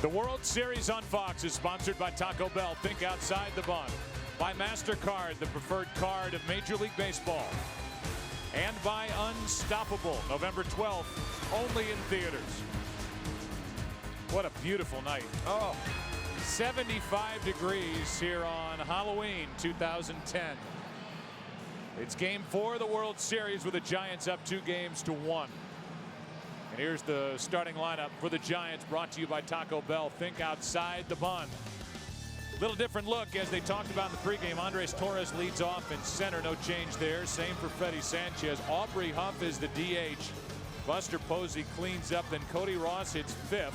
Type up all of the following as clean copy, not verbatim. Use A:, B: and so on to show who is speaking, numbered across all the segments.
A: The World Series on Fox is sponsored by Taco Bell. Think outside the bun. By MasterCard, the preferred card of Major League Baseball. And by Unstoppable, November 12th, only in theaters. What a beautiful night.
B: Oh,
A: 75 degrees here on Halloween 2010. It's game 4 of the World Series with the Giants up 2-1. And here's the starting lineup for the Giants, brought to you by Taco Bell. Think outside the bun. Little different look as they talked about in the pregame. Andres Torres leads off in center. No change there. Same for Freddie Sanchez. Aubrey Huff is the DH. Buster Posey cleans up. Then Cody Ross hits 5th.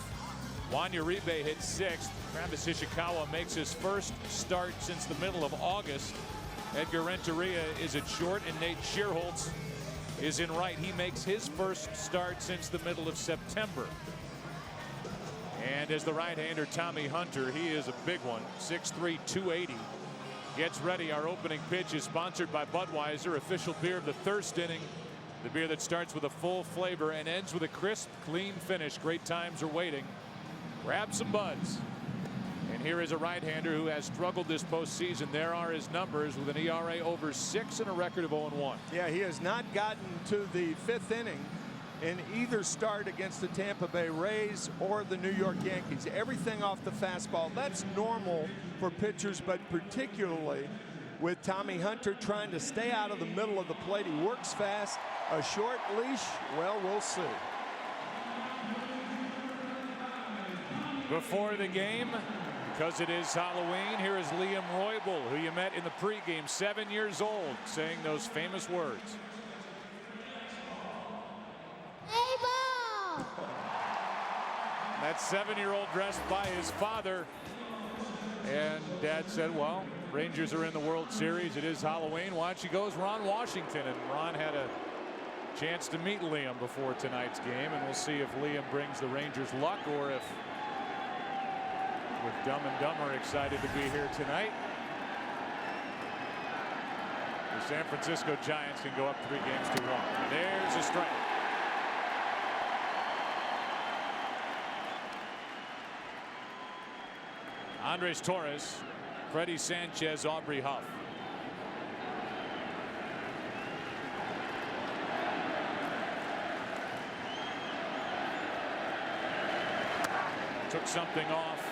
A: Juan Uribe hits 6th. Travis Ishikawa makes his first start since the middle of August. Edgar Renteria is at short, and Nate Schierholtz is in right. He makes his first start since the middle of September. And as the right-hander, Tommy Hunter, he is a big one, 6'3", 280. Gets ready. Our opening pitch is sponsored by Budweiser, official beer of the thirst inning. The beer that starts with a full flavor and ends with a crisp, clean finish. Great times are waiting. Grab some buds. And here is a right-hander who has struggled this postseason. There are his numbers with an ERA over 6 and a record of 0-1.
B: yeah, he has not gotten to the 5th inning in either start against the Tampa Bay Rays or the New York Yankees. Everything off the fastball. That's normal for pitchers, but particularly with Tommy Hunter trying to stay out of the middle of the plate. He works fast. A short leash, well, we'll see.
A: Before the game, because it is Halloween, here is Liam Roybal, who you met in the pregame, 7 years old, saying those famous words.
C: Hey, ball!
A: That 7-year-old dressed by his father. And Dad said, well, Rangers are in the World Series. It is Halloween. Watch, he goes Ron Washington. And Ron had a chance to meet Liam before tonight's game. And we'll see if Liam brings the Rangers luck, or if with Dumb and Dumber excited to be here tonight. The San Francisco Giants can go up 3-1. There's a strike. Andres Torres, Freddie Sanchez, Aubrey Huff. Took something off.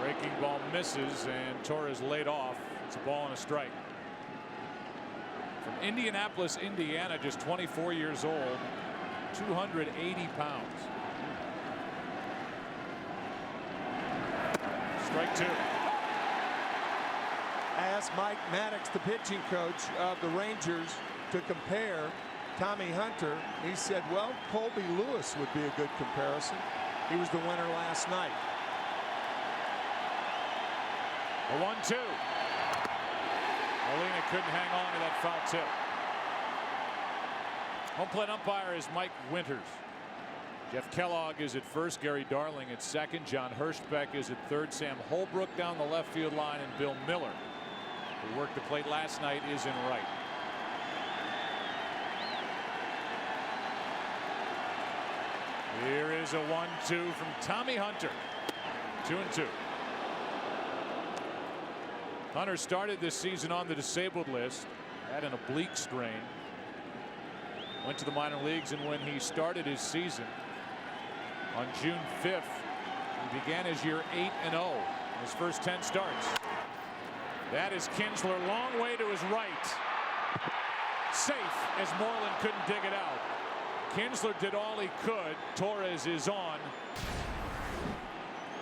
A: Breaking ball misses, and Torres laid off. It's a ball and a strike. From Indianapolis, Indiana, just 24 years old, 280 pounds. Strike 2.
B: I asked Mike Maddox, the pitching coach of the Rangers, to compare Tommy Hunter. He said, well, Colby Lewis would be a good comparison. He was the winner last night.
A: A 1-2. Molina couldn't hang on to that foul tip. Home plate umpire is Mike Winters. Jeff Kellogg is at first, Gary Darling at second, John Hirschbeck is at third, Sam Holbrook down the left field line, and Bill Miller, who worked the plate last night, is in right. Here is a 1-2 from Tommy Hunter. 2-2. Hunter started this season on the disabled list, had an oblique strain. Went to the minor leagues, and when he started his season on June 5th, he began his year 8-0 in his first 10 starts. That is Kinsler, long way to his right. Safe as Moreland couldn't dig it out. Kinsler did all he could. Torres is on.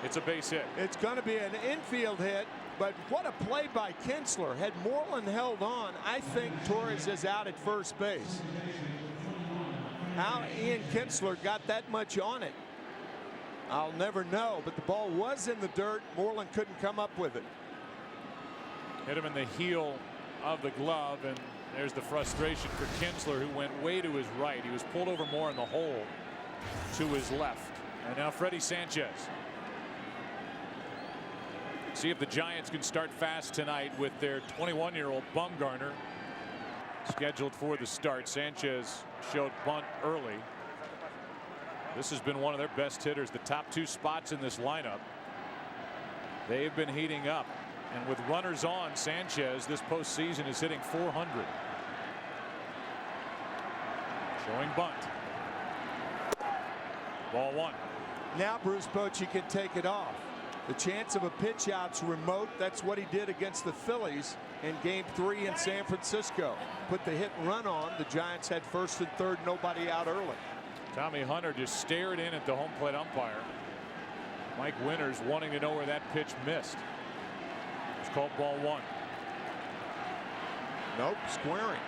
A: It's a base hit.
B: It's going to be an infield hit, but what a play by Kinsler. Had Moreland held on, I think Torres is out at first base. How Ian Kinsler got that much on it, I'll never know, but the ball was in the dirt. Moreland couldn't come up with it.
A: Hit him in the heel of the glove, and there's the frustration for Kinsler, who went way to his right. He was pulled over more in the hole to his left. And now Freddie Sanchez. See if the Giants can start fast tonight with their 21-year-old Bumgarner scheduled for the start. Sanchez showed bunt early. This has been one of their best hitters. The top two spots in this lineup, they've been heating up. And with runners on, Sanchez this postseason is hitting .400. Showing bunt. Ball one.
B: Now Bruce Bochy can take it off. The chance of a pitch out's remote. That's what he did against the Phillies in Game 3 in San Francisco. Put the hit and run on. The Giants had first and third, nobody out early.
A: Tommy Hunter just stared in at the home plate umpire. Mike Winters wanting to know where that pitch missed. It's called ball one.
B: Nope, squaring.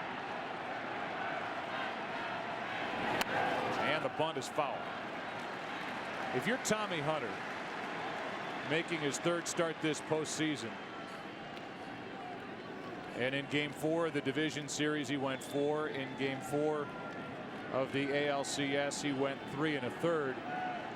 A: And the bunt is foul. If you're Tommy Hunter, making his third start this postseason, and in Game 4 of the division series he went 4, in Game 4 of the ALCS he went 3 1/3.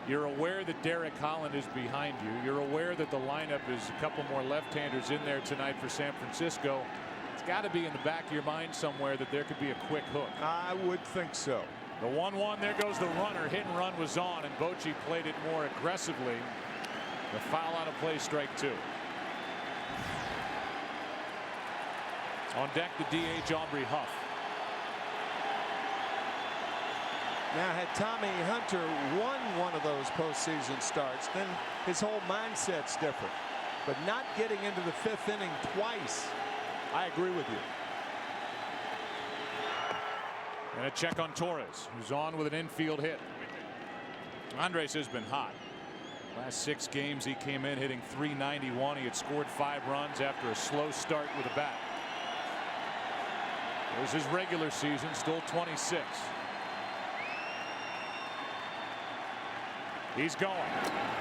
A: You're aware that Derek Holland is behind you. You're aware that the lineup is a couple more left-handers in there tonight for San Francisco. It's got to be in the back of your mind somewhere that there could be a quick hook.
B: I would think so.
A: The 1-1, there goes the runner. Hit and run was on, and Bochy played it more aggressively. The foul out of play, strike 2. On deck, the DH Aubrey Huff.
B: Now, had Tommy Hunter won one of those postseason starts, then his whole mindset's different. But not getting into the 5th inning twice, I agree with you.
A: And a check on Torres, who's on with an infield hit. Andres has been hot. Last 6 games he came in hitting .391. He had scored 5 runs after a slow start with a bat. It was his regular season, stole 26. He's going.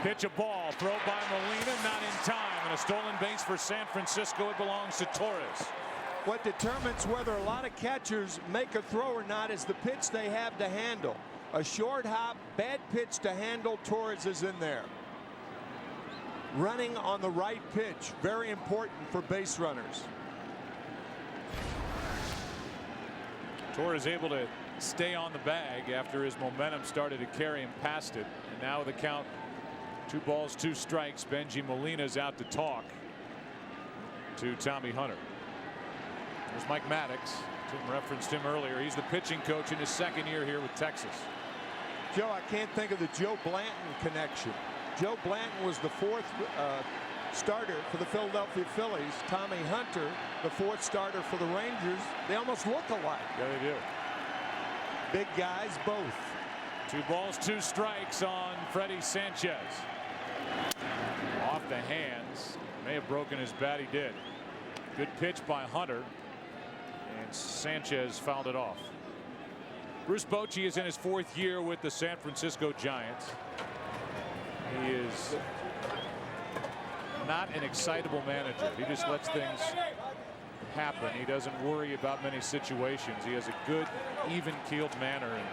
A: Pitch a ball. Throw by Molina. Not in time. And a stolen base for San Francisco. It belongs to Torres.
B: What determines whether a lot of catchers make a throw or not is the pitch they have to handle. A short hop, bad pitch to handle. Torres is in there. Running on the right pitch. Very important for base runners.
A: Torres able to stay on the bag after his momentum started to carry him past it. And now with the count 2 balls 2 strikes, Benji Molina's out to talk to Tommy Hunter. There's Mike Maddox. Tim referenced him earlier. He's the pitching coach in his 2nd year here with Texas.
B: Joe, I can't think of the Joe Blanton connection. Joe Blanton was the 4th starter for the Philadelphia Phillies. Tommy Hunter, the 4th starter for the Rangers. They almost look alike.
A: Yeah, they do.
B: Big guys both.
A: 2 balls 2 strikes on Freddie Sanchez. Off the hands. May have broken his bat. He did. Good pitch by Hunter. And Sanchez fouled it off. Bruce Bochy is in his 4th year with the San Francisco Giants. He is not an excitable manager. He just lets things happen. He doesn't worry about many situations. He has a good, even-keeled manner. And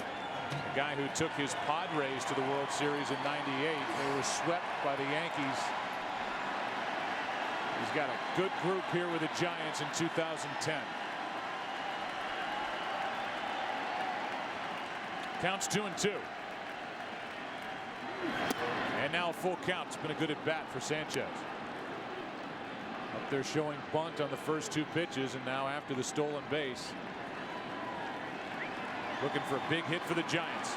A: a guy who took his Padres to the World Series in '98. They were swept by the Yankees. He's got a good group here with the Giants in 2010. Counts 2-2. And now a full count. It's been a good at bat for Sanchez. Up there showing bunt on the first 2 pitches, and now after the stolen base, looking for a big hit for the Giants.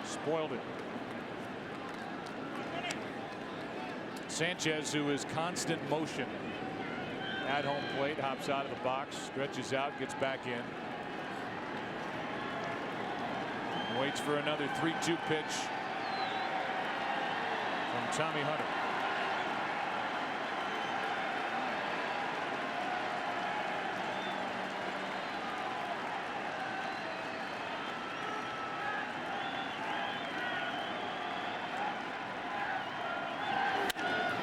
A: Spoiled it. Sanchez, who is constant motion at home plate, hops out of the box, stretches out, gets back in. Waits for another 3-2 pitch from Tommy Hunter.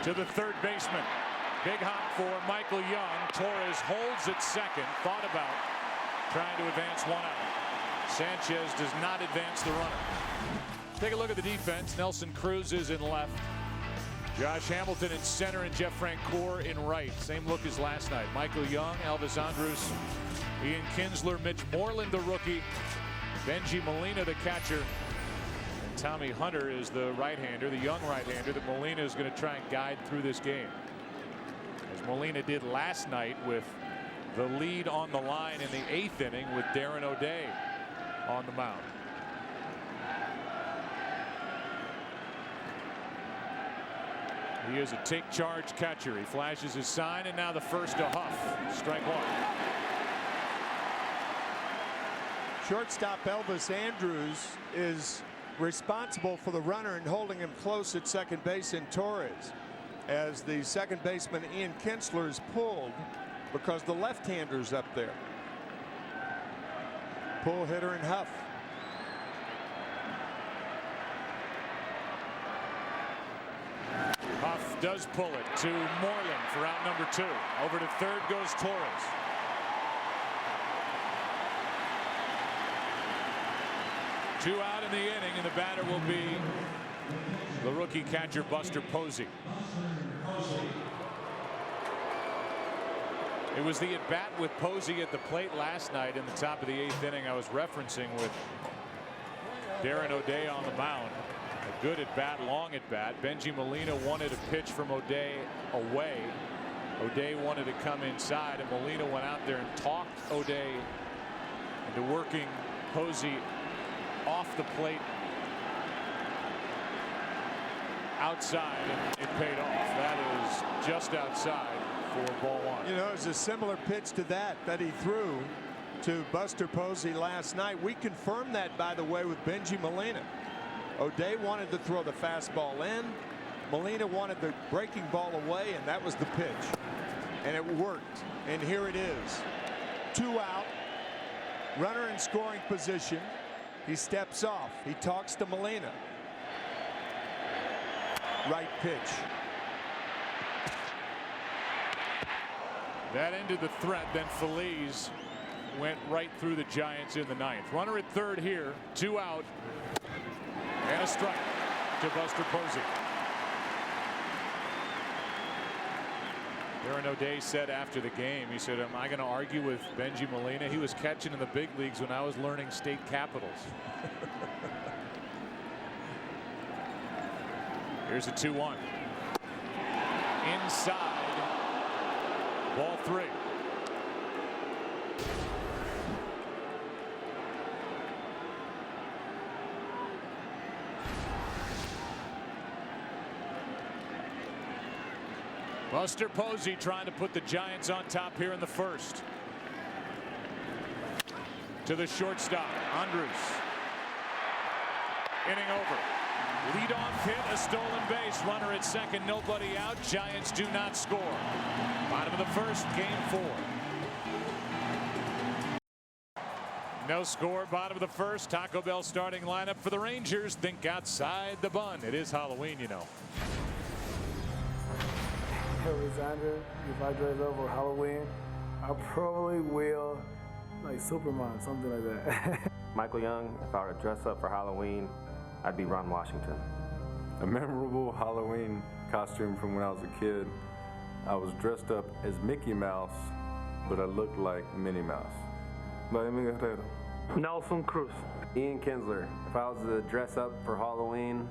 A: To the 3rd baseman. Big hop for Michael Young. Torres holds at 2nd. Thought about trying to advance 1 out. Sanchez does not advance the runner. Take a look at the defense. Nelson Cruz is in left. Josh Hamilton in center and Jeff Francoeur in right. Same look as last night. Michael Young, Elvis Andrus, Ian Kinsler, Mitch Moreland, the rookie, Benji Molina, the catcher, and Tommy Hunter is the right-hander, the young right-hander that Molina is going to try and guide through this game, as Molina did last night with the lead on the line in the 8th inning with Darren O'Day on the mound. He is a take charge catcher. He flashes his sign, and now the first to Huff. Strike one.
B: Shortstop Elvis Andrus is responsible for the runner and holding him close at second base in Torres, as the second baseman Ian Kinsler is pulled because the left-hander's up there. Pull hitter and Huff.
A: Huff does pull it to Moreland for out number 2. Over to third goes Torres. Two out in the inning, and the batter will be the rookie catcher Buster Posey. It was the at-bat with Posey at the plate last night in the top of the 8th inning I was referencing, with Darren O'Day on the mound. A good at-bat, long at-bat. Benji Molina wanted a pitch from O'Day away. O'Day wanted to come inside, and Molina went out there and talked O'Day into working Posey off the plate outside, and it paid off. That is just outside for ball one.
B: You know, it's a similar pitch to that he threw to Buster Posey last night. We confirmed that, by the way, with Benji Molina. O'Day wanted to throw the fastball in. Molina wanted the breaking ball away, and that was the pitch. And it worked. And here it is. 2 out. Runner in scoring position. He steps off. He talks to Molina. Right pitch.
A: That ended the threat. Then Feliz went right through the Giants in the 9th. Runner at third here. 2 out. And a strike to Buster Posey. Darren O'Day said after the game, he said, am I going to argue with Benji Molina? He was catching in the big leagues when I was learning state capitals. Here's a 2-1. Inside. Ball 3. Buster Posey trying to put the Giants on top here in the first. To the shortstop, Andrus. Inning over. Leadoff hit, a stolen base. Runner at second, nobody out. Giants do not score. Bottom of the first, game 4. No score, bottom of the first. Taco Bell starting lineup for the Rangers. Think outside the bun. It is Halloween, you know.
D: Alexander, if I dress up for Halloween, I probably will like Superman, something like that.
E: Michael Young, if I were to dress up for Halloween, I'd be Ron Washington.
F: A memorable Halloween costume from when I was a kid. I was dressed up as Mickey Mouse, but I looked like Minnie Mouse.
D: Nelson Cruz.
E: Ian Kinsler, if I was to dress up for Halloween,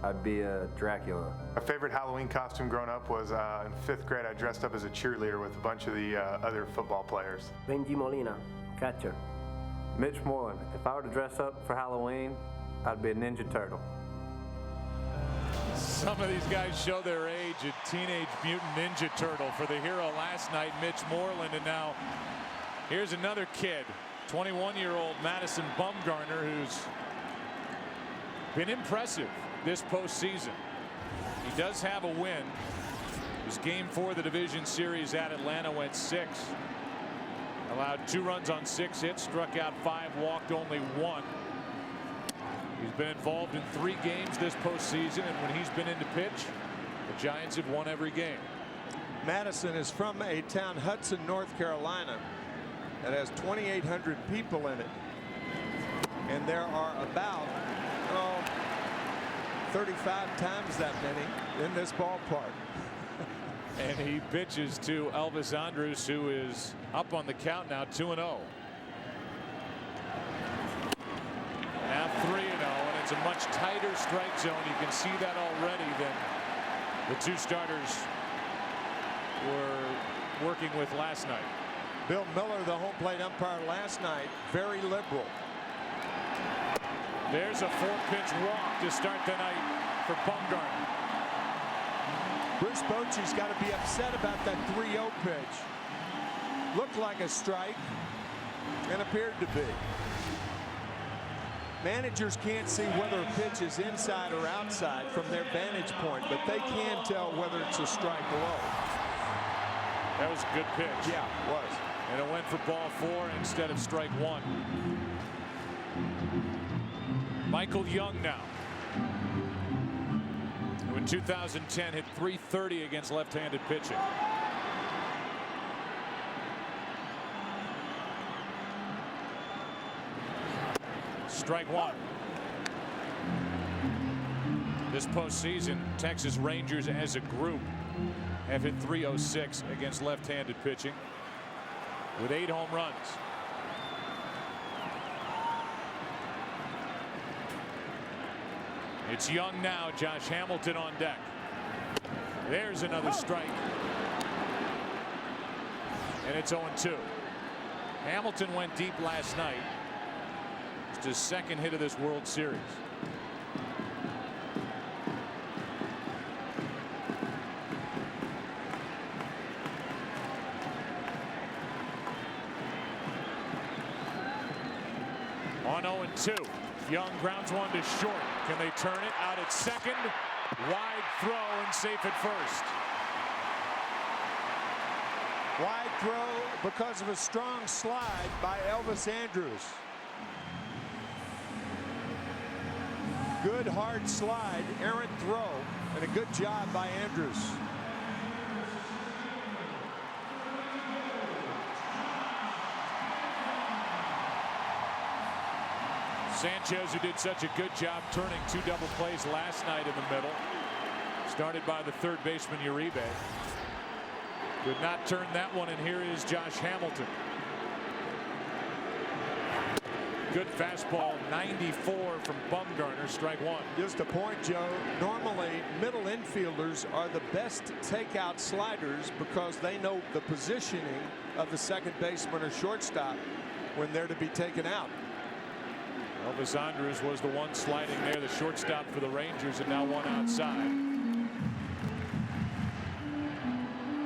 E: I'd be a Dracula.
G: My favorite Halloween costume growing up was in 5th grade. I dressed up as a cheerleader with a bunch of the other football players.
E: Benji Molina, catcher. Mitch Moreland, if I were to dress up for Halloween, I'd be a Ninja Turtle.
A: Some of these guys show their age. A Teenage Mutant Ninja Turtle for the hero last night, Mitch Moreland, and now here's another kid, 21-year-old Madison Bumgarner, who's been impressive this postseason. He does have a win. It was game 4 of the division series at Atlanta, went 6. Allowed 2 runs on 6 hits, struck out 5, walked only 1. He's been involved in 3 games this postseason, and when he's been in to pitch, the Giants have won every game.
B: Madison is from a town, Hudson, North Carolina, that has 2,800 people in it. And there are about 35 times that many in this ballpark.
A: And he pitches to Elvis Andrus, who is up on the count now, 2-0. Now 3-0, and it's a much tighter strike zone. You can see that already than the two starters were working with last night.
B: Bill Miller, the home plate umpire last night, very liberal.
A: There's a 4-pitch walk to start the night for Bumgarner.
B: Bruce Bochy's got to be upset about that 3-0 pitch. Looked like a strike and appeared to be. Managers can't see whether a pitch is inside or outside from their vantage point, but they can tell whether it's a strike low.
A: That was a good pitch.
B: Yeah, it was.
A: And it went for ball 4 instead of strike 1. Michael Young now, who in 2010 hit .330 against left-handed pitching. Strike 1. This postseason, Texas Rangers as a group have hit .306 against left-handed pitching with 8 home runs. It's Young now. Josh Hamilton on deck. There's another strike. And it's 0-2. Hamilton went deep last night. It's his second hit of this World Series. On 0-2. Young grounds one to short. Can they turn it? Out at second. Wide throw and safe at first.
B: Wide throw because of a strong slide by Elvis Andrus. Good hard slide, errant throw, and a good job by Andrus.
A: Sanchez, who did such a good job turning 2 double plays last night in the middle, started by the third baseman Uribe. Could not turn that one, and here is Josh Hamilton. Good fastball, 94 from Bumgarner, strike 1.
B: Just a point, Joe. Normally, middle infielders are the best takeout sliders because they know the positioning of the second baseman or shortstop when they're to be taken out.
A: Elvis Andrus was the one sliding there, the shortstop for the Rangers, and now one outside.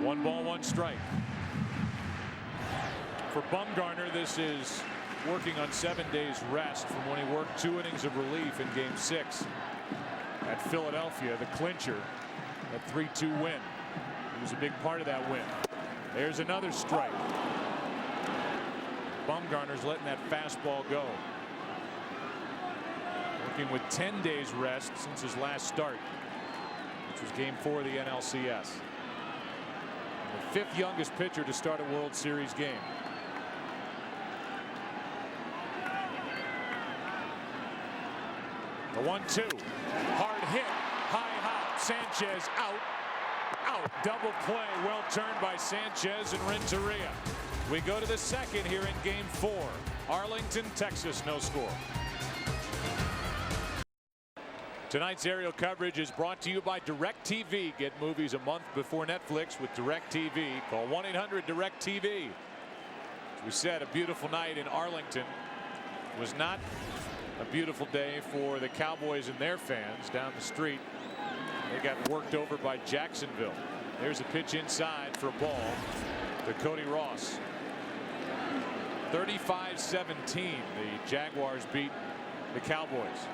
A: 1 ball, 1 strike. For Bumgarner, this is working on 7 days rest from when he worked 2 innings of relief in Game 6 at Philadelphia, the clincher, a 3-2 win. He was a big part of that win. There's another strike. Bumgarner's letting that fastball go. Working with 10 days rest since his last start, which was Game 4 of the NLCS. The 5th youngest pitcher to start a World Series game. The 1-2. Hard hit. High hop. Sanchez out. Out. Double play. Well turned by Sanchez and Renteria. We go to the second here in Game 4. Arlington, Texas, no score. Tonight's aerial coverage is brought to you by DirecTV. Get movies a month before Netflix with DirecTV. Call 1-800-DirecTV. As we said, a beautiful night in Arlington. It was not a beautiful day for the Cowboys and their fans down the street. They got worked over by Jacksonville. There's a pitch inside for a ball to Cody Ross. 35-17. The Jaguars beat the Cowboys.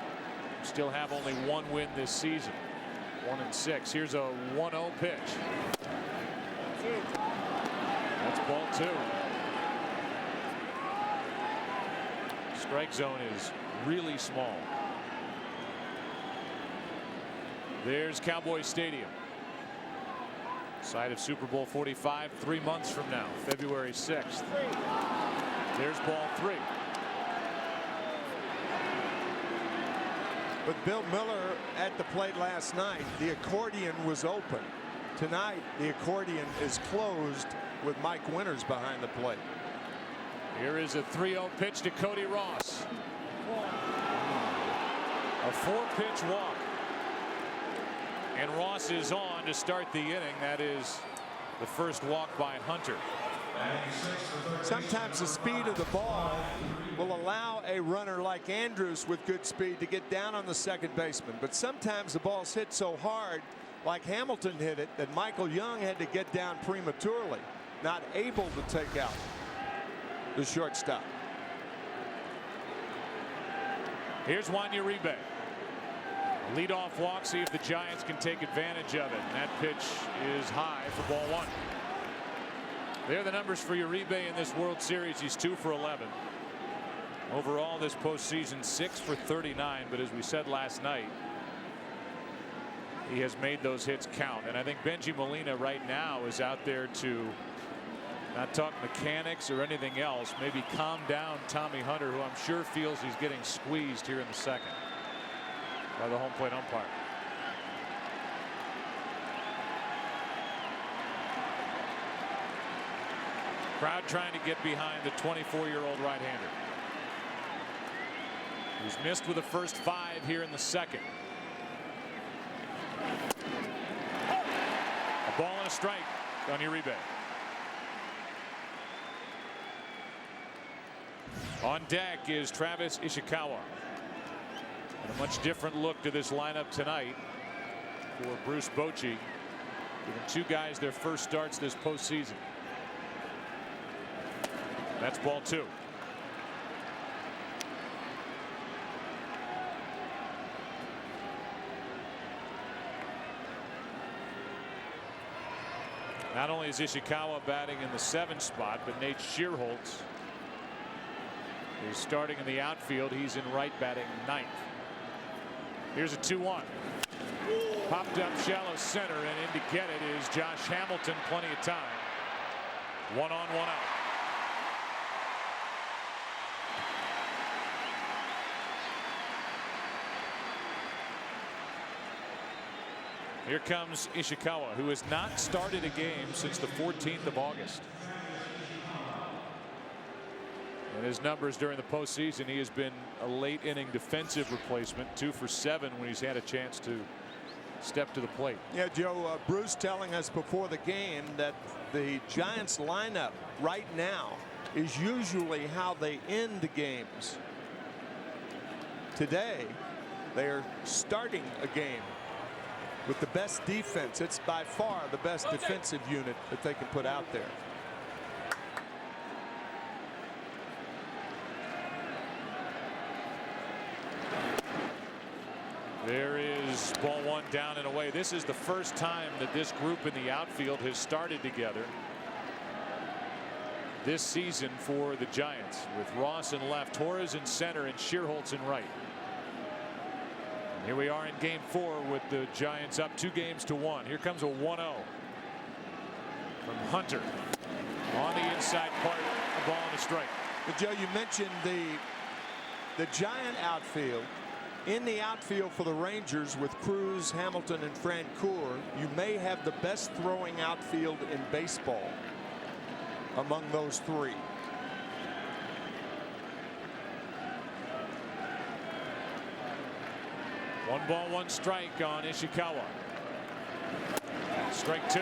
A: Still have only 1 win this season. 1-6. Here's a 1-0 pitch. That's ball 2. Strike zone is really small. There's Cowboy Stadium. Site of Super Bowl 45 3 months from now, February 6th. There's ball 3.
B: But Bill Miller at the plate last night, the accordion was open. Tonight, the accordion is closed with Mike Winters behind the plate.
A: Here is a 3-0 pitch to Cody Ross. A 4-pitch walk. And Ross is on to start the inning. That is the first walk by Hunter.
B: Sometimes the speed of the ball will allow a runner like Andrus with good speed to get down on the second baseman. But sometimes the ball's hit so hard, like Hamilton hit it, that Michael Young had to get down prematurely, not able to take out the shortstop.
A: Here's Juan Uribe. Leadoff walk, see if the Giants can take advantage of it. And that pitch is high for ball 1. There are the numbers for Uribe in this World Series. He's 2 for 11. Overall this postseason 6 for 39. But as we said last night, he has made those hits count. And I think Bengie Molina right now is out there to not talk mechanics or anything else. Maybe calm down Tommy Hunter, who I'm sure feels he's getting squeezed here in the second by the home plate umpire. Crowd trying to get behind the 24-year-old right-hander, who's missed with the first 5 here in the second. A ball and a strike on Uribe. On deck is Travis Ishikawa. And a much different look to this lineup tonight for Bruce Bochy, giving 2 guys their first starts this postseason. That's ball 2. Not only is Ishikawa batting in the 7th spot, but Nate Shearholtz is starting in the outfield. He's in right, batting 9th. Here's a 2-1. Popped up shallow center, and in to get it is Josh Hamilton. Plenty of time. 1 on, 1 out. Here comes Ishikawa, who has not started a game since the 14th of August. And his numbers during the postseason, he has been a late inning defensive replacement, 2 for 7 when he's had a chance to step to the plate.
B: Yeah, Joe, Bruce telling us before the game that the Giants lineup right now is usually how they end the games. Today, they're starting a game with the best defense. It's by far the best defensive unit that they can put out there.
A: There is ball 1 down and away. This is the first time that this group in the outfield has started together this season for the Giants, with Ross in left, Torres in center, and Shearholtz in right. And here we are in game 4 with the Giants up 2-1. Here comes a 1-0 from Hunter on the inside part, a ball and a strike.
B: But Joe, you mentioned the Giant outfield. In the outfield for the Rangers with Cruz, Hamilton, and Francoeur, you may have the best throwing outfield in baseball among those 3.
A: One ball, 1 strike on Ishikawa. Strike 2.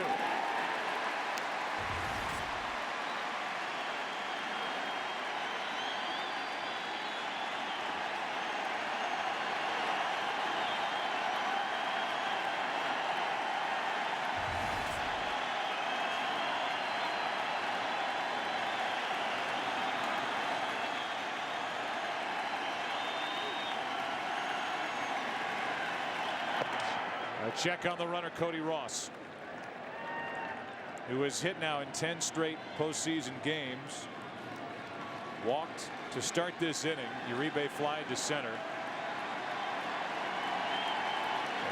A: A check on the runner, Cody Ross, who has hit now in 10 straight postseason games. Walked to start this inning. Uribe flied to center.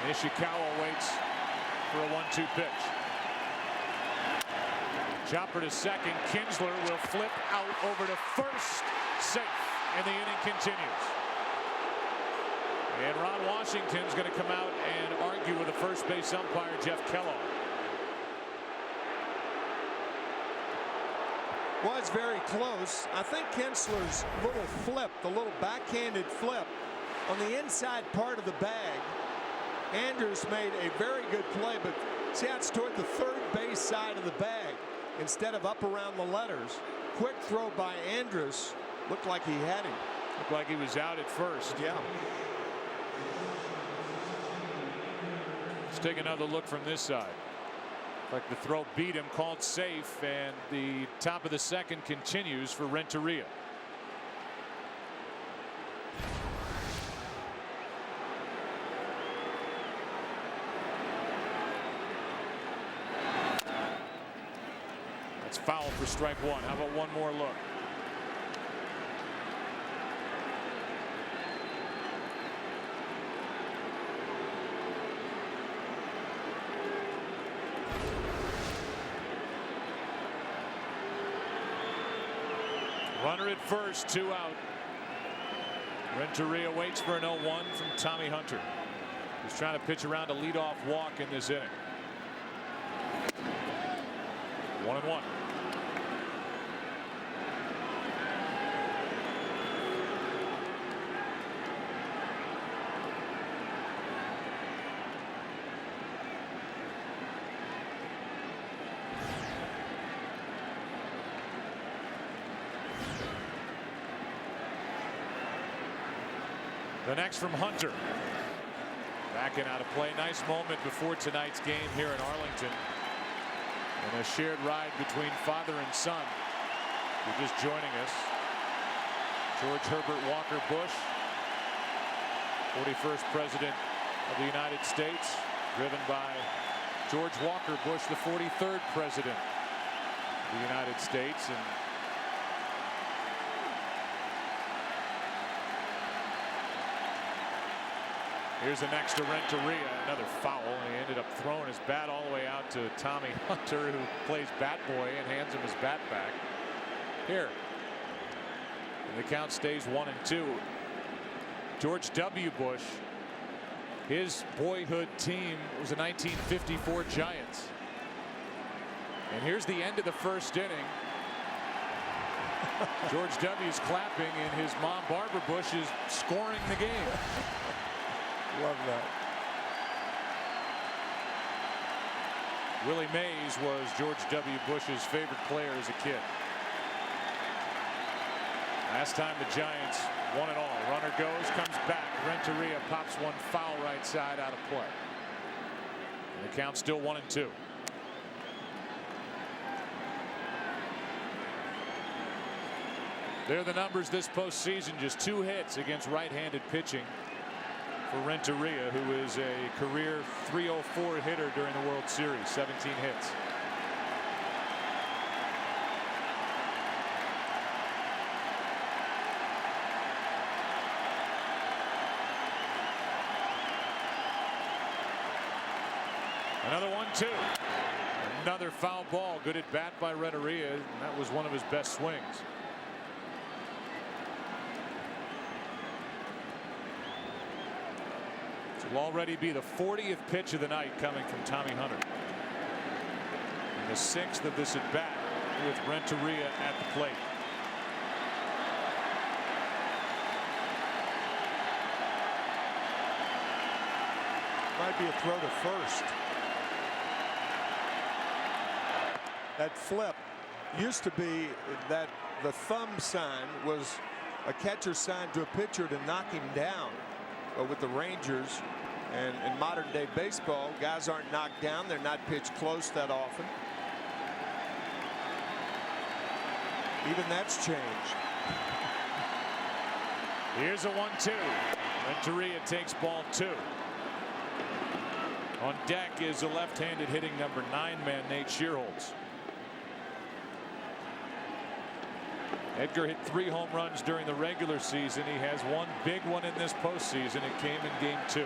A: And Ishikawa waits for a 1-2 pitch. Chopper to second. Kinsler will flip out over to first, safe, and the inning continues. And Ron Washington's going to come out and argue with the first base umpire, Jeff Kellogg.
B: Was very close. I think Kinsler's little flip, the little backhanded flip on the inside part of the bag. Andrus made a very good play, but see how it's toward the third base side of the bag instead of up around the letters. Quick throw by Andrus. Looked like he had him.
A: Looked like he was out at first.
B: Yeah.
A: Let's take another look from this side. Like the throw beat him, called safe, and the top of the second continues for Renteria. That's foul for strike one. How about one more look? Runner at first, 2 out. Renteria waits for an 0-1 from Tommy Hunter. He's trying to pitch around a leadoff walk in this inning. 1-1. The next from Hunter. Backing out of play. Nice moment before tonight's game here in Arlington. And a shared ride between father and son. If you're just joining us, George Herbert Walker Bush, 41st President of the United States, driven by George Walker Bush, the 43rd President of the United States. And here's the next to Renteria, another foul. He ended up throwing his bat all the way out to Tommy Hunter, who plays bat boy, and hands him his bat back. Here. And the count stays 1-2. George W. Bush, his boyhood team was the 1954 Giants. And here's the end of the first inning. George W.'s clapping, and his mom, Barbara Bush, is scoring the game.
B: Love that.
A: Willie Mays was George W. Bush's favorite player as a kid. Last time the Giants won it all. Runner goes, comes back. Renteria pops one foul right side out of play. And the count's still 1-2. They're the numbers this postseason. Just 2 hits against right-handed pitching for Renteria, who is a career .304 hitter during the World Series. 17 hits. Another 1-2. Another foul ball. Good at bat by Renteria, and that was one of his best swings. Will already be the 40th pitch of the night coming from Tommy Hunter. And the 6th of this at bat with Renteria at the plate.
B: Might be a throw to first. That flip used to be that the thumb sign was a catcher's sign to a pitcher to knock him down. But with the Rangers and in modern day baseball, guys aren't knocked down. They're not pitched close that often. Even that's changed.
A: Here's a 1-2. Renteria takes ball 2. On deck is a left-handed hitting number 9 man, Nate Shearholtz. Edgar hit 3 home runs during the regular season. He has one big one in this postseason. It came in game 2.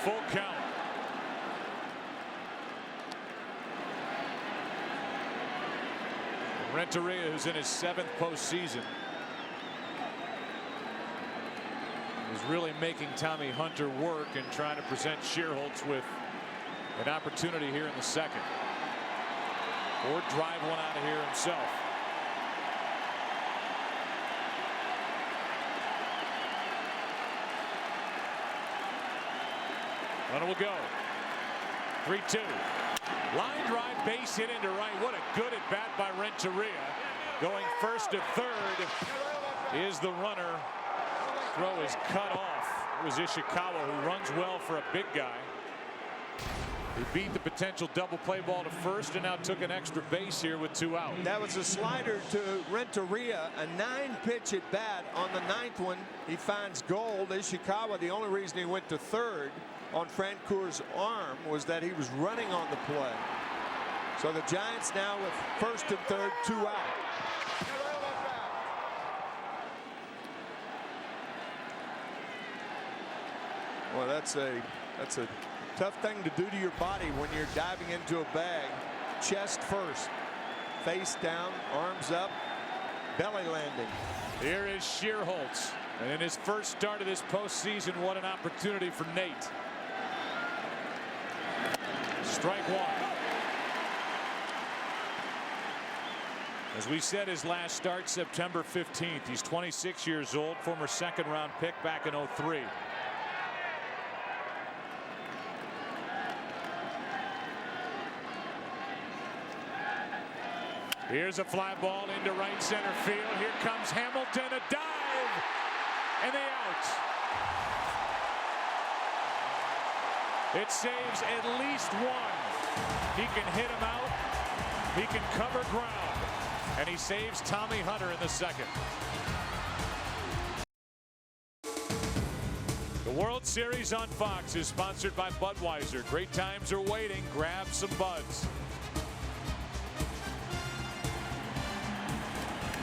A: full count. Renteria, who's in his 7th postseason, is really making Tommy Hunter work and trying to present Schierholtz with an opportunity here in the second, or drive one out of here himself. Runner will go. 3-2. Line drive, base hit into right. What a good at bat by Renteria. Going first to third is the runner. Throw is cut off. It was Ishikawa, who runs well for a big guy. He beat the potential double play ball to first and now took an extra base here with 2 out.
B: That was a slider to Renteria, a 9-pitch at bat. On the 9th one, he finds gold. Ishikawa, the only reason he went to third on Francoeur's arm was that he was running on the play. So the Giants now with first and third, 2 out. Well, that's a tough thing to do to your body when you're diving into a bag. Chest first, face down, arms up, belly landing.
A: Here is Schierholtz, and in his first start of this postseason, what an opportunity for Nate. Strike one. As we said, his last start September 15th. He's 26 years old, former 2nd-round pick back in '03. Here's a fly ball into right center field. Here comes Hamilton, a dive, and the out. It saves at least one. He can hit him out. He can cover ground. And he saves Tommy Hunter in the second. The World Series on Fox is sponsored by Budweiser. Great times are waiting. Grab some buds.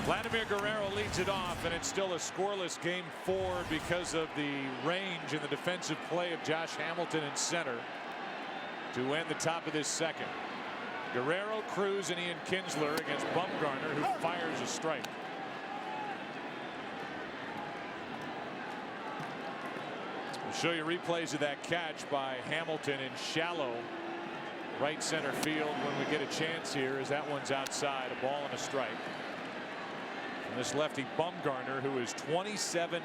A: Vladimir Guerrero leads it off, and it's still a scoreless game 4 because of the range and the defensive play of Josh Hamilton in center to end the top of this second. Guerrero, Cruz, and Ian Kinsler against Bumgarner, who fires a strike. We'll show you replays of that catch by Hamilton in shallow right center field when we get a chance here, as that one's outside, a ball and a strike. This lefty Bumgarner, who is 27-5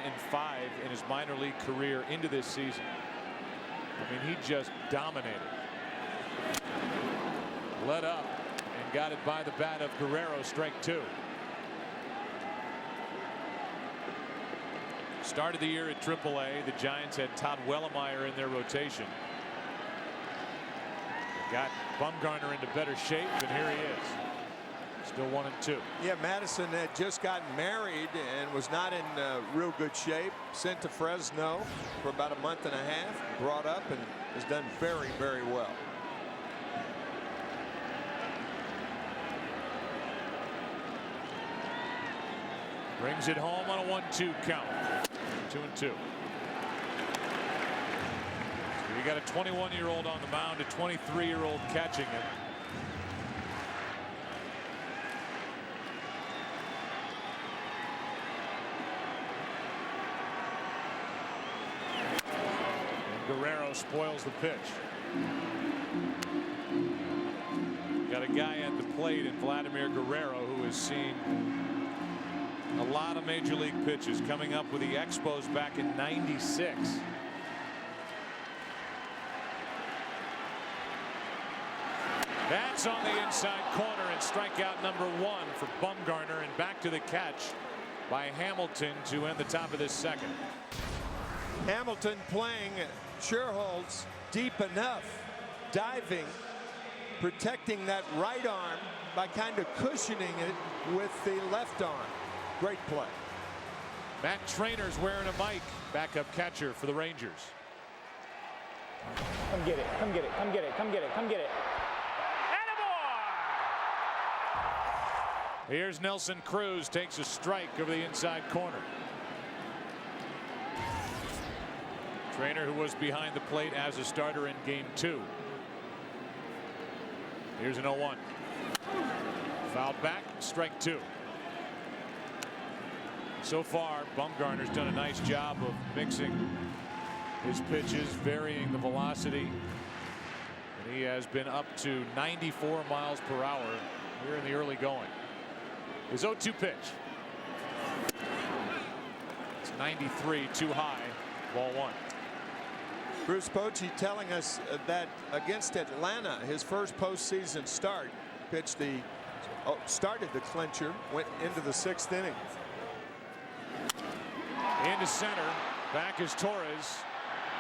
A: in his minor league career into this season. I mean, he just dominated. Led up and got it by the bat of Guerrero. Strike 2. Started the year at AAA. The Giants had Todd Wellemeyer in their rotation. Got Bumgarner into better shape, and here he is. Still 1-2.
B: Yeah, Madison had just gotten married and was not in real good shape. Sent to Fresno for about a month and a half. Brought up and has done very, very well.
A: Brings it home on a 1-2 count. 2-2. So you got a 21-year-old on the mound, a 23-year-old catching it. Guerrero spoils the pitch. Got a guy at the plate in Vladimir Guerrero, who has seen a lot of major league pitches, coming up with the Expos back in '96. That's on the inside corner, and strikeout number 1 for Bumgarner, and back to the catch by Hamilton to end the top of this second.
B: Hamilton playing Schierholtz deep enough, diving, protecting that right arm by kind of cushioning it with the left arm. Great play.
A: Matt Trainor's wearing a mic, backup catcher for the Rangers.
H: Come get it, come get it, come get it, come get it, come get it.
A: Attaboy! Here's Nelson Cruz, takes a strike over the inside corner. Trainer who was behind the plate as a starter in game 2. Here's an 0-1. Fouled back, strike 2. So far, Bumgarner's done a nice job of mixing his pitches, varying the velocity. And he has been up to 94 miles per hour here in the early going. His 0-2 pitch. It's 93, too high, ball 1.
B: Bruce Bochy telling us that against Atlanta, his first postseason start, started the clincher, went into the 6th inning.
A: Into center, back is Torres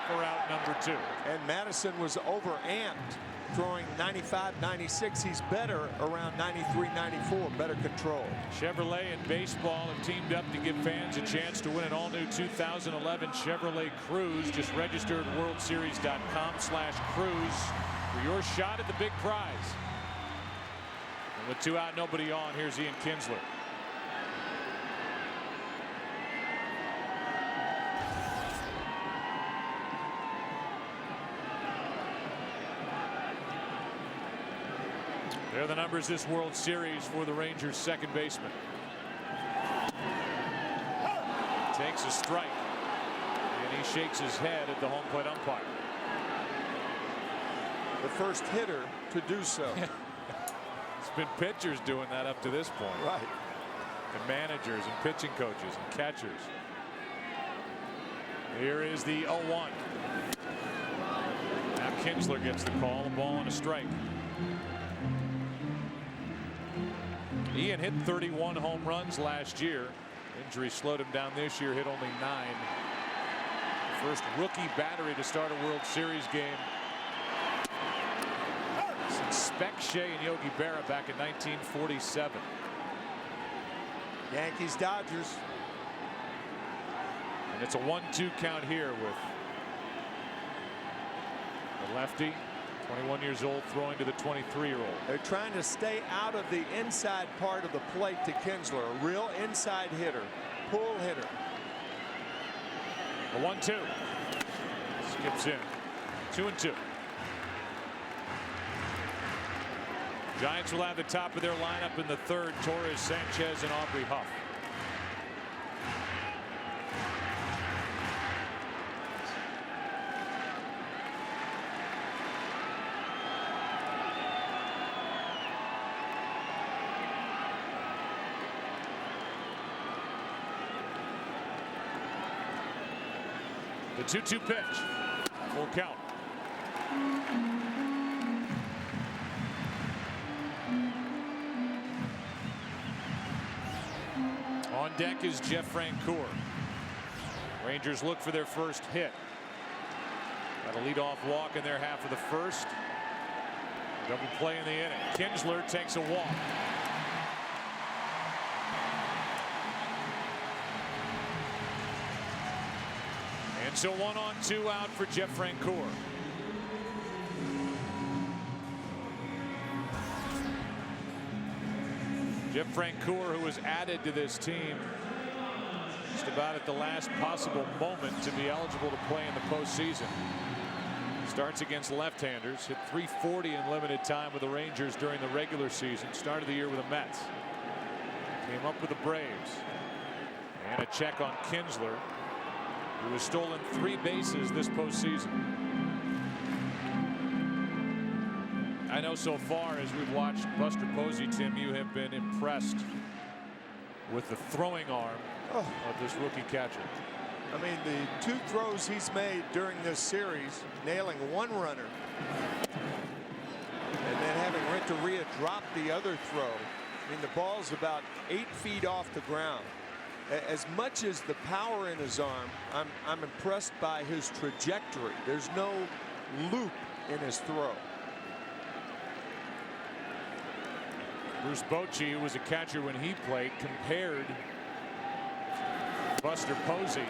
A: for out number 2.
B: And Madison was overamped, throwing 95, 96. He's better around 93, 94, better control.
A: Chevrolet and baseball have teamed up to give fans a chance to win an all-new 2011 Chevrolet Cruze. Just register at worldseries.com/cruise for your shot at the big prize. And with 2 out, nobody on, here's Ian Kinsler. There are the numbers this World Series for the Rangers' second baseman. Takes a strike, and he shakes his head at the home plate umpire.
B: The first hitter to do so.
A: It's been pitchers doing that up to this point.
B: Right.
A: And managers and pitching coaches and catchers. Here is the 0-1. Now Kinsler gets the call, a ball and a strike. Ian hit 31 home runs last year. Injury slowed him down this year, hit only 9. First rookie battery to start a World Series game since Spec Shea and Yogi Berra back in 1947.
B: Yankees, Dodgers.
A: And it's a 1-2 count here with the lefty. 21 years old, throwing to the 23-year-old.
B: They're trying to stay out of the inside part of the plate to Kinsler. A real inside hitter, pull hitter.
A: The 1-2 skips in. 2-2. Giants will have the top of their lineup in the 3rd. Torres, Sanchez, and Aubrey Huff. The 2-2 pitch. Full count. On deck is Jeff Francoeur. Rangers look for their first hit. Got a leadoff walk in their half of the 1st. Double play in the inning. Kinsler takes a walk. And so 1 on, 2 out for Jeff Francoeur. Jeff Francoeur, who was added to this team just about at the last possible moment to be eligible to play in the postseason. Starts against left-handers, hit .340 in limited time with the Rangers during the regular season. Started the year with the Mets. Came up with the Braves. And a check on Kinsler, who has stolen 3 bases this postseason. I know so far as we've watched Buster Posey, Tim, you have been impressed with the throwing arm of this rookie catcher.
B: I mean, the 2 throws he's made during this series, nailing 1 runner, and then having Renteria drop the other throw. I mean, the ball's about 8 feet off the ground. As much as the power in his arm, I'm impressed by his trajectory. There's no loop in his throw.
A: Bruce Bochy, who was a catcher when he played, compared Buster Posey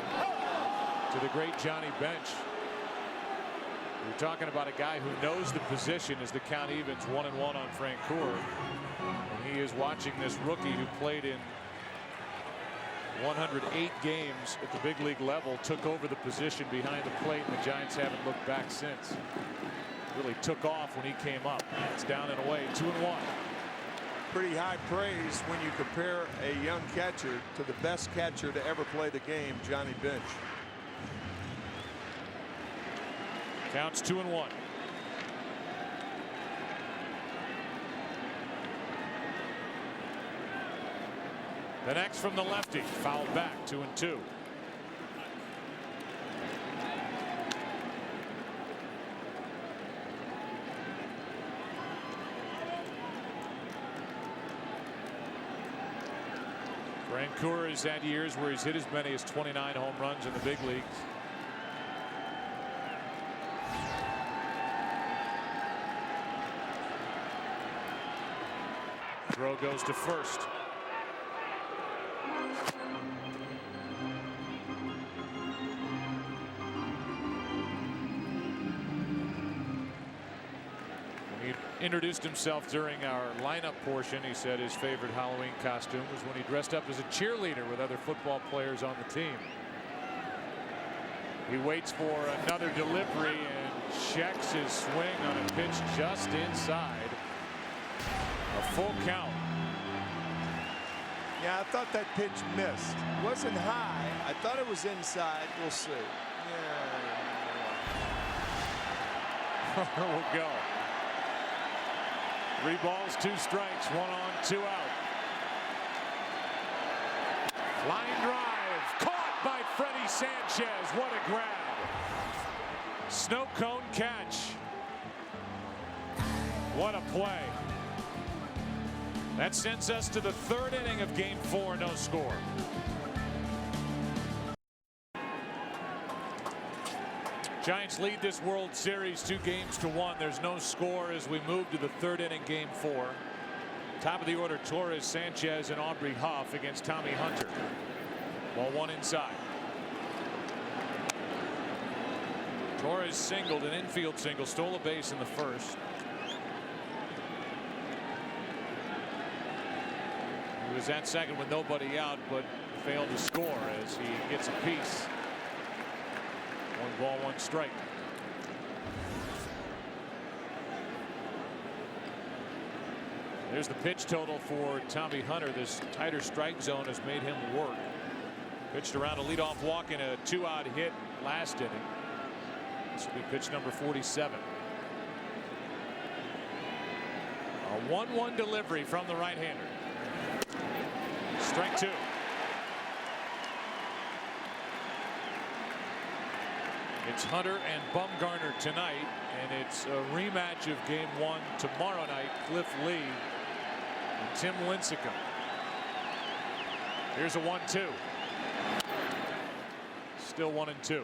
A: to the great Johnny Bench. We're talking about a guy who knows the position as the count evens 1-1 on Francoeur. And he is watching this rookie who played in 108 games at the big league level, took over the position behind the plate, and the Giants haven't looked back since. Really took off when he came up. It's down and away, 2-1.
B: Pretty high praise when you compare a young catcher to the best catcher to ever play the game, Johnny Bench.
A: Counts 2-1. The next from the lefty, fouled back, 2-2. Francoeur has had years where he's hit as many as 29 home runs in the big leagues. Throw goes to first. Introduced himself during our lineup portion. He said his favorite Halloween costume was when he dressed up as a cheerleader with other football players on the team. He waits for another delivery and checks his swing on a pitch just inside. A full count.
B: Yeah, I thought that pitch missed. It wasn't high. I thought it was inside. We'll see. Yeah.
A: We'll go. 3 balls, 2 strikes, 1 on, 2 out. Line drive, caught by Freddie Sanchez. What a grab. Snow cone catch. What a play. That sends us to the 3rd inning of Game 4, no score. Giants lead this World Series 2-1. There's no score as we move to the 3rd inning, Game 4. Top of the order, Torres, Sanchez, and Aubrey Huff against Tommy Hunter. Ball 1 inside. Torres singled, an infield single, stole a base in the first. He was at second with nobody out, but failed to score as he gets a piece. 1 ball, 1 strike. There's the pitch total for Tommy Hunter. This tighter strike zone has made him work. Pitched around a leadoff walk in a 2-out hit last inning. This will be pitch number 47. A 1-1 delivery from the right-hander. Strike 2. It's Hunter and Bumgarner tonight, and it's a rematch of Game 1 tomorrow night. Cliff Lee and Tim Lincecum. Here's a 1-2. Still 1-2.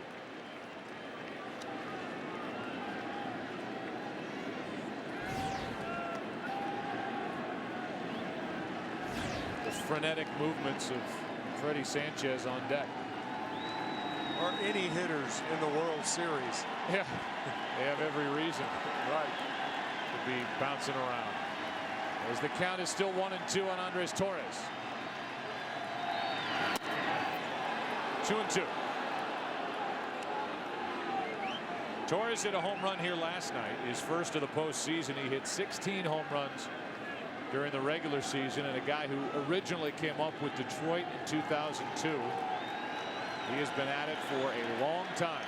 A: The frenetic movements of Freddie Sanchez on deck.
B: Or any hitters in the World Series.
A: Yeah, they have every reason, right, to be bouncing around. As the count is still 1-2 on Andres Torres. 2-2. Torres hit a home run here last night, his first of the postseason. He hit 16 home runs during the regular season, and a guy who originally came up with Detroit in 2002. He has been at it for a long time.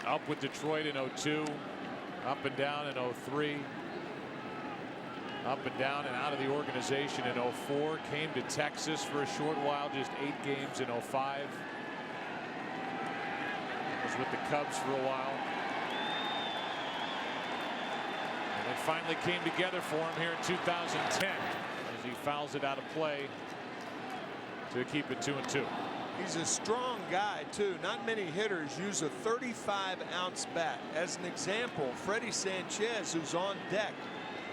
A: Up with Detroit in 02, up and down in 03, up and down and out of the organization in 04. Came to Texas for a short while, just 8 games in 05. Was with the Cubs for a while. And it finally came together for him here in 2010. As he fouls it out of play to keep it 2-2.
B: He's a strong guy too. Not many hitters use a 35-ounce bat. As an example, Freddie Sanchez, who's on deck,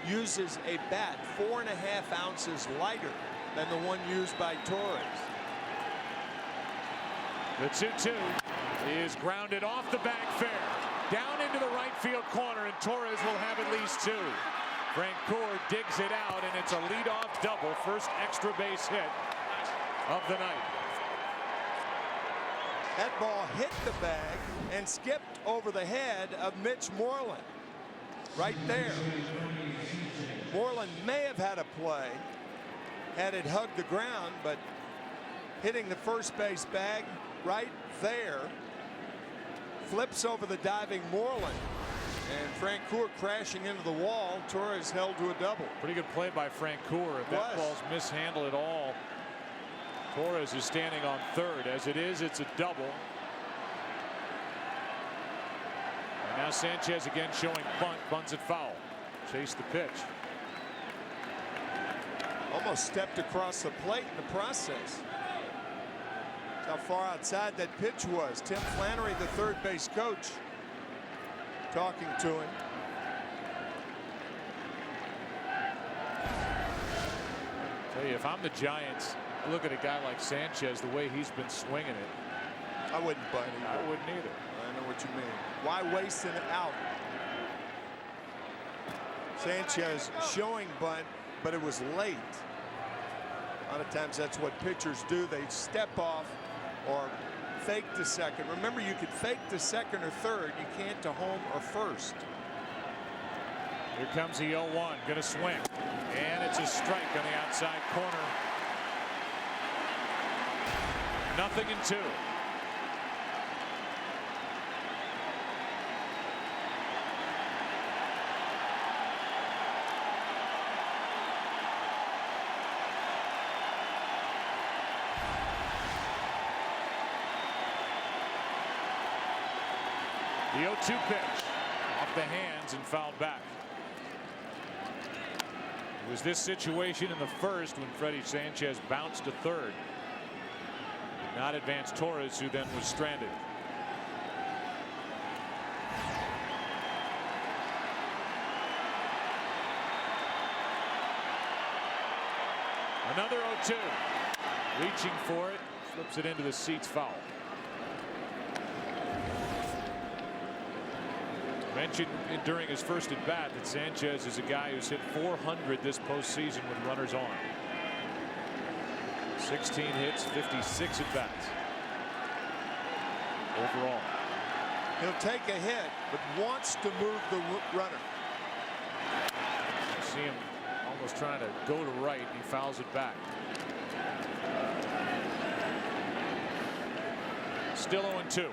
B: uses a bat 4.5 ounces lighter than the one used by Torres.
A: The 2-2 is grounded off the back fair, down into the right field corner, and Torres will have at least 2. Francoeur digs it out, and it's a leadoff double. First extra base hit of the night.
B: That ball hit the bag and skipped over the head of Mitch Moreland. Right there. Moreland may have had a play had it hugged the ground, but hitting the first base bag right there flips over the diving Moreland, and Francoeur crashing into the wall. Torres held to a double.
A: Pretty good play by Francoeur. If that ball's mishandled at all, Torres is standing on third. As it is, it's a double. And now Sanchez again showing bunt. Bunts it foul. Chase the pitch.
B: Almost stepped across the plate in the process. That's how far outside that pitch was. Tim Flannery, the third base coach, talking to him.
A: Tell you, if I'm the Giants, look at a guy like Sanchez, the way he's been swinging it.
B: I wouldn't bunt either.
A: I wouldn't either.
B: I know what you mean. Why waste an out? Sanchez showing bunt, but it was late. A lot of times that's what pitchers do. They step off or fake to second. Remember, you could fake to second or third. You can't to home or first.
A: Here comes the 0-1. Gonna swing. And it's a strike on the outside corner. 0-2. The 0-2 pitch off the hands and fouled back. It was this situation in the first when Freddie Sanchez bounced to third. Did not advance Torres, who then was stranded. Another 0-2. Reaching for it, flips it into the seats, foul. Mentioned during his first at bat that Sanchez is a guy who's hit .400 this postseason with runners on. 16 hits, 56 at bats overall.
B: He'll take a hit, but wants to move the runner.
A: You see him almost trying to go to right. He fouls it back. Still 0-2.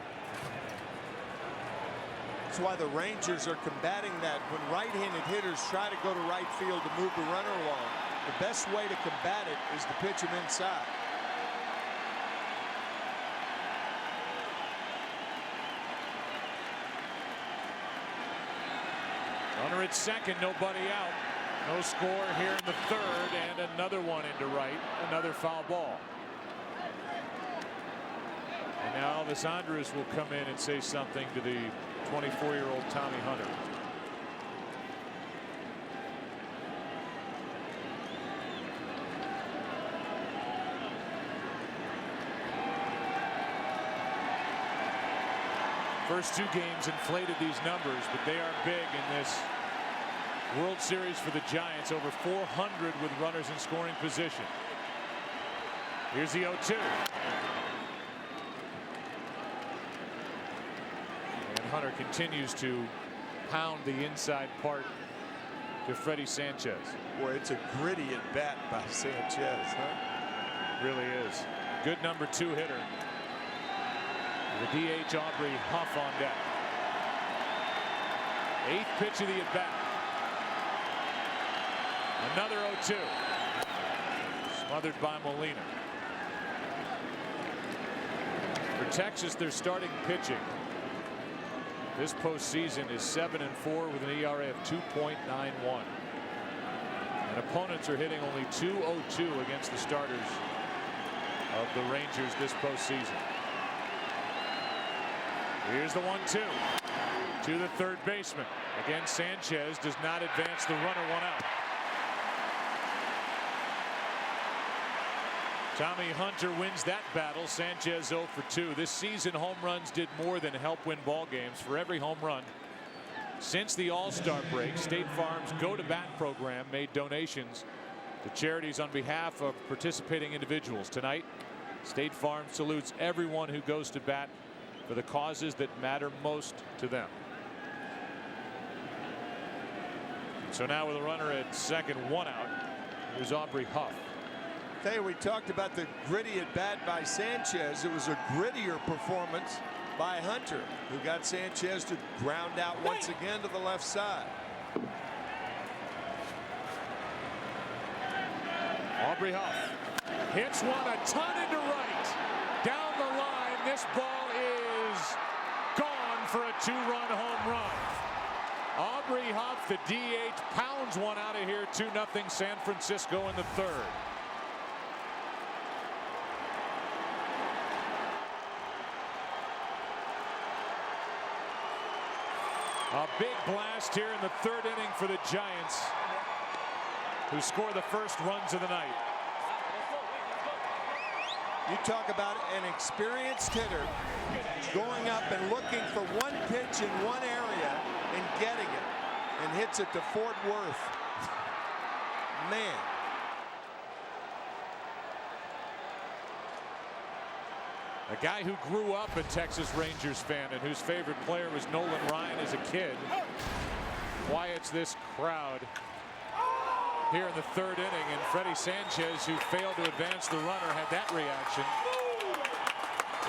B: That's why the Rangers are combating that. When right-handed hitters try to go to right field to move the runner along, the best way to combat it is to pitch him inside.
A: Runner at second, nobody out. No score here in the third, and another one into right. Another foul ball. And now Elvis Andrus will come in and say something to the 24-year-old Tommy Hunter. First two games inflated these numbers, but they are big in this World Series for the Giants. Over 400 with runners in scoring position. Here's the 0-2. Hunter continues to pound the inside part to Freddie Sanchez.
B: Boy, it's a gritty at bat by Sanchez, huh?
A: Really is. Good number 2 hitter. The DH Aubrey Huff on deck. 8th pitch of the at bat. Another 0-2. Smothered by Molina. For Texas, they're starting pitching. This postseason is 7-4 with an ERA of 2.91. And opponents are hitting only .202 against the starters of the Rangers this postseason. Here's the 1-2 to the third baseman. Again, Sanchez does not advance the runner, one out. Tommy Hunter wins that battle. Sanchez 0 for 2. This season, home runs did more than help win ball games. For every home run, Since the All-Star break, State Farm's Go to Bat program made donations to charities on behalf of participating individuals. Tonight, State Farm salutes everyone who goes to bat for the causes that matter most to them. So now with a runner at second, 1 out, here's Aubrey Huff.
B: Hey, we talked about the gritty at bat by Sanchez. It was a grittier performance by Hunter, who got Sanchez to ground out once again to the left side.
A: Aubrey Huff hits one a ton into right. Down the line, this ball is gone for a 2-run home run. Aubrey Huff, the DH, pounds one out of here. 2-0 San Francisco in the third. A big blast here in the third inning for the Giants, who score the first runs of the night.
B: You talk about an experienced hitter going up and looking for one pitch in one area and getting it, and hits it to Fort Worth. Man.
A: A guy who grew up a Texas Rangers fan and whose favorite player was Nolan Ryan as a kid quiets this crowd here in the third inning, and Freddie Sanchez, who failed to advance the runner, had that reaction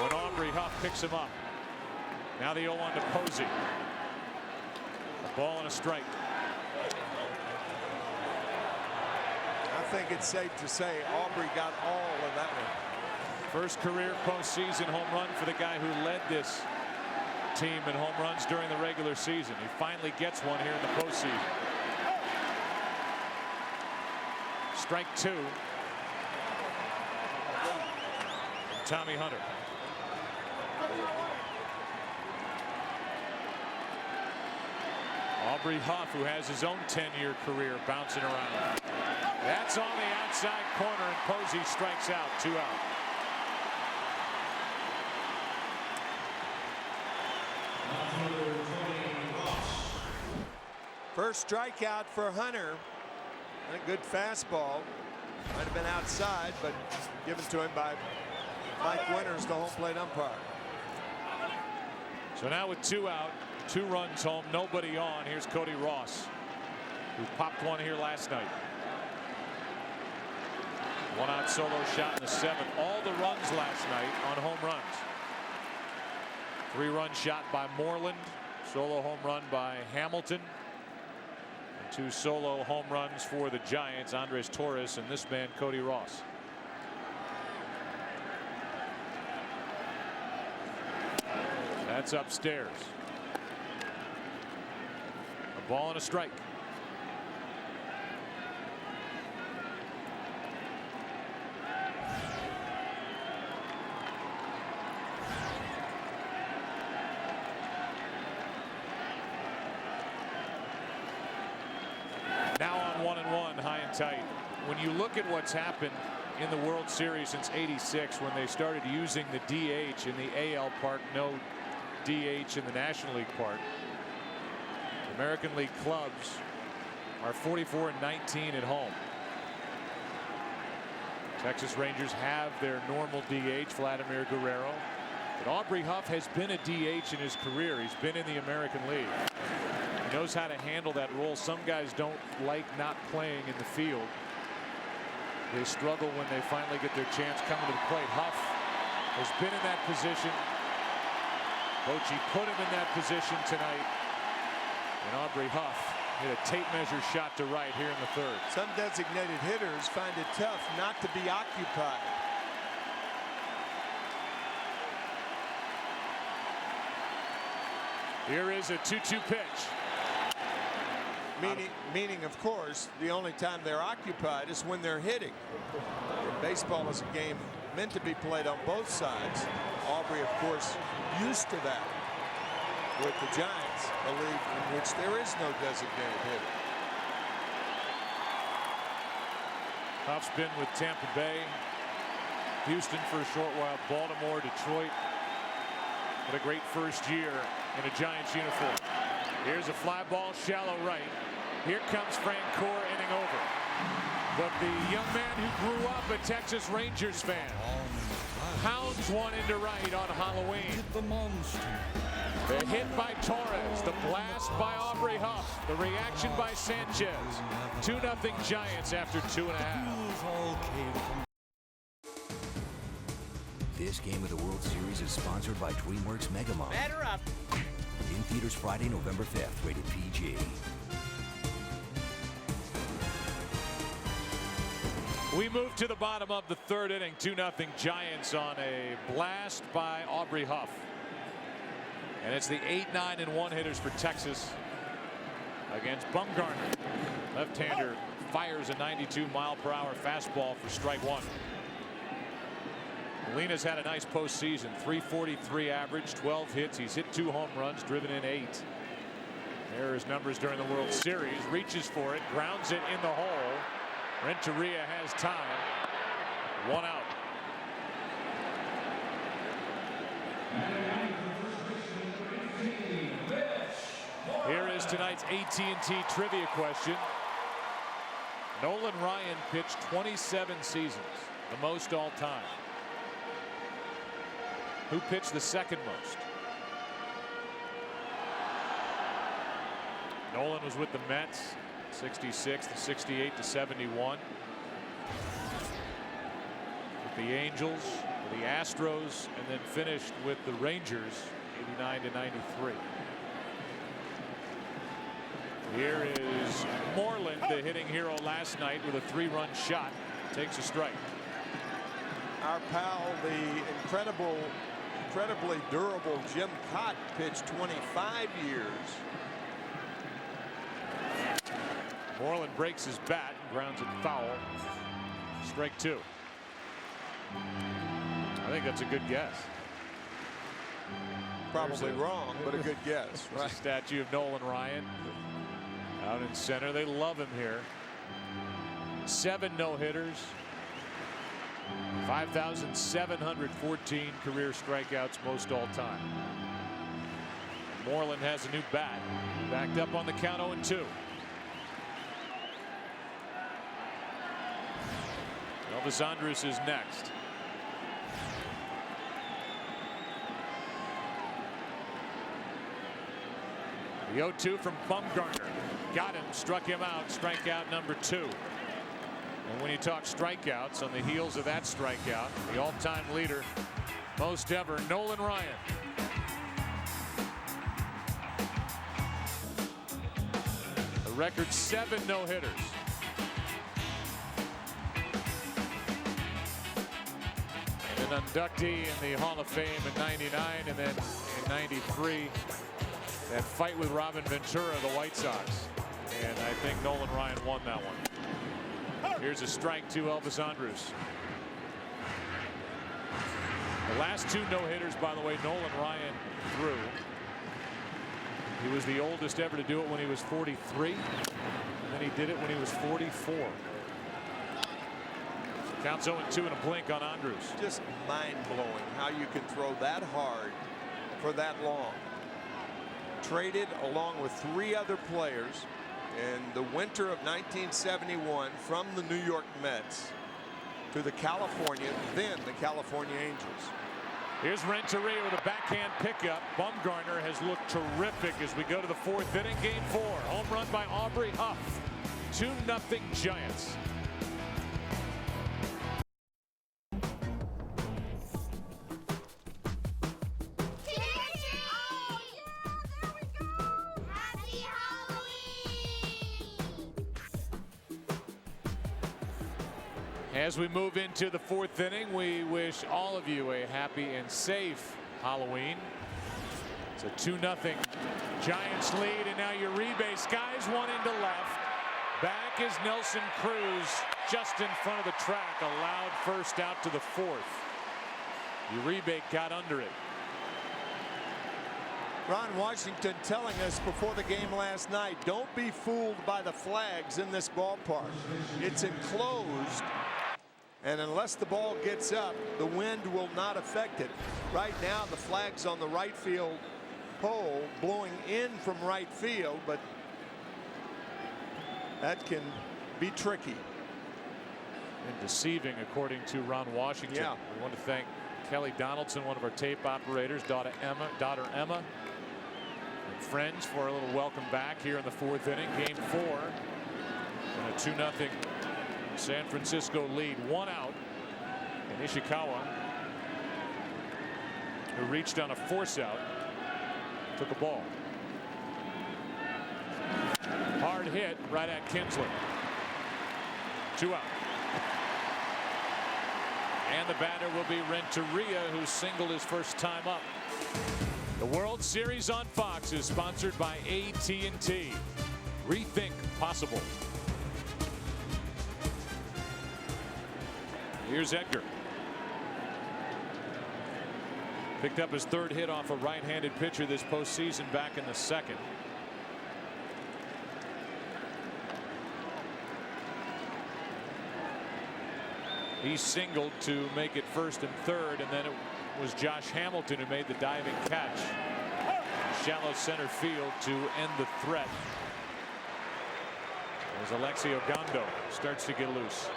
A: when Aubrey Huff picks him up. Now the 0-1 to Posey. A ball and a strike.
B: I think it's safe to say Aubrey got all of that one.
A: First career postseason home run for the guy who led this team in home runs during the regular season. He finally gets one here in the postseason. Strike 2. Tommy Hunter. Aubrey Huff, who has his own 10-year career bouncing around. That's on the outside corner, and Posey strikes out. 2 out.
B: First strikeout for Hunter. And a good fastball. Might have been outside, but given to him by Mike Winters, the home plate umpire.
A: So now with 2 out, 2 runs home, nobody on. Here's Cody Ross, who popped one here last night. 1-out solo shot in the 7th. All the runs last night on home runs. 3-run shot by Moreland. Solo home run by Hamilton. And 2 solo home runs for the Giants, Andres Torres and this man, Cody Ross. That's upstairs. A ball and a strike. Now on 1-1, high and tight. When you look at what's happened in the World Series since '86, when they started using the DH in the AL part, no DH in the National League part, American League clubs are 44-19 at home. Texas Rangers have their normal DH, Vladimir Guerrero. But Aubrey Huff has been a DH in his career. He's been in the American League. He knows how to handle that role. Some guys don't like not playing in the field. They struggle when they finally get their chance coming to the plate. Huff has been in that position. Bochy put him in that position tonight. And Aubrey Huff hit a tape measure shot to right here in the third.
B: Some designated hitters find it tough not to be occupied.
A: Here is a 2-2 pitch.
B: Meaning, of course, the only time they're occupied is when they're hitting. And baseball is a game meant to be played on both sides. Aubrey, of course, used to that with the Giants, a league in which there is no designated hitter.
A: Huff's been with Tampa Bay, Houston for a short while, Baltimore, Detroit. What a great first year in a Giants uniform. Here's a fly ball, shallow right. Here comes Francoeur, inning over. But the young man who grew up a Texas Rangers fan pounds one into right on Halloween. The hit by Torres, the blast by Aubrey Huff, the reaction by Sanchez. 2-0 Giants after 2.5.
I: This game of the World Series is sponsored by DreamWorks Megamon.
J: Batter up.
I: In theaters Friday, November 5th, rated PG.
A: We move to the bottom of the third inning. 2-0 Giants on a blast by Aubrey Huff. And it's the 8, 9, and 1 hitters for Texas against Bumgarner. Left-hander fires a 92-mile-per-hour fastball for strike one. Molina's had a nice postseason. 343 average, 12 hits. He's hit 2 home runs, driven in 8. There are his numbers during the World Series. Reaches for it, grounds it in the hole. Renteria has time. 1 out. Here is tonight's AT&T trivia question. Nolan Ryan pitched 27 seasons, the most all time. Who pitched the second most? Nolan was with the Mets, 66 to 68 to 71. With the Angels, with the Astros, and then finished with the Rangers, 89 to 93. Here is Moreland, the hitting hero last night, with a 3-run shot. Takes a strike.
B: Our pal, the incredibly durable Jim Cott, pitched 25 years.
A: Moreland breaks his bat and grounds it foul. Strike 2. I think that's a good guess.
B: Probably wrong, but a good guess.
A: Right. A statue of Nolan Ryan out in center. They love him here. 7 no-hitters. 5,714 career strikeouts, most all time. Moreland has a new bat. Backed up on the count, 0-2. Elvis Andrus is next. The 0-2 from Bumgarner. Got him, struck him out, strikeout number 2. And when you talk strikeouts, on the heels of that strikeout, the all-time leader, most ever, Nolan Ryan. A record 7 no-hitters. An inductee in the Hall of Fame in '99, and then in '93, that fight with Robin Ventura, the White Sox. And I think Nolan Ryan won that one. Here's a strike to Elvis Andrus. The last 2 no-hitters, by the way, Nolan Ryan threw. He was the oldest ever to do it when he was 43. And then he did it when he was 44. Counts 0-2 in a blink on Andrus.
B: Just mind-blowing how you can throw that hard for that long. Traded along with 3 other players in the winter of 1971 from the New York Mets to the California, then the California Angels.
A: Here's Renteria with a backhand pickup. Bumgarner has looked terrific as we go to the 4th inning, game 4. Home run by Aubrey Huff. 2-0 Giants. As we move into the 4th inning, we wish all of you a happy and safe Halloween. It's a 2-0 Giants lead, and now Uribe skies one into left. Back is Nelson Cruz, just in front of the track. A loud first out to the 4th. Uribe got under it.
B: Ron Washington telling us before the game last night, don't be fooled by the flags in this ballpark. It's enclosed, and unless the ball gets up, the wind will not affect it. Right now, the flag's on the right field pole blowing in from right field, but that can be tricky
A: and deceiving, according to Ron Washington.
B: Yeah.
A: We want to thank Kelly Donaldson, one of our tape operators, daughter Emma, and friends for a little welcome back here in the 4th inning. Game 4 and a 2-0 San Francisco lead. 1 out, and Ishikawa, who reached on a force out, took a ball. Hard hit right at Kinsler. 2 out. And the batter will be Renteria, who singled his first time up. The World Series on Fox is sponsored by AT&T. Rethink possible. Here's Edgar. Picked up his 3rd hit off a right-handed pitcher this postseason back in the 2nd. He singled to make it 1st and 3rd, and then it was Josh Hamilton who made the diving catch. Shallow center field to end the threat as Alexi Ogando starts to get loose.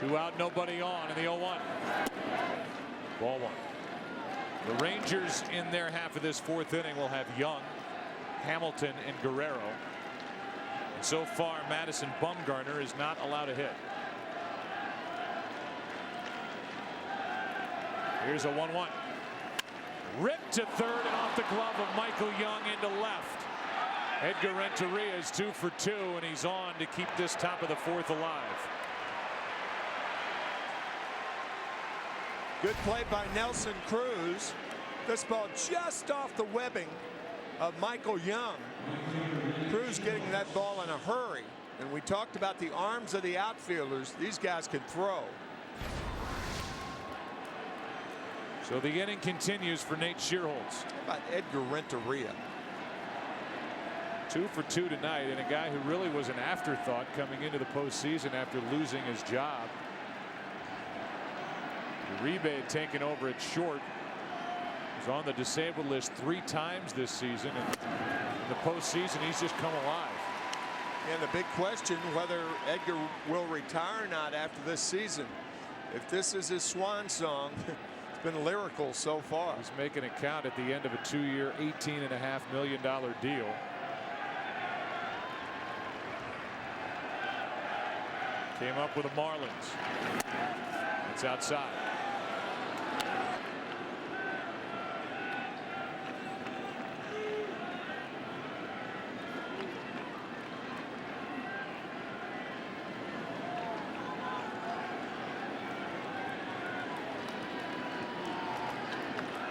A: 2 out, nobody on in the 0-1. Ball 1. The Rangers in their half of this 4th inning will have Young, Hamilton, and Guerrero. And so far, Madison Bumgarner is not allowed a hit. Here's a 1-1. Ripped to 3rd and off the glove of Michael Young into left. Edgar Renteria is 2 for 2, and he's on to keep this top of the 4th alive.
B: Good play by Nelson Cruz. This ball just off the webbing of Michael Young. Cruz getting that ball in a hurry. And we talked about the arms of the outfielders. These guys can throw.
A: So the inning continues for Nate Shearholtz.
B: How about Edgar Renteria?
A: 2 for 2 tonight, and a guy who really was an afterthought coming into the postseason after losing his job. Uribe had taken over at short. He's on the disabled list 3 times this season, and in the postseason he's just come alive.
B: And the big question whether Edgar will retire or not after this season. If this is his swan song, it's been lyrical so far.
A: He's making it count at the end of a 2-year, $18.5 million deal. Came up with the Marlins. It's outside.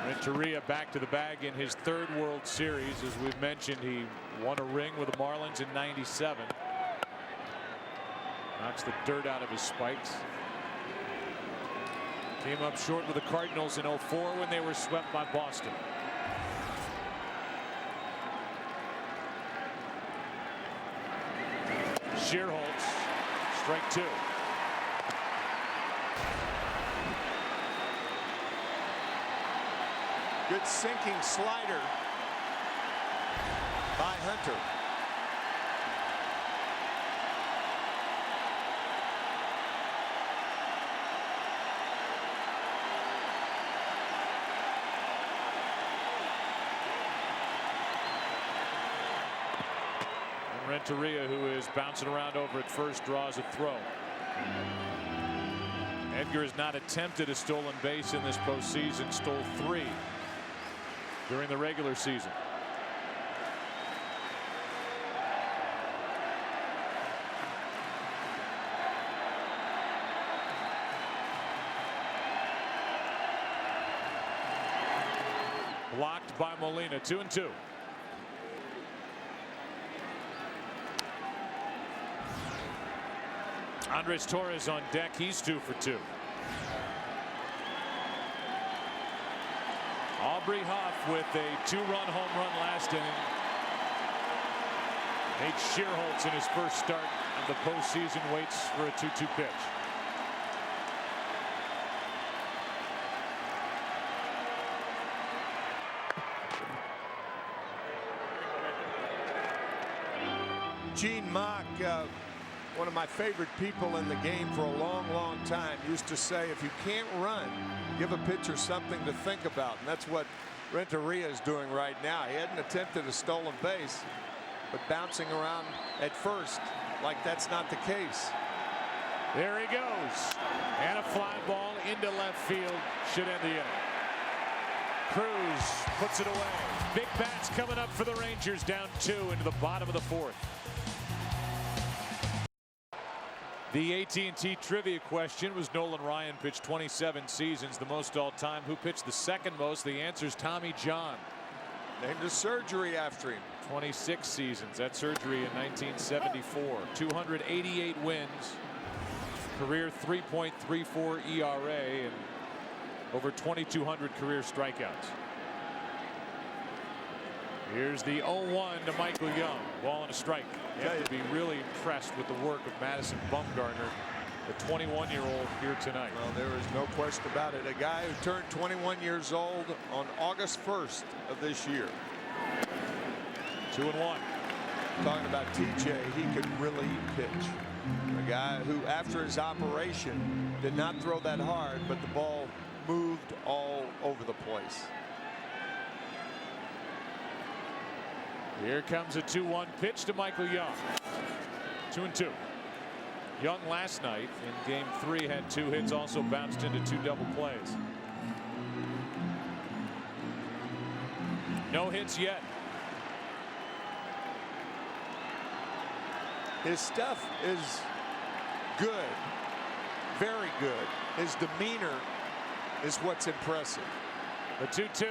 A: Renteria back to the bag in his 3rd World Series. As we've mentioned, he won a ring with the Marlins in '97. Knocks the dirt out of his spikes. Came up short with the Cardinals in '04 when they were swept by Boston. Shearholtz, strike 2.
B: Good sinking slider by Hunter.
A: And Renteria, who is bouncing around over at first, draws a throw. Edgar has not attempted a stolen base in this postseason, stole 3 during the regular season. Blocked by Molina. 2-2. Andres Torres on deck. He's 2 for 2. Aubrey Huff with a 2-run home run last inning. Nate Shearholtz in his first start of the postseason waits for a 2-2 pitch.
B: Gene Mock, one of my favorite people in the game for a long, long time, used to say, if you can't run, give a pitcher something to think about. And that's what Renteria is doing right now. He hadn't attempted a stolen base, but bouncing around at first like that's not the case.
A: There he goes. And a fly ball into left field. Should end the inning. Cruz puts it away. Big bats coming up for the Rangers, down 2 into the bottom of the 4th. The AT&T trivia question was Nolan Ryan pitched 27 seasons, the most all-time. Who pitched the second most? The answer is Tommy John.
B: Named a surgery after him.
A: 26 seasons. That surgery in 1974. 288 wins. Career 3.34 ERA and over 2,200 career strikeouts. Here's the 0-1 to Michael Young. Ball and a strike. You have to be really impressed with the work of Madison Bumgarner, the 21-year-old here tonight.
B: Well, there is no question about it. A guy who turned 21 years old on August 1st of this year.
A: 2-1.
B: Talking about TJ, he could really pitch. A guy who, after his operation, did not throw that hard, but the ball moved all over the place.
A: Here comes a 2-1 pitch to Michael Young. 2-2. Young last night in game 3 had 2 hits, also bounced into 2 double plays. No hits yet.
B: His stuff is good, very good. His demeanor is what's impressive.
A: The 2-2.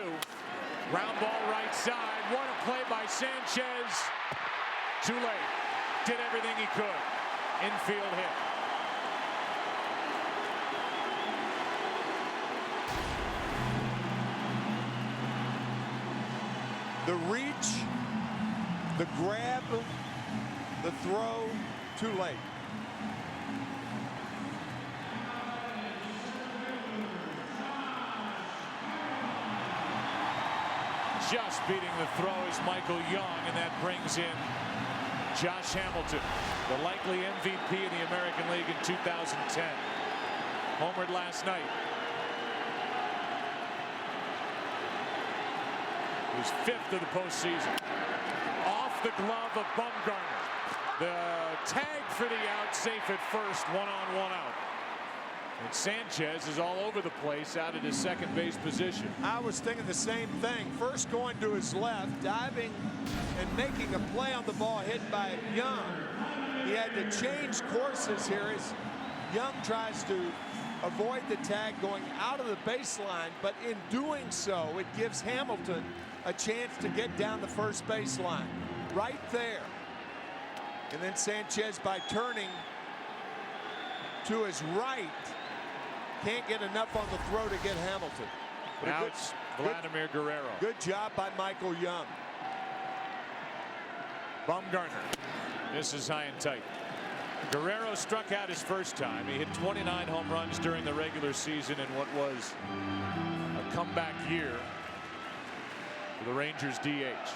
A: Ground ball right side. What a play by Sanchez. Too late. Did everything he could. Infield hit.
B: The reach, the grab, the throw, too late.
A: Just beating the throw is Michael Young, and that brings in Josh Hamilton, the likely MVP of the American League in 2010. Homered last night. His 5th of the postseason. Off the glove of Bumgarner. The tag for the out, safe at first, 1-on, 1-out. And Sanchez is all over the place out at his second base position.
B: I was thinking the same thing. First going to his left, diving and making a play on the ball hit by Young. He had to change courses here as Young tries to avoid the tag going out of the baseline, but in doing so, it gives Hamilton a chance to get down the first baseline. Right there. And then Sanchez, by turning to his right, can't get enough on the throw to get Hamilton. But
A: now it's Vladimir Guerrero.
B: Good job by Michael Young.
A: Bumgarner. This is high and tight. Guerrero struck out his first time. He hit 29 home runs during the regular season in what was a comeback year for the Rangers DH.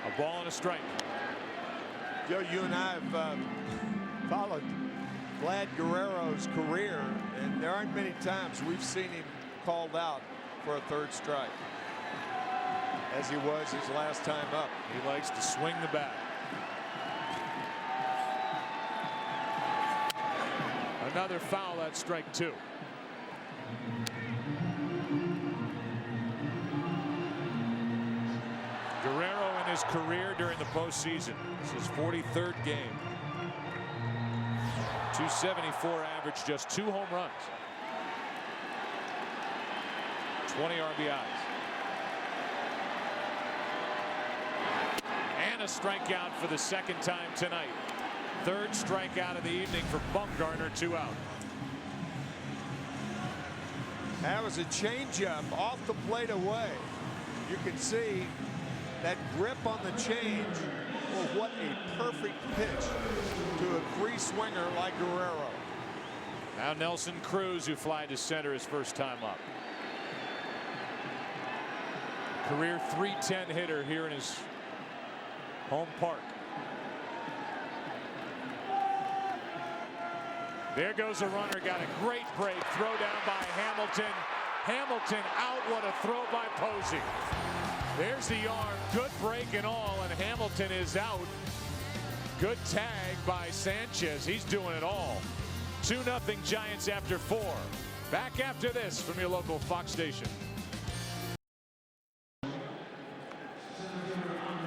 A: A ball and a strike.
B: Joe, you and I have followed Vlad Guerrero's career, and there aren't many times we've seen him called out for a third strike, as he was his last time up.
A: He likes to swing the bat. Another foul, that's strike 2. Guerrero in his career during the postseason. This is his 43rd game. 274 average, just 2 home runs. 20 RBIs. And a strikeout for the second time tonight. 3rd strikeout of the evening for Bumgarner, 2 out.
B: That was a changeup off the plate away. You can see that grip on the change. Well, what a perfect pitch to a free swinger like Guerrero.
A: Now Nelson Cruz, who flied to center his first time up. Career .310 hitter here in his home park. There goes a runner, got a great break. Throw down by Hamilton. Hamilton out, what a throw by Posey. There's the arm, good break and all, and Hamilton is out. Good tag by Sanchez, he's doing it all. 2-0 Giants after 4. Back after this from your local Fox station.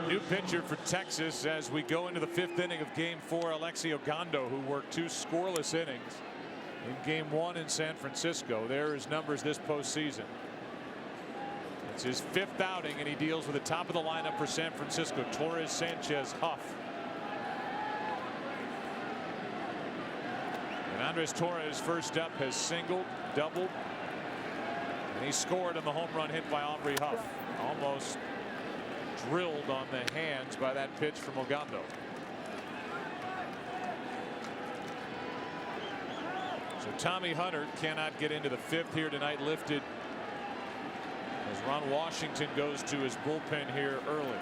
A: New pitcher for Texas as we go into the 5th inning of Game 4. Alexi Ogando, who worked 2 scoreless innings in Game 1 in San Francisco. There are his numbers this postseason. It's his 5th outing, and he deals with the top of the lineup for San Francisco. Torres, Sanchez, Huff. And Andres Torres, first up, has singled, doubled, and he scored on the home run hit by Aubrey Huff. Almost drilled on the hands by that pitch from Ogando. So Tommy Hunter cannot get into the 5th here tonight, lifted as Ron Washington goes to his bullpen here early.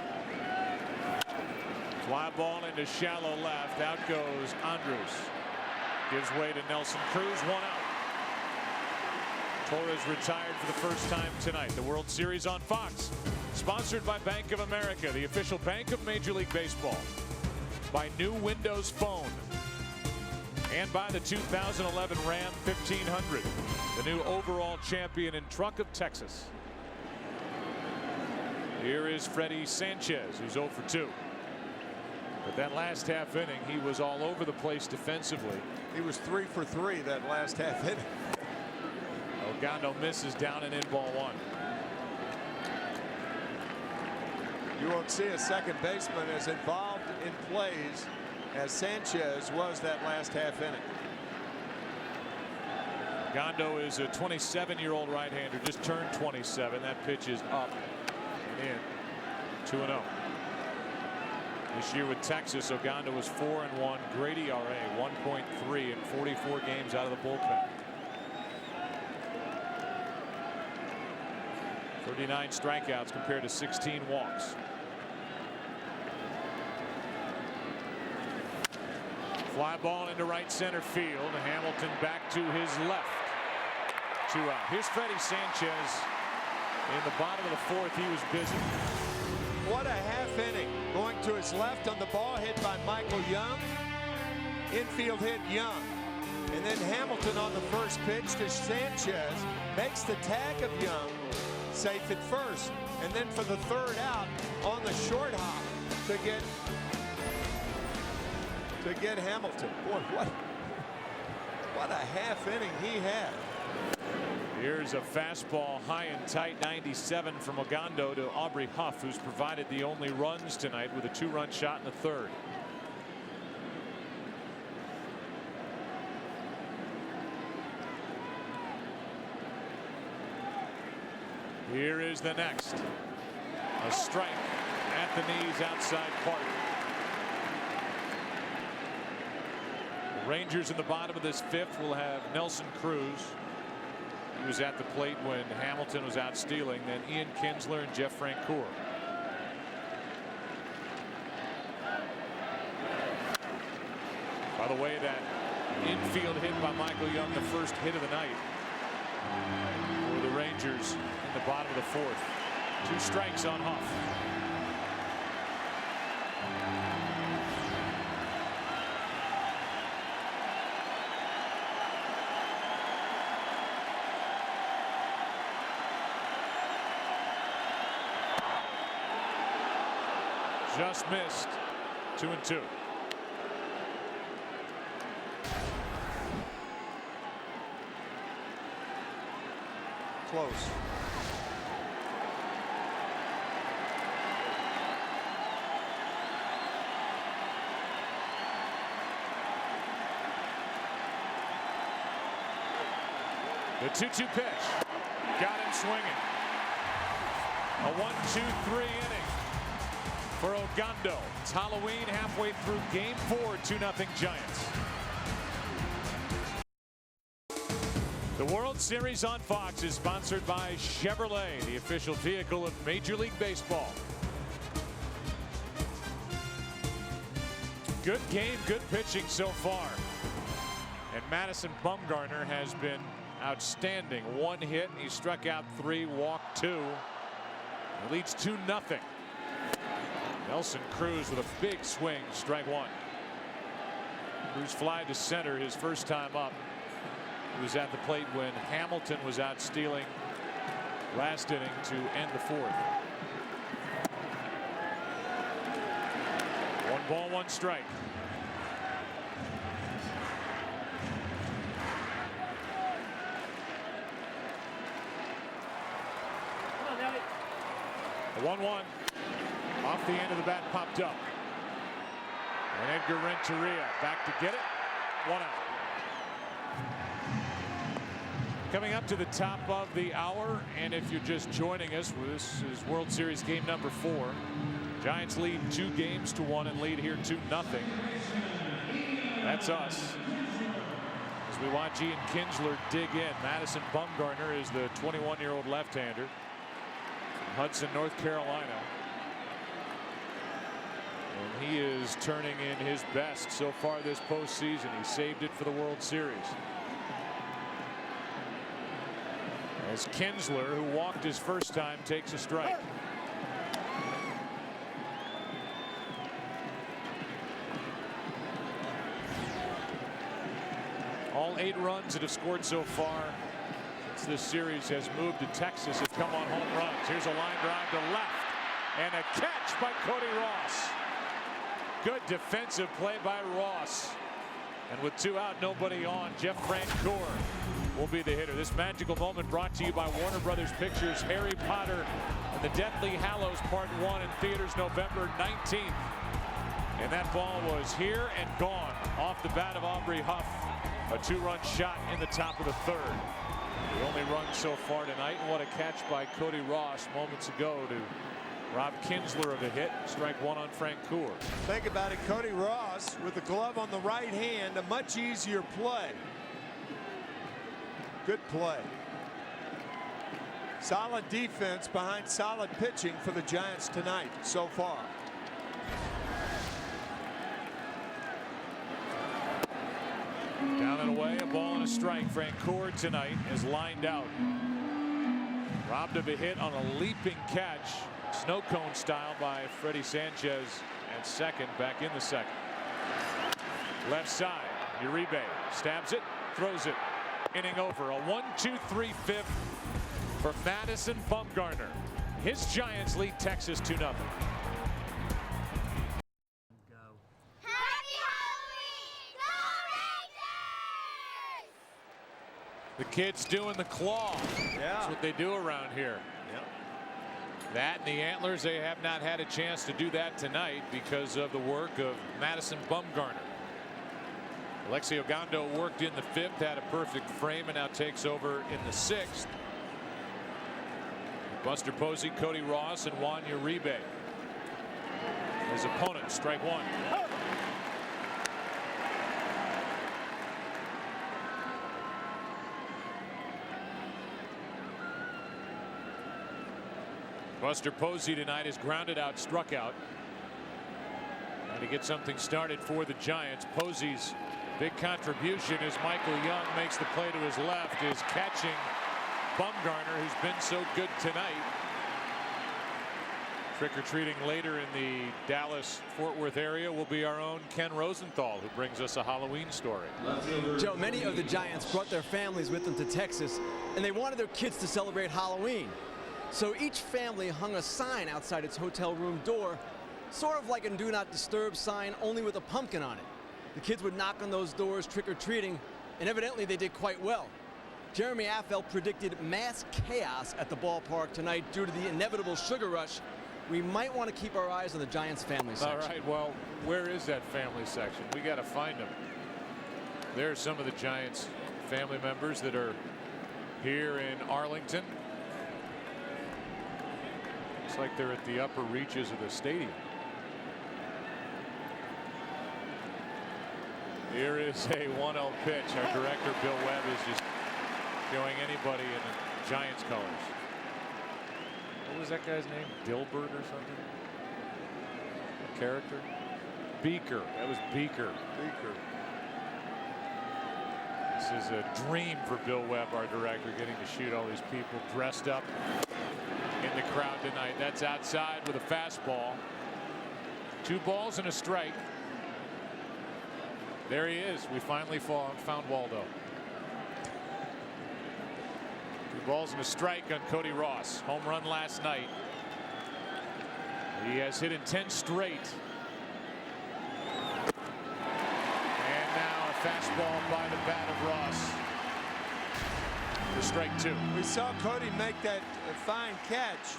A: Fly ball into shallow left. Out goes Andrus. Gives way to Nelson Cruz. 1 out. Torres retired for the first time tonight. The World Series on Fox. Sponsored by Bank of America, the official bank of Major League Baseball. By New Windows Phone. And by the 2011 Ram 1500. The new overall champion and truck of Texas. Here is Freddie Sanchez, who's 0 for 2. But that last half inning, he was all over the place defensively.
B: He was 3 for 3 that last half inning.
A: Ogando misses down and in, ball 1.
B: You won't see a second baseman as involved in plays as Sanchez was that last half inning.
A: Ogando is a 27-year-old right-hander, just turned 27. That pitch is up and in. 2-0. This year with Texas, Ogando was 4-1. Great ERA, 1.3 in 44 games out of the bullpen. 39 strikeouts compared to 16 walks. Fly ball into right center field. Hamilton back to his left. 2 out. Here's Freddie Sanchez. In the bottom of the 4th, he was busy.
B: What a half inning. Going to his left on the ball, hit by Michael Young. Infield hit Young. And then Hamilton on the first pitch to Sanchez makes the tag of Young, safe at first. And then for the 3rd out on the short hop to get Hamilton. Boy, what a half inning he had.
A: Here's a fastball high and tight, 97 from Ogando to Aubrey Huff, who's provided the only runs tonight with a 2-run shot in the 3rd. Here is the next. A strike at the knees outside Park. The Rangers in the bottom of this 5th will have Nelson Cruz. He was at the plate when Hamilton was out stealing. Then Ian Kinsler and Jeff Francoeur. By the way, that infield hit by Michael Young, the first hit of the night for the Rangers in the bottom of the 4th. 2 strikes on Huff. Just missed. 2-2.
B: Close.
A: The 2-2 pitch. Got him swinging. A 1-2-3 inning for Ogando. It's Halloween, halfway through Game 4, 2-0 Giants. The World Series on Fox is sponsored by Chevrolet, the official vehicle of Major League Baseball. Good game, good pitching so far. And Madison Bumgarner has been outstanding. 1 hit, he struck out 3, walked 2. He leads 2-0. Nelson Cruz with a big swing, strike 1. Cruz fly to center his first time up. He was at the plate when Hamilton was out stealing last inning to end the 4th. 1 ball, 1 strike. The 1-1 off the end of the bat popped up. And Edgar Renteria back to get it. 1 out. Coming up to the top of the hour, and if you're just joining us, this is World Series game number 4. Giants lead 2 games to 1 and lead here 2-0. That's us. As we watch Ian Kinsler dig in, Madison Bumgarner is the 21-year-old left-hander from Hudson, North Carolina. And he is turning in his best so far this postseason. He saved it for the World Series. As Kinsler, who walked his first time, takes a strike. All 8 runs that have scored so far since this series has moved to Texas have come on home runs. Here's a line drive to left and a catch by Cody Ross. Good defensive play by Ross. And with 2 out, nobody on, Jeff Francoeur will be the hitter. This magical moment brought to you by Warner Brothers Pictures, Harry Potter and the Deathly Hallows Part 1 in theaters November 19th. And that ball was here and gone off the bat of Aubrey Huff. A 2-run shot in the top of the 3rd. The only run so far tonight, and what a catch by Cody Ross moments ago to rob Kinsler of a hit. Strike 1 on Francoeur.
B: Think about it, Cody Ross with the glove on the right hand, a much easier play. Good play. Solid defense behind solid pitching for the Giants tonight so far.
A: Down and away, a ball and a strike. Francoeur tonight is lined out. Robbed of a hit on a leaping catch, snow cone style, by Freddie Sanchez at second, back in the second. Left side, Uribe stabs it, throws it. Inning over. A 1-2-3 fifth for Madison Bumgarner. His Giants lead Texas 2-0.
C: Happy Halloween! Go Rangers!
A: The kids doing the claw.
B: Yeah.
A: That's what they do around here.
B: Yep.
A: That and the Antlers, they have not had a chance to do that tonight because of the work of Madison Bumgarner. Alexi Ogando worked in the 5th, had a perfect frame, and now takes over in the 6th. Buster Posey, Cody Ross, and Juan Uribe. His opponent, strike 1. Buster Posey tonight is grounded out, struck out. And to get something started for the Giants, Posey's big contribution as Michael Young makes the play to his left, is catching Bumgarner, who's been so good tonight. Trick-or-treating later in the Dallas-Fort Worth area will be our own Ken Rosenthal, who brings us a Halloween story.
J: Joe, many of the Giants brought their families with them to Texas, and they wanted their kids to celebrate Halloween. So each family hung a sign outside its hotel room door, sort of like a do not disturb sign, only with a pumpkin on it. The kids would knock on those doors trick-or-treating, and evidently they did quite well. Jeremy Affeldt predicted mass chaos at the ballpark tonight due to the inevitable sugar rush. We might want to keep our eyes on the Giants family section.
A: All right, well, where is that family section? We got to find them. There are some of the Giants family members that are here in Arlington. Looks like they're at the upper reaches of the stadium. Here is a 1-0 pitch. Our director, Bill Webb, is just showing anybody in the Giants colors. What was that guy's name? Dilbert or something? A character? Beaker. That was Beaker. This is a dream for Bill Webb, our director, getting to shoot all these people dressed up in the crowd tonight. That's outside with a fastball. 2 balls and a strike. There he is. We finally found Waldo. 2 balls and a strike on Cody Ross. Home run last night. He has hit in 10 straight. And now a fastball by the bat of Ross. For strike 2.
B: We saw Cody make that fine catch.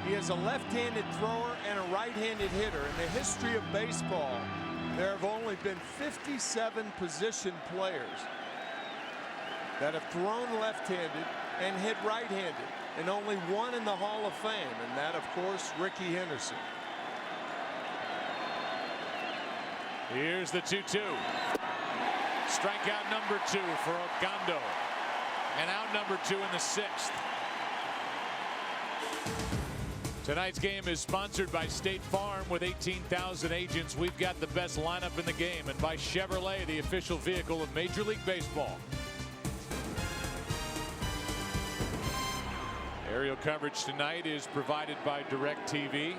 B: He is a left-handed thrower and a right-handed hitter. In the history of baseball, there have only been 57 position players that have thrown left-handed and hit right-handed, and only 1 in the Hall of Fame, and that, of course, Rickey Henderson.
A: Here's the 2-2. Strikeout number 2 for Ogando. And out number 2 in the 6th. Tonight's game is sponsored by State Farm. With 18,000 agents, we've got the best lineup in the game, and by Chevrolet, the official vehicle of Major League Baseball. Aerial coverage tonight is provided by DirecTV.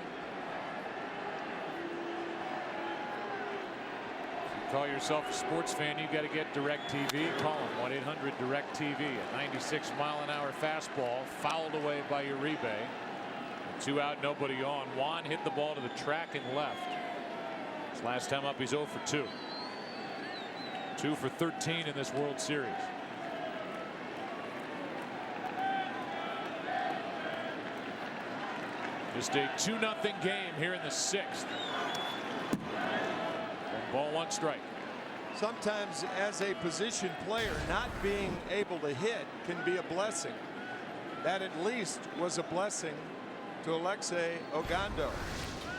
A: Call yourself a sports fan, you got to get DirecTV. Call them 1-800-DirecTV. A 96-mile-an-hour fastball fouled away by Uribe. 2 out, nobody on. Juan hit the ball to the track and left. His last time up, he's 0 for 2. 2 for 13 in this World Series. Just a 2-0 game here in the 6th. 1 ball, 1 strike.
B: Sometimes as a position player, not being able to hit can be a blessing. That at least was a blessing to Alexei Ogando.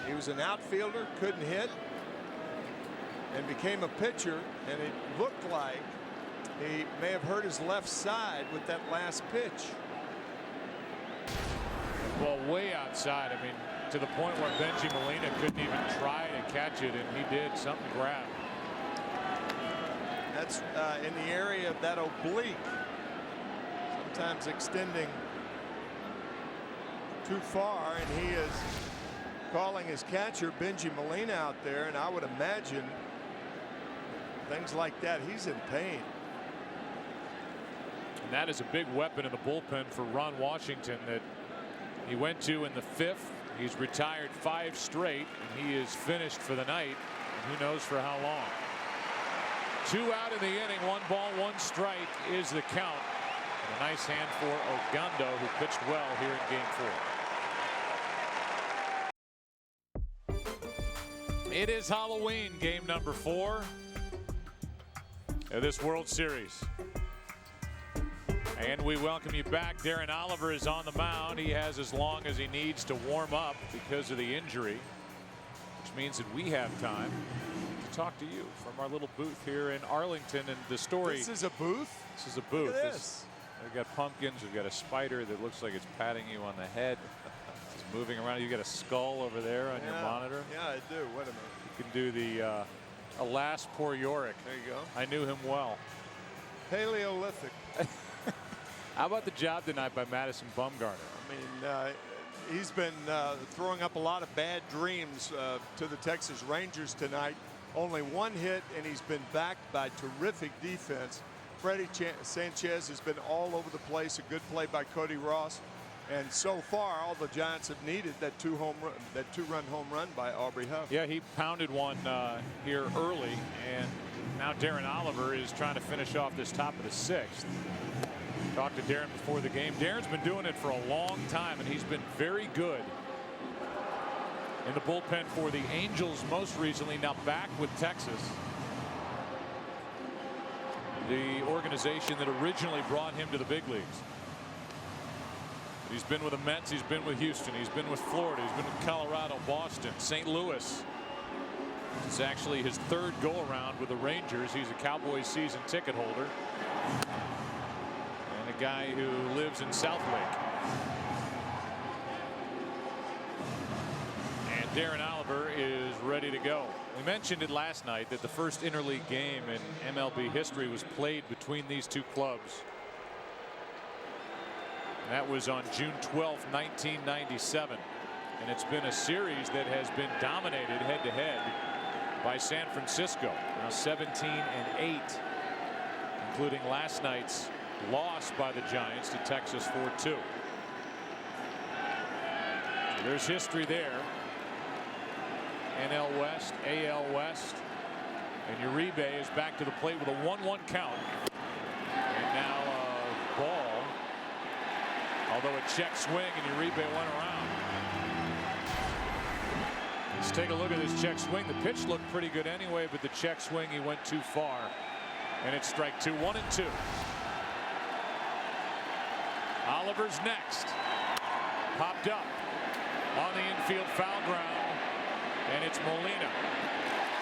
B: He was an outfielder, couldn't hit, and became a pitcher, and it looked like he may have hurt his left side with that last pitch.
A: Ball way outside. I mean, to the point where Benji Molina couldn't even try to catch it, and he did. Something grabbed.
B: That's in the area of that oblique, sometimes extending too far, and he is calling his catcher Benji Molina out there, and I would imagine things like that, he's in pain.
A: And that is a big weapon in the bullpen for Ron Washington that he went to in the 5th. He's retired 5 straight, and he is finished for the night. And who knows for how long. 2 out in the inning, 1 ball, 1 strike is the count. And a nice hand for Ogando, who pitched well here in Game 4. It is Halloween, game number 4 of this World Series. And we welcome you back. Darren Oliver is on the mound. He has as long as he needs to warm up because of the injury, which means that we have time to talk to you from our little booth here in Arlington. And the story.
B: This is a booth?
A: This is a booth.
B: Look at this.
A: We've got pumpkins. We've got a spider that looks like it's patting you on the head. It's moving around. You got a skull over there on your monitor.
B: Yeah, I do. Wait a minute.
A: You can do the Alas, Poor Yorick.
B: There you go.
A: I knew him well.
B: Paleolithic.
A: How about the job tonight by Madison Bumgarner?
B: I mean, he's been throwing up a lot of bad dreams to the Texas Rangers tonight. Only 1 hit, and he's been backed by terrific defense. Freddie Sanchez has been all over the place. A good play by Cody Ross. And so far, all the Giants have needed that 2-run home run by Aubrey Huff.
A: Yeah, he pounded one here early, and now Darren Oliver is trying to finish off this top of the 6th. Talked to Darren before the game. Darren's been doing it for a long time, and he's been very good in the bullpen for the Angels most recently, now back with Texas. The organization that originally brought him to the big leagues. He's been with the Mets, he's been with Houston, he's been with Florida, he's been with Colorado, Boston, St. Louis. It's actually his 3rd go around with the Rangers. He's a Cowboys season ticket holder. And a guy who lives in Southlake. And Darren Oliver is ready to go. We mentioned it last night that the first interleague game in MLB history was played between these two clubs. That was on June 12th, 1997. And it's been a series that has been dominated head-to-head by San Francisco. Now 17-8, including last night's loss by the Giants to Texas 4-2. So there's history there. NL West, AL West, and Uribe is back to the plate with a 1-1 count. And now a ball, although a check swing, and Uribe went around. Let's take a look at this check swing. The pitch looked pretty good anyway, but the check swing, he went too far, and it's strike two. 1-2. Oliver's next. Popped up on the infield foul ground. And it's Molina.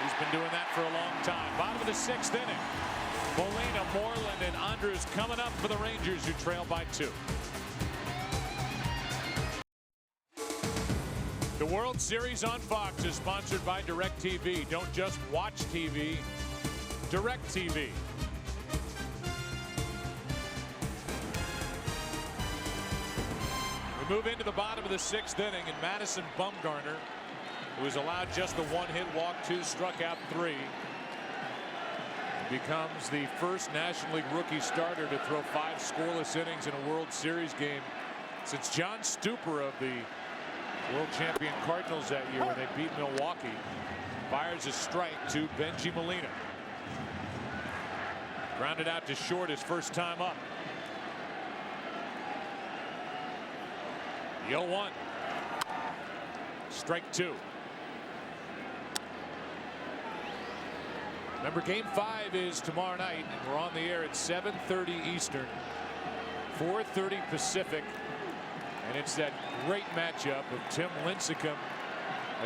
A: He's been doing that for a long time. Bottom of the 6th inning. Molina, Moreland, and Andrus coming up for the Rangers, who trail by 2. The World Series on Fox is sponsored by DirecTV. Don't just watch TV. DirecTV. We move into the bottom of the 6th inning, and Madison Bumgarner, who was allowed just the 1-hit walk, 2 struck out 3, becomes the first National League rookie starter to throw 5 scoreless innings in a World Series game since John Stuper of the world champion Cardinals that year when they beat Milwaukee. Fires a strike to Bengie Molina. Grounded out to short his first time up. The 0-1. Strike 2. Remember, Game 5 is tomorrow night, and we're on the air at 7:30 Eastern, 4:30 Pacific, and it's that great matchup of Tim Lincecum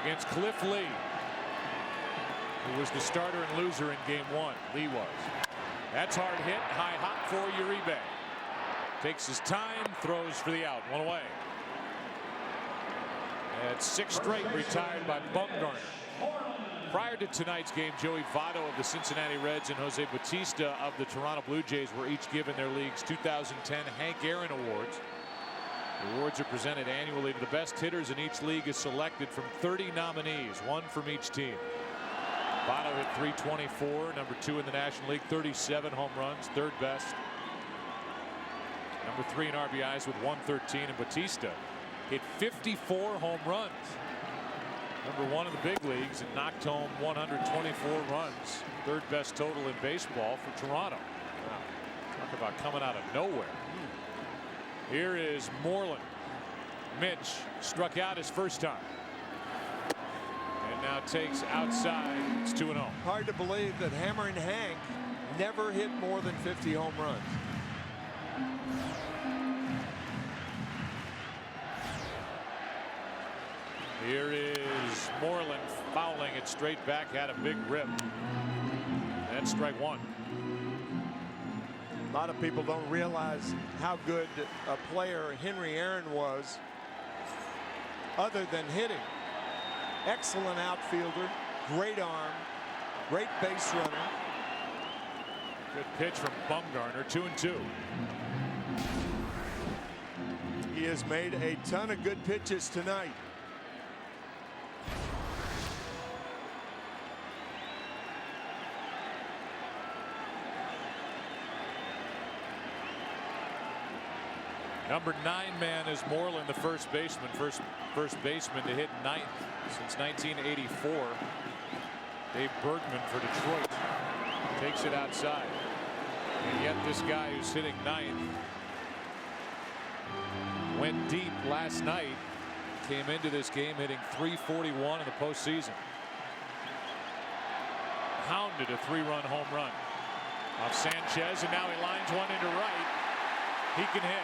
A: against Cliff Lee, who was the starter and loser in Game 1. Lee was. That's hard hit, high hop for Uribe. Takes his time, throws for the out, 1 away. At 6 straight retired by Bumgarner. Prior to tonight's game, Joey Votto of the Cincinnati Reds and Jose Bautista of the Toronto Blue Jays were each given their league's 2010 Hank Aaron Awards. The awards are presented annually to the best hitters, and each league is selected from 30 nominees, 1 from each team. Votto hit .324, number 2 in the National League, 37 home runs, 3rd best. Number 3 in RBIs with 113, and Bautista hit 54 home runs. Number 1 in the big leagues and knocked home 124 runs. 3rd best total in baseball for Toronto. Wow. Talk about coming out of nowhere. Here is Moreland. Mitch struck out his first time. And now takes outside. It's 2-0.
B: Hard to believe that Hammering Hank never hit more than 50 home runs.
A: Here is Moreland fouling it straight back, had a big rip. That's strike 1.
B: A lot of people don't realize how good a player Henry Aaron was other than hitting. Excellent outfielder, great arm, great base runner.
A: Good pitch from Bumgarner, 2-2.
B: He has made a ton of good pitches tonight.
A: Number 9 man is Moreland, the first baseman, first baseman to hit 9th since 1984. Dave Bergman for Detroit takes it outside, and yet this guy who's hitting 9th went deep last night. Came into this game hitting .341 in the postseason. Hounded a 3-run home run off Sanchez, and now he lines one into right. He can hit.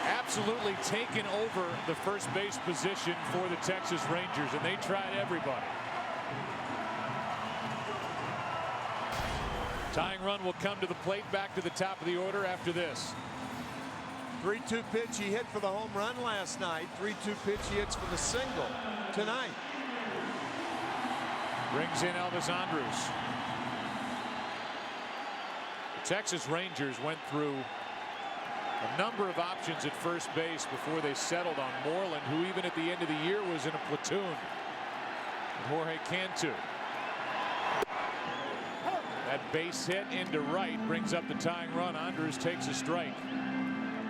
A: Absolutely taken over the first base position for the Texas Rangers, and they tried everybody. Tying run will come to the plate, back to the top of the order after this.
B: 3-2 pitch he hit for the home run last night. 3-2 pitch he hits for the single tonight.
A: Brings in Elvis Andrus. The Texas Rangers went through a number of options at first base before they settled on Moreland, who even at the end of the year was in a platoon with Jorge Cantu. That base hit into right brings up the tying run. Andrus takes a strike.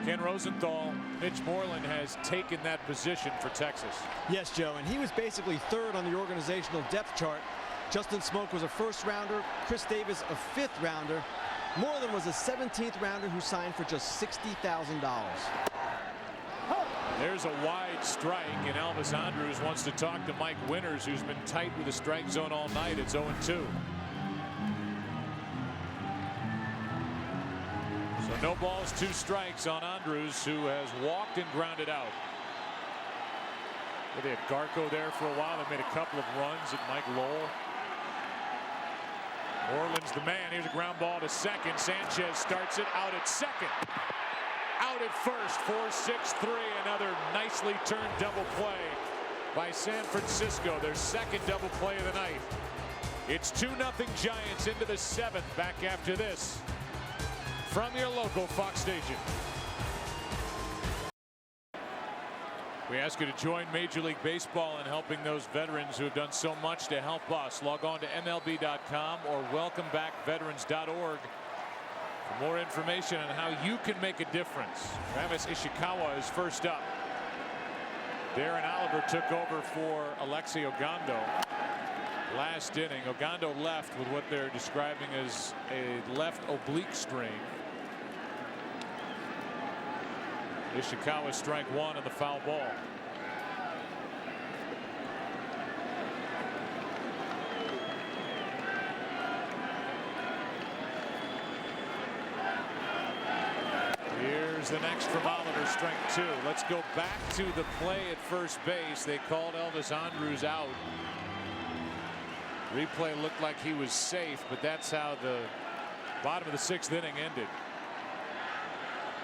A: Ken Rosenthal, Mitch Moreland has taken that position for Texas.
J: Yes, Joe, and he was basically third on the organizational depth chart. Justin Smoak was a first rounder, Chris Davis a fifth rounder. Moreland was a 17th rounder who signed for just $60,000.
A: There's a wide strike, and Elvis Andrus wants to talk to Mike Winters, who's been tight with the strike zone all night. It's 0-2. So no balls, 2 strikes on Andrus, who has walked and grounded out. They had Garco there for a while. They made a couple of runs at Mike Lowell. Moreland's the man. Here's a ground ball to second. Sanchez starts it out at second. Out at first. 4-6-3. Another nicely turned double play by San Francisco. Their second double play of the night. It's 2-0 Giants into the 7th. Back after this from your local Fox station. We ask you to join Major League Baseball in helping those veterans who have done so much to help us. Log on to MLB.com or welcomebackveterans.org for more information on how you can make a difference. Travis Ishikawa is first up. Darren Oliver took over for Alexi Ogando last inning. Ogando left with what they're describing as a left oblique strain. Ishikawa strike 1 on the foul ball. Here's the next from Oliver, strike 2. Let's go back to the play at first base. They called Elvis Andrus out. Replay looked like he was safe, but that's how the bottom of the 6th inning ended.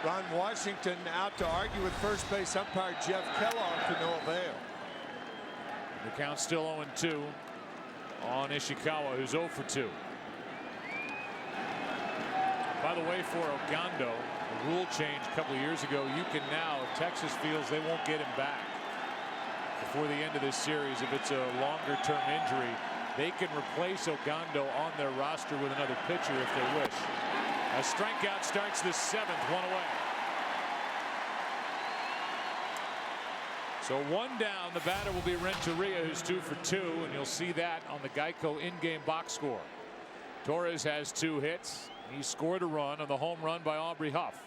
B: Ron Washington out to argue with first base umpire Jeff Kellogg to no avail.
A: The count's still 0-2 on Ishikawa, who's 0 for 2. By the way, for Ogando, a rule change a couple of years ago, you can now, if Texas feels they won't get him back before the end of this series, if it's a longer term injury, they can replace Ogando on their roster with another pitcher if they wish. A strikeout starts the 7th, 1 away. So 1 down. The batter will be Renteria, who's 2 for 2, and you'll see that on the Geico in-game box score. Torres has 2 hits. He scored a run on the home run by Aubrey Huff.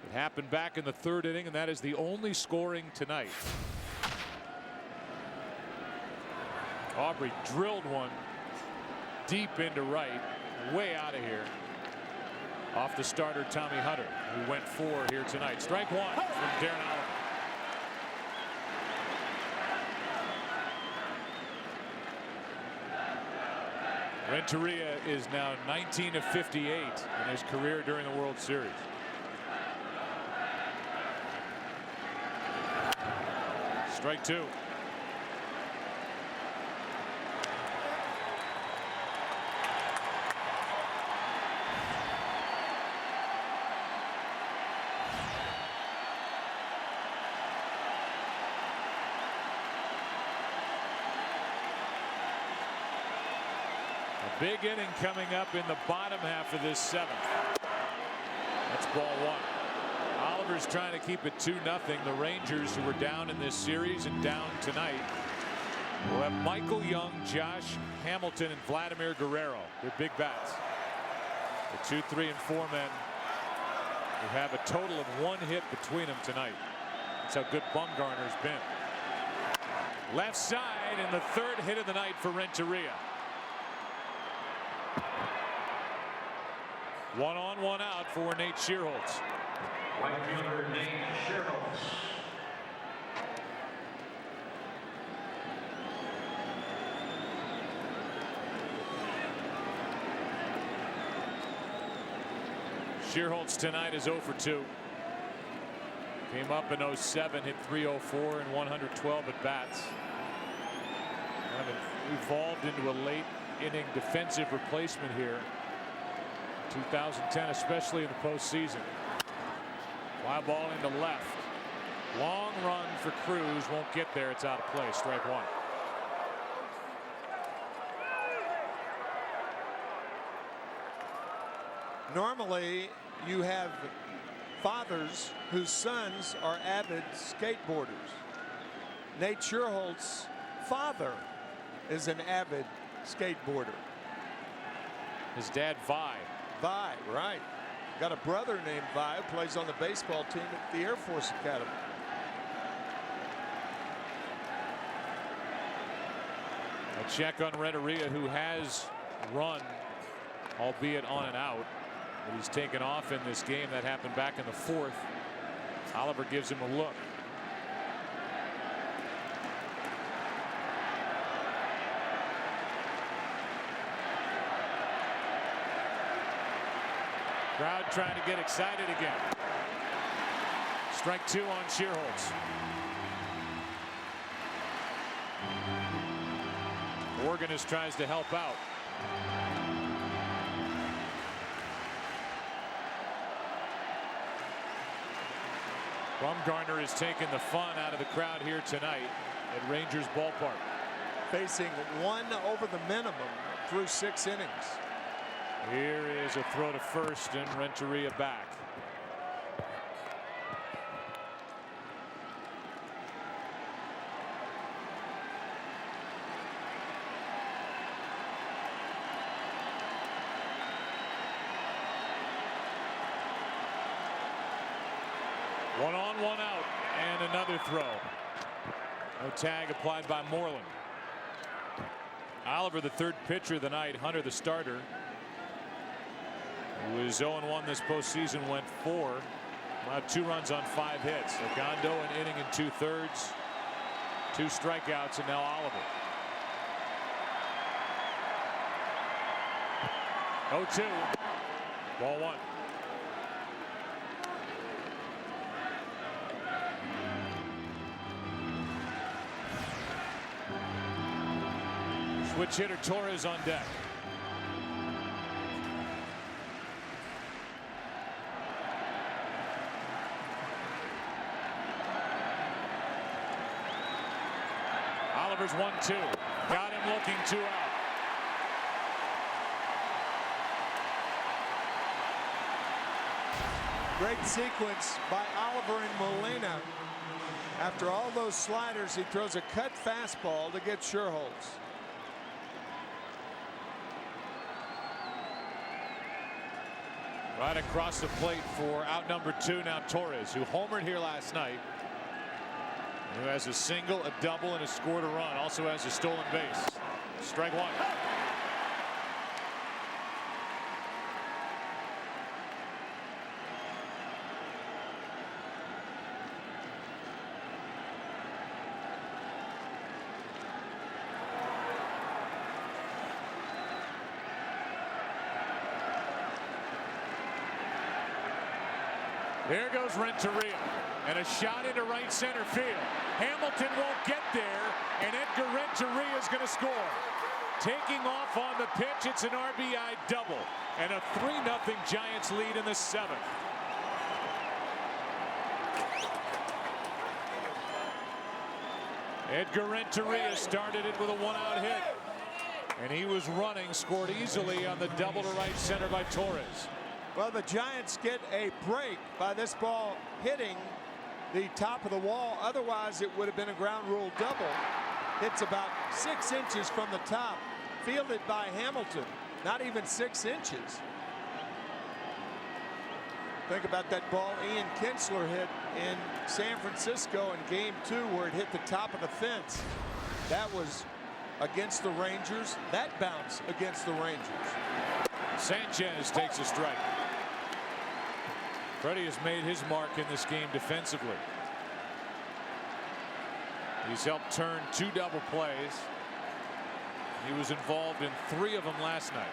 A: It happened back in the 3rd inning, and that is the only scoring tonight. Aubrey drilled one deep into right, way out of here. Off the starter Tommy Hunter, who went 4 here tonight. Strike 1 from Darren Oliver. Renteria is now 19 of 58 in his career during the World Series. Strike 2. Big inning coming up in the bottom half of this 7th. That's ball 1. Oliver's trying to keep it 2-0. The Rangers, who were down in this series and down tonight, will have Michael Young, Josh Hamilton, and Vladimir Guerrero. They're big bats. The 2, 3, and 4 men who have a total of 1 hit between them tonight. That's how good Bumgarner's been. Left side, and the 3rd hit of the night for Renteria. 1 on, 1 out for Nate Schierholtz.
K: Right fielder Nate Schierholtz.
A: Schierholtz tonight is 0 for 2. Came up in 07, hit .304 and 112 at bats. Kind of evolved into a late inning defensive replacement here. 2010, especially in the postseason. Fly ball into left. Long run for Cruz, won't get there. It's out of play. Strike one.
B: Normally, you have fathers whose sons are avid skateboarders. Nate Schierholtz's father is an avid skateboarder.
A: His dad, Vi.
B: Vi, right. Got a brother named Vi who plays on the baseball team at the Air Force Academy.
A: A check on Renteria, who has run, albeit on and out. But he's taken off in this game. That happened back in the 4th. Oliver gives him a look. Crowd trying to get excited again. Strike 2 on Schierholtz. Organist tries to help out. Bumgarner is taking the fun out of the crowd here tonight at Rangers Ballpark.
B: Facing 1 over the minimum through 6 innings.
A: Here is a throw to first and Renteria back. One on, one out, and another throw. No tag applied by Moreland. Oliver, the third pitcher of the night. Hunter, the starter, who was 0-1 this postseason, went 4. Allowed 2 runs on 5 hits. Ogando an inning and 2/3. 2 strikeouts, and now Oliver. 0-2. Ball 1. Switch hitter Torres on deck. Oliver's 1-2. Got him looking, 2 out.
B: Great sequence by Oliver and Molina. After all those sliders, he throws a cut fastball to get Schierholtz.
A: Right across the plate for out number 2 now, Torres, who homered here last night. Who has a single, a double, and has scored a run. Also has a stolen base. Strike 1. There goes Renteria, and a shot into right center field. Hamilton won't get there, and Edgar Renteria is going to score. Taking off on the pitch, it's an RBI double, and a 3-0 Giants lead in the 7th. Edgar Renteria started it with a 1-out hit, and he was running, scored easily on the double to right center by Torres.
B: Well, the Giants get a break by this ball hitting the top of the wall. Otherwise, it would have been a ground rule double. Hits about 6 inches from the top, fielded by Hamilton. Not even 6 inches. Think about that ball Ian Kinsler hit in San Francisco in Game 2, where it hit the top of the fence. That was against the Rangers. That bounce against the Rangers.
A: Sanchez takes a strike. Freddie has made his mark in this game defensively. He's helped turn 2 double plays. He was involved in 3 of them last night.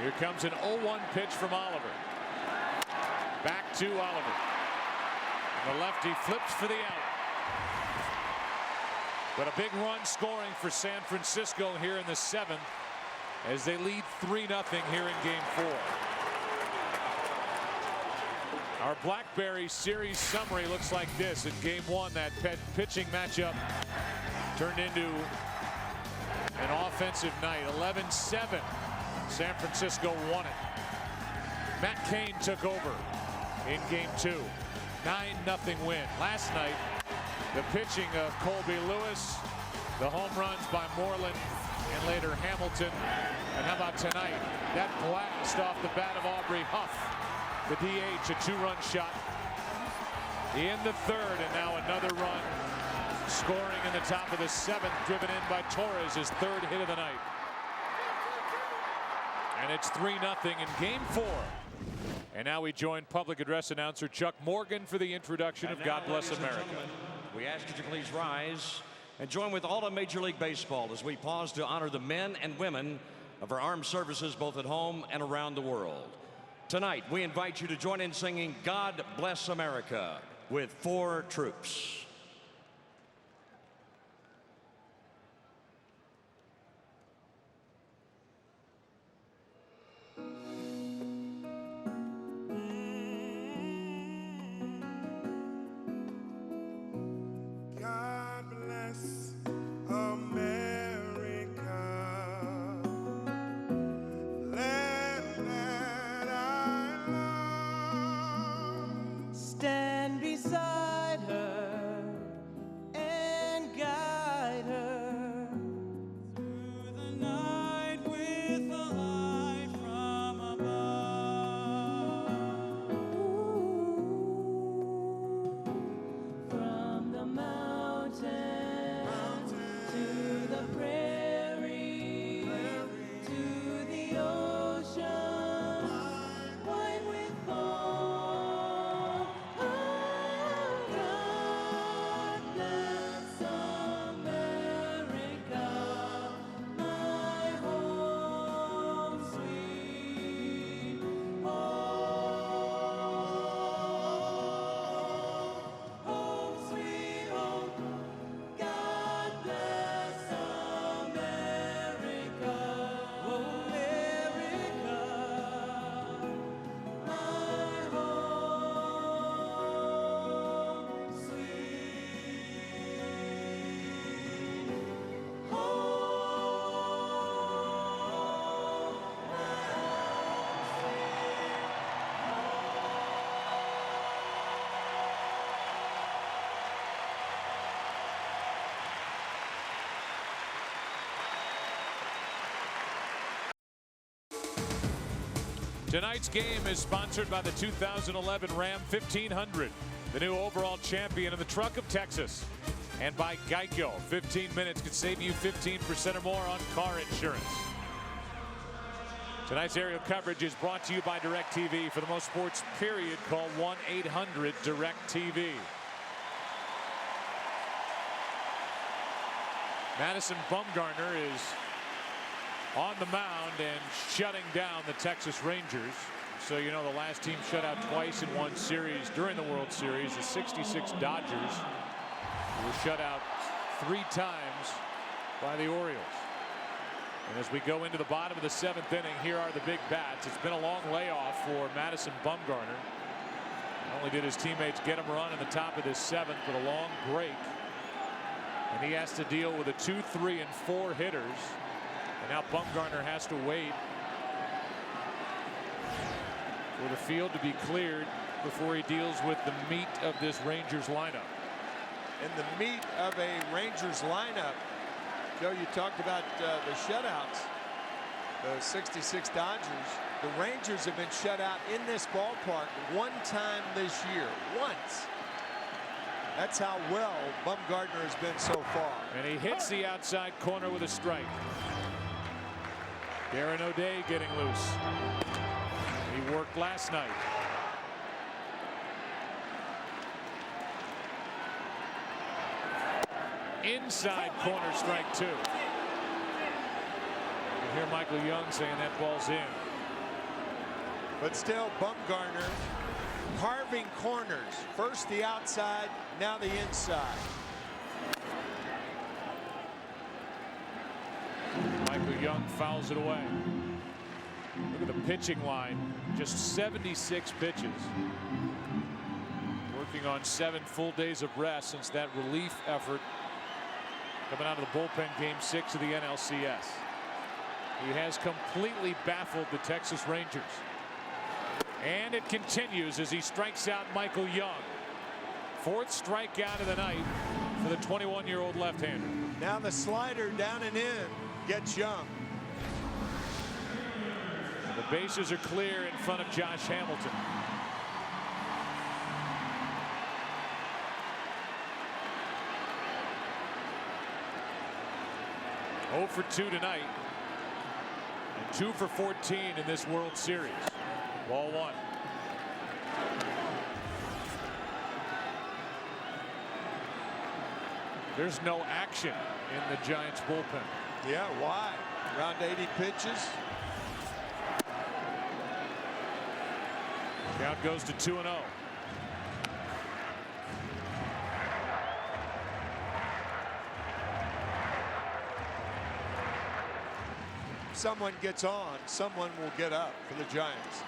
A: Here comes an 0-1 pitch from Oliver. Back to Oliver. And the lefty flips for the out. But a big run scoring for San Francisco here in the 7th as they lead 3-0 here in Game 4. Our Blackberry Series summary looks like this. In Game 1, that pitching matchup turned into an offensive night. 11-7. San Francisco won it. Matt Cain took over in Game 2. 9-0 win. Last night, the pitching of Colby Lewis, the home runs by Moreland and later Hamilton. And how about tonight? That blast off the bat of Aubrey Huff, the DH, a 2-run shot in the 3rd, and now another run scoring in the top of the 7th, driven in by Torres, his 3rd hit of the night. And it's 3-0 in Game 4. And now we join public address announcer Chuck Morgan for the introduction of God Bless America.
K: We ask you to please rise and join with all of Major League Baseball as we pause to honor the men and women of our armed services both at home and around the world. Tonight, we invite you to join in singing God Bless America with 4 Troops.
L: Stand beside her and guide her through the night with a light from above. From the mountain to the prairie, to the ocean, white with foam. God bless America, my home sweet home. Home sweet home. God bless America, oh America, my home sweet
A: Tonight's game is sponsored by the 2011 Ram 1500, the new overall champion of the Truck of Texas, and by Geico. 15 minutes could save you 15% or more on car insurance. Tonight's aerial coverage is brought to you by DirecTV. For the most sports, period, call 1-800-DirecTV. Madison Bumgarner is on the mound and shutting down the Texas Rangers. So you know the last team shut out twice in one series during the World Series. The '66 Dodgers were shut out 3 times by the Orioles. And as we go into the bottom of the 7th inning, here are the big bats. It's been a long layoff for Madison Bumgarner. Not only did his teammates get him a run in the top of this 7th, but a long break. And he has to deal with a 2, 3, and 4 hitters. And now Bumgarner has to wait for the field to be cleared before he deals with the meat of this Rangers lineup.
B: And the meat of a Rangers lineup, Joe, you talked about the shutouts, the 66 Dodgers. The Rangers have been shut out in this ballpark 1 time this year. Once. That's how well Bumgarner has been so far.
A: And he hits the outside corner with a strike. Darren O'Day getting loose. He worked last night. Inside corner, strike 2. You hear Michael Young saying that ball's in.
B: But still, Bumgarner carving corners. First the outside, now the inside.
A: Michael Young fouls it away. Look at the pitching line. Just 76 pitches. Working on 7 full days of rest since that relief effort coming out of the bullpen game 6 of the NLCS. He has completely baffled the Texas Rangers. And it continues as he strikes out Michael Young. 4th strikeout of the night for the 21-year-old left-hander.
B: Now the slider down and in gets Young.
A: The bases are clear in front of Josh Hamilton. Oh for 2 tonight. And 2 for 14 in this World Series. Ball 1. There's no action in the Giants bullpen.
B: Yeah, why? Around 80 pitches.
A: Count goes to 2-0.
B: Someone gets on, someone will get up for the Giants.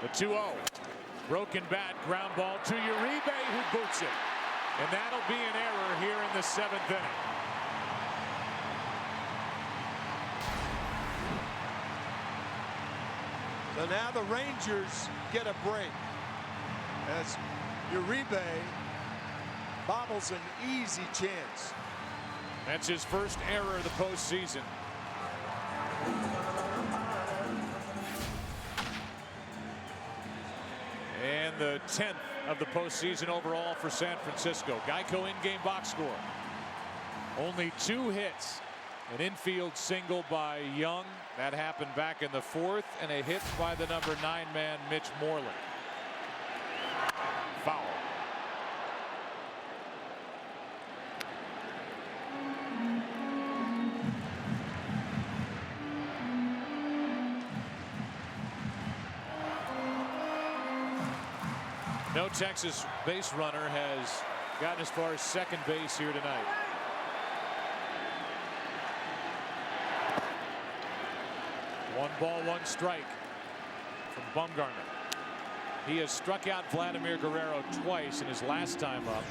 A: The 2-0. Broken bat, ground ball to Uribe, who boots it. And that'll be an error here in the 7th inning.
B: So now the Rangers get a break as Uribe bobbles an easy chance.
A: That's his first error of the postseason. And the 10th of the postseason overall for San Francisco. Geico in-game box score. Only 2 hits. An infield single by Young. That happened back in the 4th, and a hit by the number 9 man, Mitch Moreland. Foul. No Texas base runner has gotten as far as second base here tonight. One ball, one strike from Bumgarner. He has struck out Vladimir Guerrero twice in his last time up.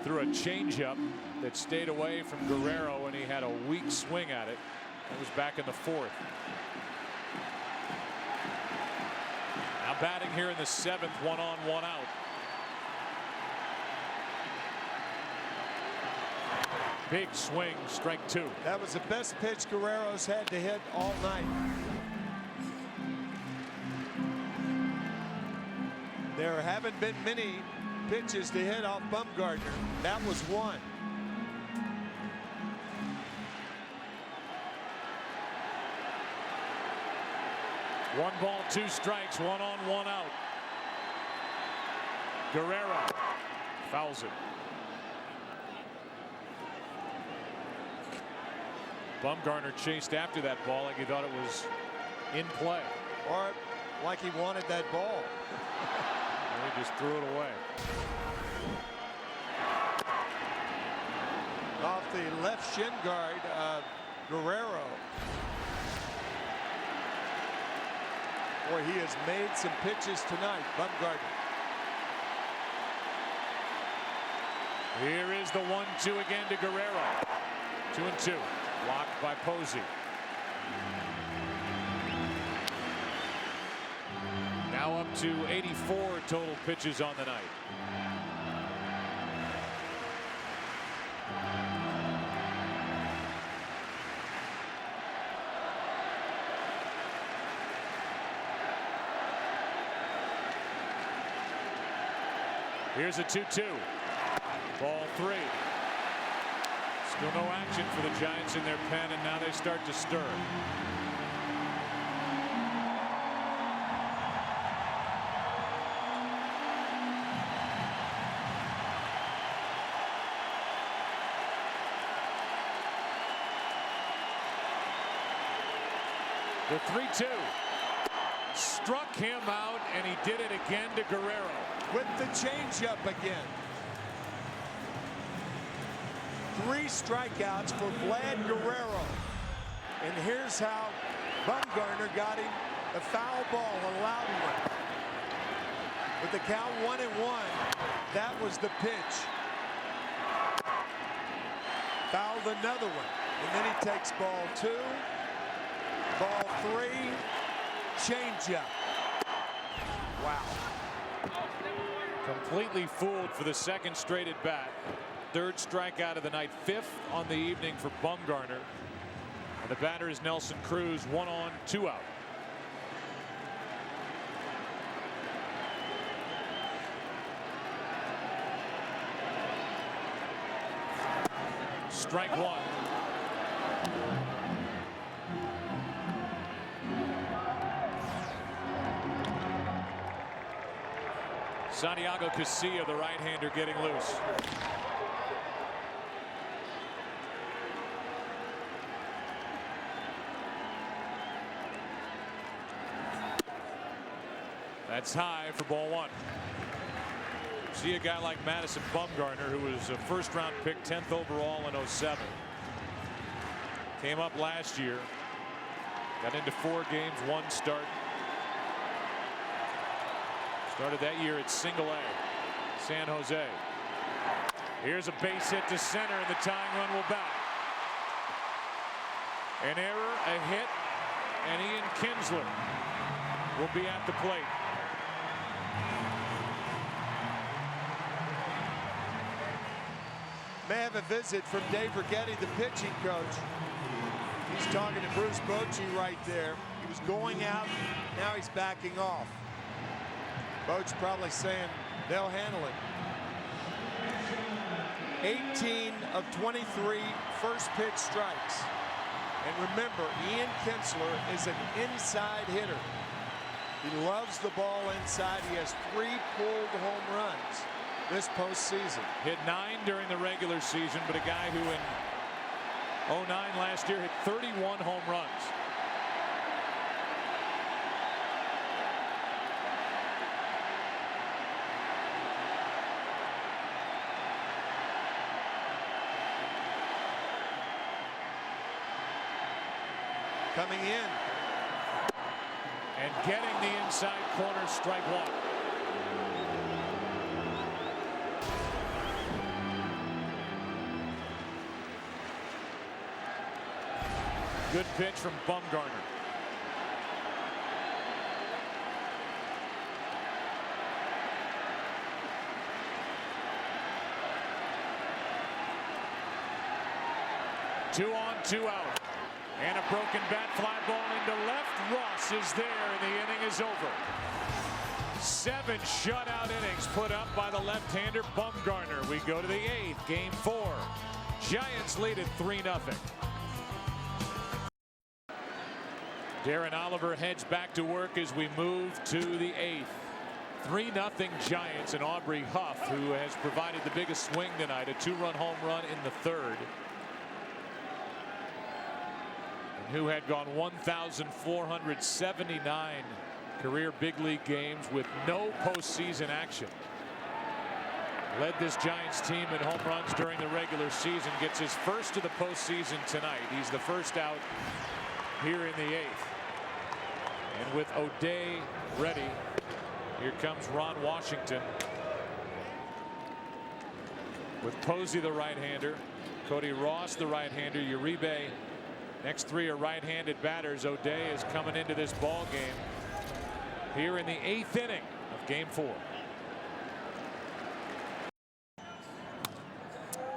A: Threw a changeup that stayed away from Guerrero, and he had a weak swing at it. It was back in the 4th. Now batting here in the 7th, 1 on, 1 out. Big swing, strike 2.
B: That was the best pitch Guerrero's had to hit all night. There haven't been many pitches to hit off Bumgarner. That was one.
A: One ball, 2 strikes, 1 on, 1 out. Guerrero fouls it. Bumgarner chased after that ball like he thought it was in play.
B: Or like he wanted that ball.
A: And he just threw it away.
B: Off the left shin guard of Guerrero. Boy, he has made some pitches tonight, Bumgarner.
A: Here is the 1-2 again to Guerrero. 2-2. Blocked by Posey. Now up to 84 total pitches on the night. Here's a 2-2. Ball 3. Still no action for the Giants in their pen, and now they start to stir. The 3-2. Struck him out, and he did it again to Guerrero.
B: With the changeup again. 3 strikeouts for Vlad Guerrero. And here's how Bumgarner got him a foul ball, a loud one. With the count 1-1, that was the pitch. Fouled another one. And then he takes ball 2, ball 3, changeup. Wow.
A: Completely fooled for the second straight at bat. 3rd strikeout of the night, 5th on the evening for Bumgarner. And the batter is Nelson Cruz, 1 on, 2 out. Strike 1. Santiago Casilla, the right-hander, getting loose. That's high for ball 1. See a guy like Madison Bumgarner, who was a first-round pick, 10th overall in '07. Came up last year. Got into 4 games, 1 start. Started that year at Single-A, San Jose. Here's a base hit to center, and the tying run will bat. An error, a hit, and Ian Kinsler will be at the plate.
B: May have a visit from Dave Righetti, the pitching coach. He's talking to Bruce Bochy right there. He was going out, now he's backing off. Boch probably saying they'll handle it. 18 of 23 first pitch strikes. And remember, Ian Kinsler is an inside hitter. He loves the ball inside. He has 3 pulled home runs this postseason.
A: Hit 9 during the regular season, but a guy who in '09 last year hit 31 home runs.
B: Coming in.
A: And getting the inside corner, strike 1. Good pitch from Bumgarner. Two on, 2 out. And a broken bat, fly ball into left. Ross is there, and the inning is over. 7 shutout innings put up by the left-hander Bumgarner. We go to the 8th, game 4. Giants lead at 3-0. Darren Oliver heads back to work as we move to the 8th. 3-0 Giants, and Aubrey Huff, who has provided the biggest swing tonight, a 2-run home run in the 3rd. And who had gone 1,479 career big league games with no postseason action. Led this Giants team in home runs during the regular season. Gets his first of the postseason tonight. He's the first out here in the 8th. And with O'Day ready, here comes Ron Washington. With Posey, the right-hander, Cody Ross, the right-hander, Uribe. Next 3 are right-handed batters. O'Day is coming into this ball game here in the 8th inning of game 4.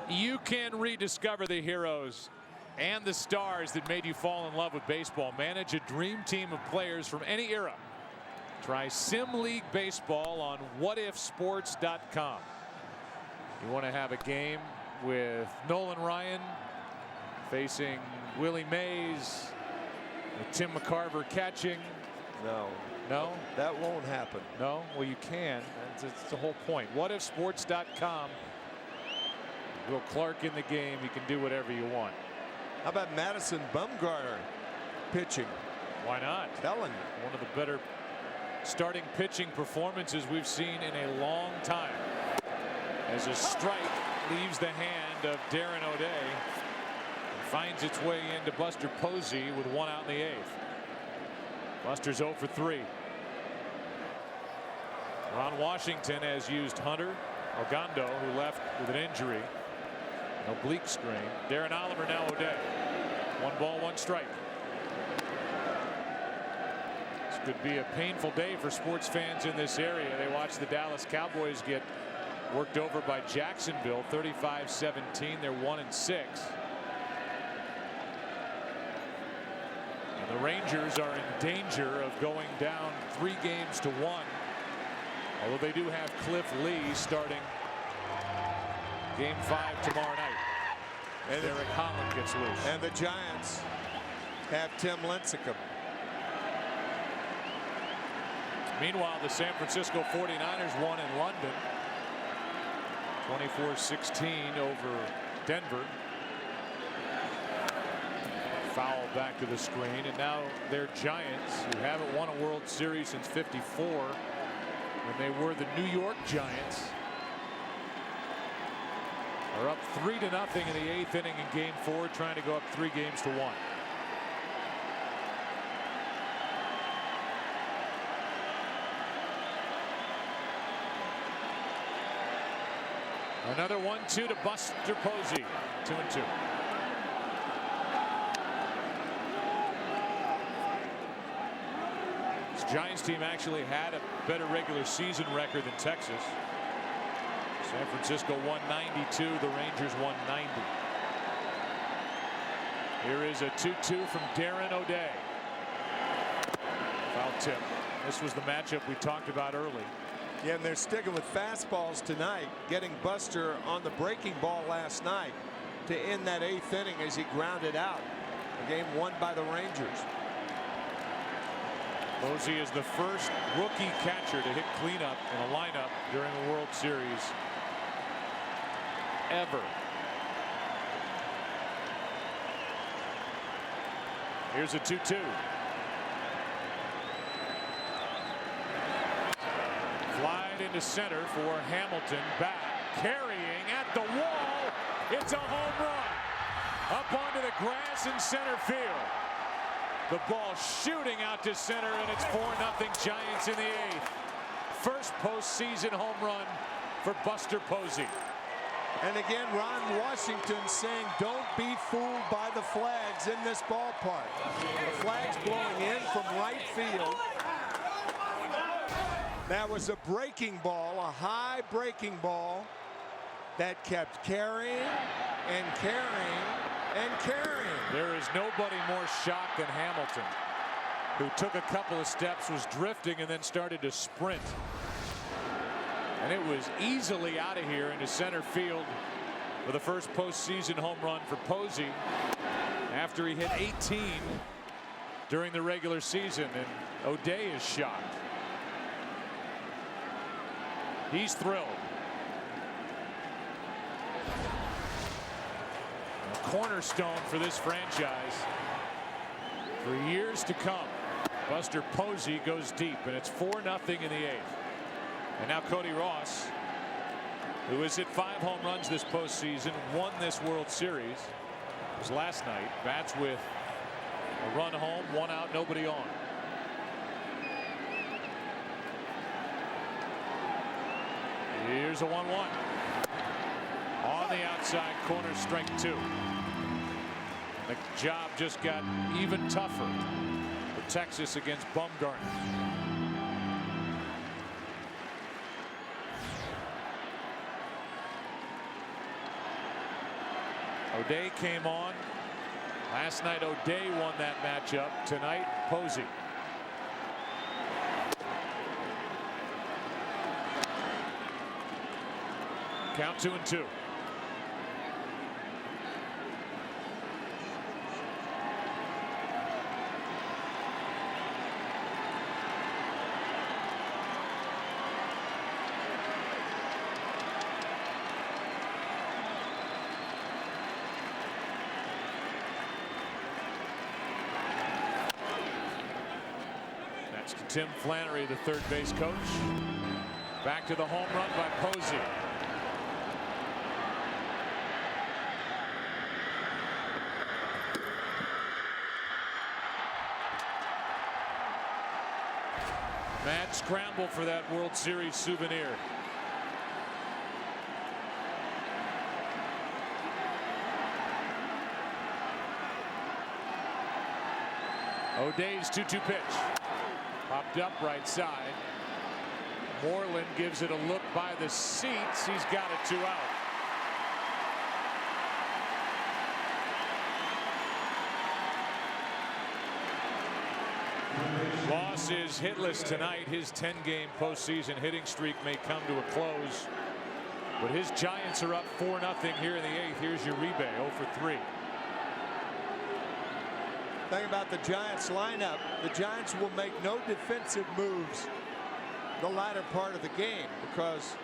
A: You can rediscover the heroes and the stars that made you fall in love with baseball. Manage a dream team of players from any era. Try Sim League Baseball on whatifsports.com. You want to have a game with Nolan Ryan facing Willie Mays, with Tim McCarver catching.
B: No.
A: No?
B: That won't happen.
A: No? Well, you can. That's the whole point. Whatifsports.com. Will Clark in the game. You can do whatever you want.
B: How about Madison Bumgarner pitching?
A: Why not?
B: Telling you.
A: One of the better starting pitching performances we've seen in a long time. As a strike leaves the hand of Darren O'Day and finds its way into Buster Posey with 1 out in the 8th. Buster's 0 for 3. Ron Washington has used Hunter Ogando, who left with an injury, an oblique strain. Darren Oliver, now O'Day. 1 ball, 1 strike. This could be a painful day for sports fans in this area. They watch the Dallas Cowboys get worked over by Jacksonville 35-17. They're 1-6. And the Rangers are in danger of going down 3 games to 1. Although they do have Cliff Lee starting game 5 tomorrow night. And Derek Holland gets loose.
B: And the Giants have Tim Lincecum.
A: Meanwhile, the San Francisco 49ers won in London 24-16 over Denver. Foul back to the screen, and now their Giants, who haven't won a World Series since '54 when they were the New York Giants, are up 3-0 in the 8th inning in game 4, trying to go up 3 games to 1. Another 1-2 to Buster Posey. 2-2. This Giants team actually had a better regular season record than Texas. San Francisco won 92. The Rangers won 90. Here is a 2-2 from Darren O'Day. Foul tip. This was the matchup we talked about early.
B: Yeah, and they're sticking with fastballs tonight, getting Buster on the breaking ball last night to end that 8th inning as he grounded out. A game won by the Rangers.
A: Posey is the first rookie catcher to hit cleanup in a lineup during the World Series ever. Here's a 2-2. Flied into center for Hamilton. Back, carrying at the wall. It's a home run. Up onto the grass in center field. The ball shooting out to center, and it's 4-0 Giants in the 8th. First postseason home run for Buster Posey.
B: And again, Ron Washington saying, don't be fooled by the flags in this ballpark. The flags blowing in from right field. That was a breaking ball, a high breaking ball that kept carrying and carrying and carrying.
A: There is nobody more shocked than Hamilton, who took a couple of steps, was drifting, and then started to sprint. And it was easily out of here into center field for the first postseason home run for Posey after he hit 18 during the regular season. And O'Day is shocked. He's thrilled. A cornerstone for this franchise for years to come. Buster Posey goes deep, and it's 4-0 in the 8th. And now Cody Ross, who has hit 5 home runs this postseason, won this World Series. It was last night. Bats with a run home, 1 out, nobody on. Here's a 1-1. On the outside corner, strike 2. The job just got even tougher for Texas against Bumgarner. O'Day came on. Last night, O'Day won that matchup. Tonight, Posey. Count 2-2. Congrats to Tim Flannery, the third base coach. Back to the home run by Posey. Mad scramble for that World Series souvenir. O'Day's 2-2 pitch. Popped up right side. Moreland gives it a look by the seats. He's got it 2 out. Voss is hitless tonight. His 10-game postseason hitting streak may come to a close. But his Giants are up 4-0 here in the 8th. Here's Uribe, 0 for 3.
B: Thing about the Giants lineup, the Giants will make no defensive moves the latter part of the game because,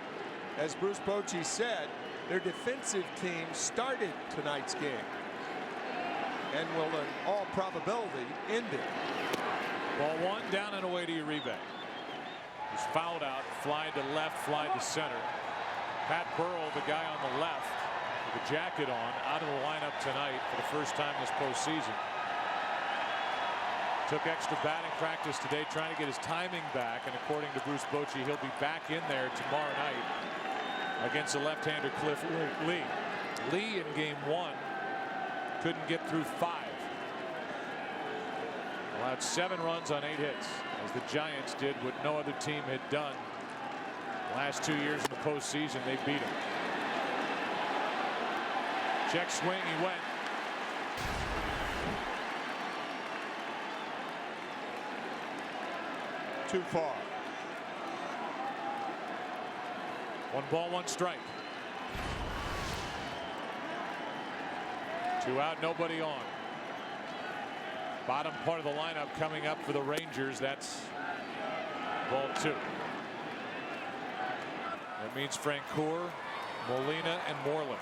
B: as Bruce Bochy said, their defensive team started tonight's game and will in all probability end it.
A: Ball 1 down and away to Uribe. He's fouled out, fly to left, fly to center. Pat Burrell, the guy on the left with the jacket on, out of the lineup tonight for the first time this postseason. Took extra batting practice today trying to get his timing back, and according to Bruce Bochy, he'll be back in there tomorrow night against the left-hander Cliff Lee. Lee in game 1 couldn't get through 5. Allowed 7 runs on 8 hits as the Giants did what no other team had done the last 2 years in the postseason. They beat him. Check swing, he went.
B: Too far.
A: 1 ball, 1 strike. 2 out, nobody on. Bottom part of the lineup coming up for the Rangers. That's ball 2. That means Francoeur, Molina, and Moreland.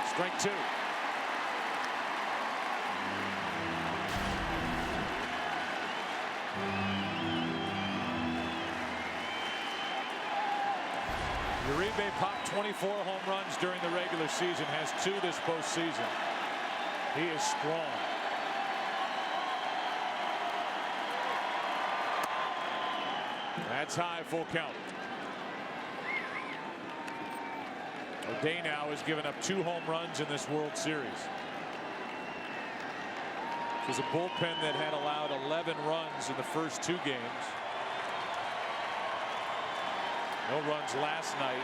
A: Strike 2. Uribe popped 24 home runs during the regular season, has 2 this postseason. He is strong. That's high, full count. O'Day now has given up 2 home runs in this World Series. It was a bullpen that had allowed 11 runs in the first 2 games. No runs last night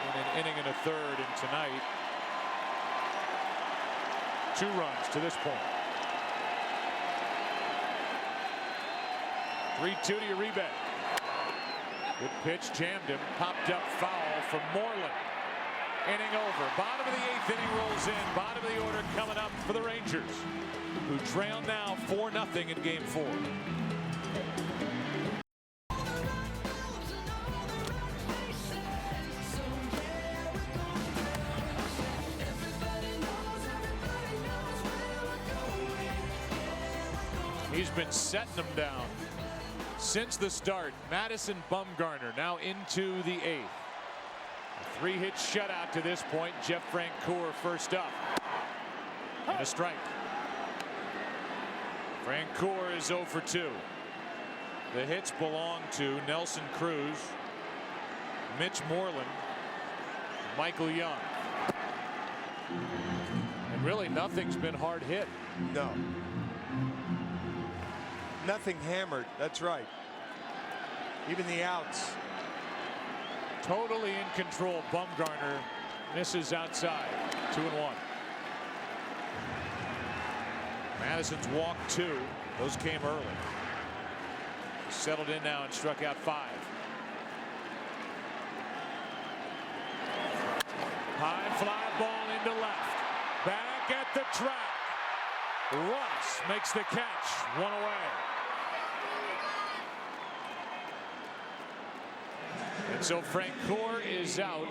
A: in an inning and a third, and tonight 2 runs to this point. 3-2 to Uribe. Good pitch, jammed him, popped up foul from Moreland. Inning over. Bottom of the 8th inning rolls in. Bottom of the order coming up for the Rangers, who trail now 4-0 in game 4. He's been setting them down since the start. Madison Bumgarner now into the 8th. 3-hit shutout to this point. Jeff Francoeur first up. And a strike. Francoeur is 0 for 2. The hits belong to Nelson Cruz, Mitch Moreland, Michael Young. And really nothing's been hard hit.
B: No. Nothing hammered. That's right. Even the outs.
A: Totally in control. Bumgarner misses outside. 2-1. Madison's walked 2. Those came early. Settled in now and struck out 5. High fly ball into left. Back at the track. Ross makes the catch. One away. And so Francoeur is out.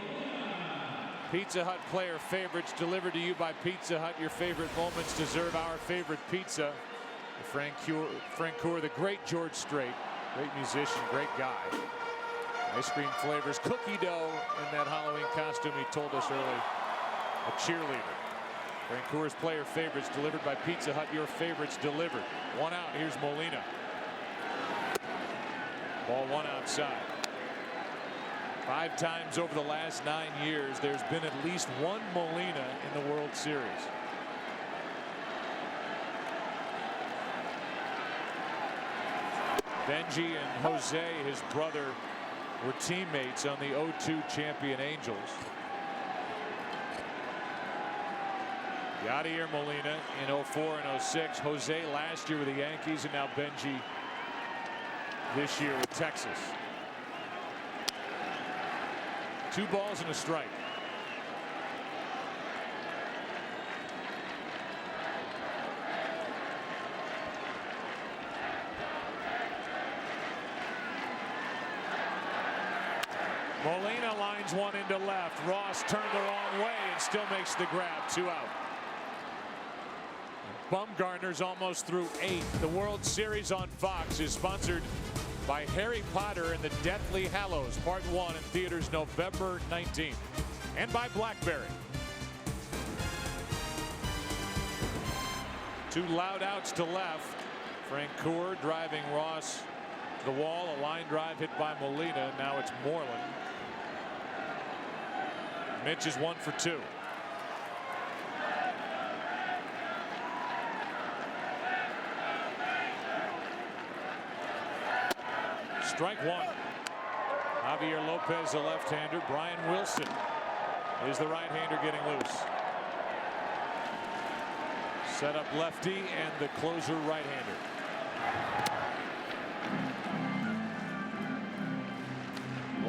A: Pizza Hut player favorites delivered to you by Pizza Hut. Your favorite moments deserve our favorite pizza. Francoeur, the great George Strait, great musician, great guy. Ice cream flavors, cookie dough in that Halloween costume he told us early. A cheerleader. Francoeur's player favorites delivered by Pizza Hut. Your favorites delivered. One out. Here's Molina. Ball one outside. 5 times over the last 9 years, there's been at least one Molina in the World Series. Benji and Jose, his brother, were teammates on the 0-2 champion Angels. Yadier Molina in 04 and 06. Jose last year with the Yankees, and now Benji this year with Texas. 2 balls and a strike. Molina lines one into left. Ross turned the wrong way and still makes the grab. 2 out. Bumgarner's almost through 8. The World Series on Fox is sponsored by Harry Potter and the Deathly Hallows Part 1 in theaters November 19th, and by BlackBerry. 2 loud outs to left. Francoeur driving Ross to the wall. A line drive hit by Molina. Now it's Moreland. Mitch is 1 for 2. Strike 1. Javier Lopez, the left-hander. Brian Wilson is the right-hander getting loose. Set up lefty and the closer right-hander.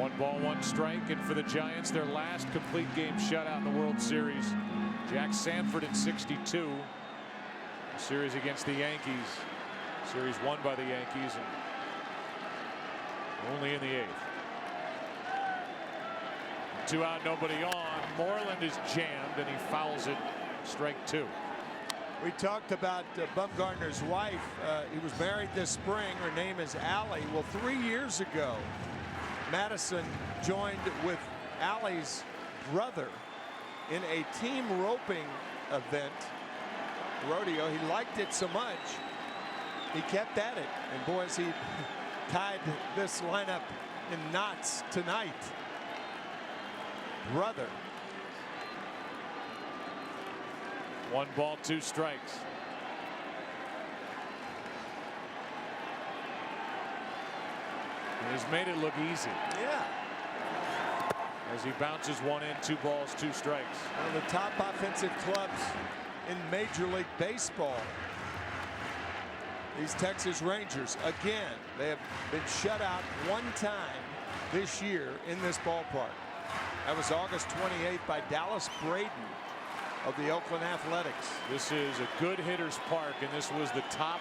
A: One ball, one strike, and for the Giants, their last complete game shutout in the World Series. Jack Sanford in '62. Series against the Yankees. Series won by the Yankees. And only in the 8th. 2 out, nobody on. Moreland is jammed and he fouls it. Strike 2.
B: We talked about Bumgarner's wife. He was married this spring. Her name is Allie. Well, 3 years ago, Madison joined with Allie's brother in a team roping event, rodeo. He liked it so much, he kept at it. And boys, he tied this lineup in knots tonight. Brother.
A: 1 ball, 2 strikes. He's made it look easy.
B: Yeah.
A: As he bounces one in, 2 balls, 2 strikes.
B: One of the top offensive clubs in Major League Baseball. These Texas Rangers, again, they have been shut out 1 time this year in this ballpark. That was August 28th by Dallas Braden of the Oakland Athletics.
A: This is a good hitter's park, and this was the top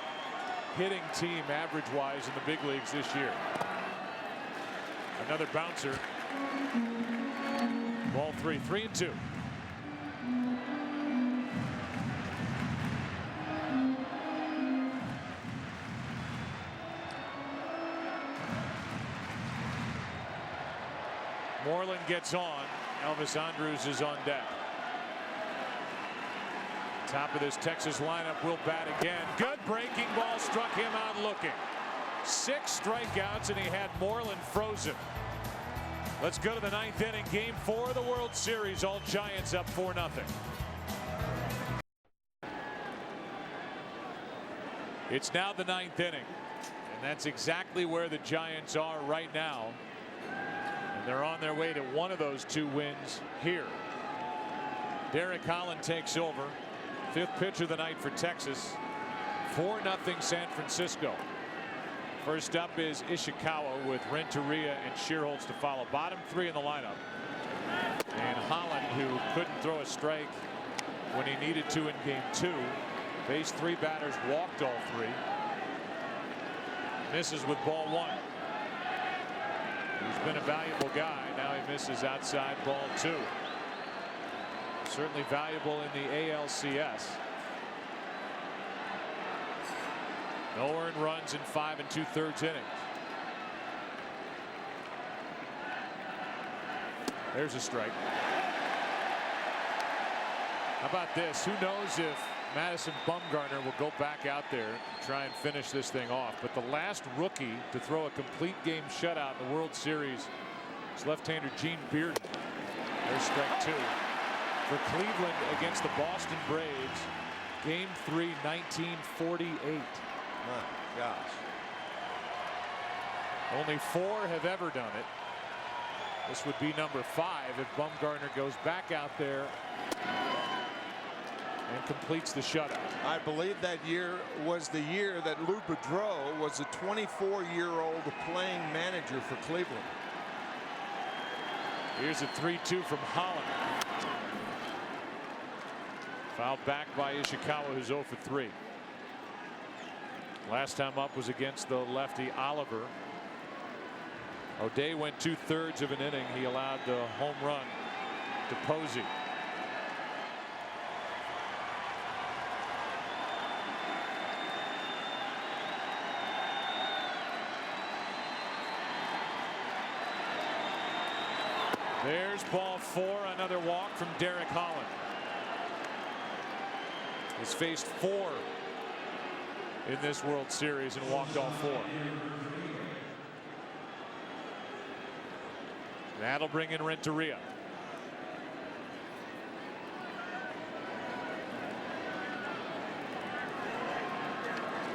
A: hitting team average-wise in the big leagues this year. Another bouncer. Ball 3, 3-2. Moreland gets on. Elvis Andrus is on deck. Top of this Texas lineup will bat again. Good breaking ball, struck him out looking. 6 strikeouts, and he had Moreland frozen. Let's go to the 9th inning. Game 4 of the World Series. All Giants up 4-0. It's now the 9th inning, and that's exactly where the Giants are right now. And they're on their way to one of those 2 wins here. Derek Holland takes over. 5th pitch of the night for Texas. 4-0 San Francisco. First up is Ishikawa with Renteria and Shearholtz to follow. Bottom 3 in the lineup. And Holland, who couldn't throw a strike when he needed to in game 2, Faced 3 batters, walked all 3. Misses with ball 1. He's been a valuable guy. Now he misses outside ball 2. Certainly valuable in the ALCS. No earned runs in 5 2/3 innings. There's a strike. How about this? Who knows if Madison Bumgarner will go back out there and try and finish this thing off. But the last rookie to throw a complete game shutout in the World Series is left-hander Gene Bearden. There's strike 2. For Cleveland against the Boston Braves, Game 3, 1948.
B: My gosh.
A: Only 4 have ever done it. This would be number 5 if Bumgarner goes back out there and completes the shutout.
B: I believe that year was the year that Lou Boudreau was a 24-year-old playing manager for Cleveland.
A: Here's a 3-2 from Holland. Fouled back by Ishikawa, who's 0 for 3. Last time up was against the lefty Oliver. O'Day went 2/3 of an inning. He allowed the home run to Posey. There's ball 4, another walk from Derek Holland. He's faced 4 in this World Series and walked all 4. That'll bring in Renteria.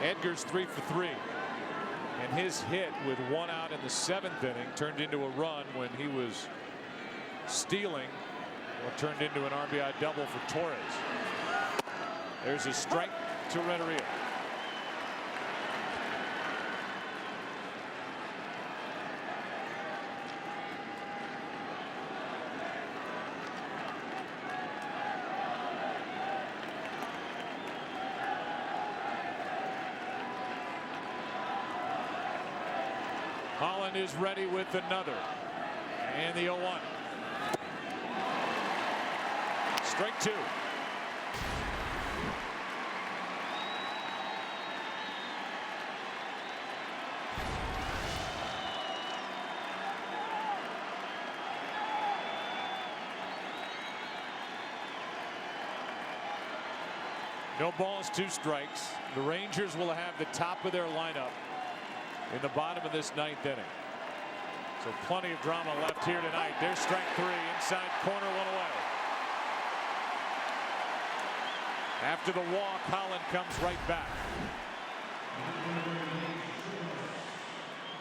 A: Edgar's 3 for 3. And his hit with 1 out in the 7th inning turned into a run when he was stealing what turned into an RBI double for Torres. There's a strike to Renteria. Holland is ready with another. And the 0-1. Strike 2. No balls, 2 strikes. The Rangers will have the top of their lineup in the bottom of this 9th inning. So plenty of drama left here tonight. There's strike 3, inside corner, 1 away. After the walk, Holland comes right back.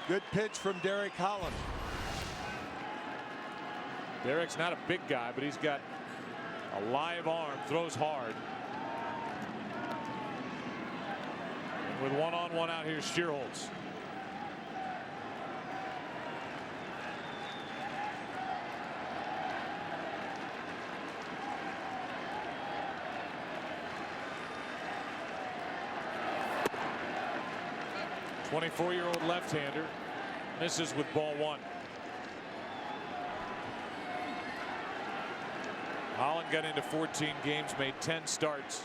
B: Good pitch from Derek Holland.
A: Derek's not a big guy, but he's got a live arm, throws hard. And with 1 on, 1 out, here's Schierholtz. A 24-year-old left-hander misses with ball 1. Holland got into 14 games, made 10 starts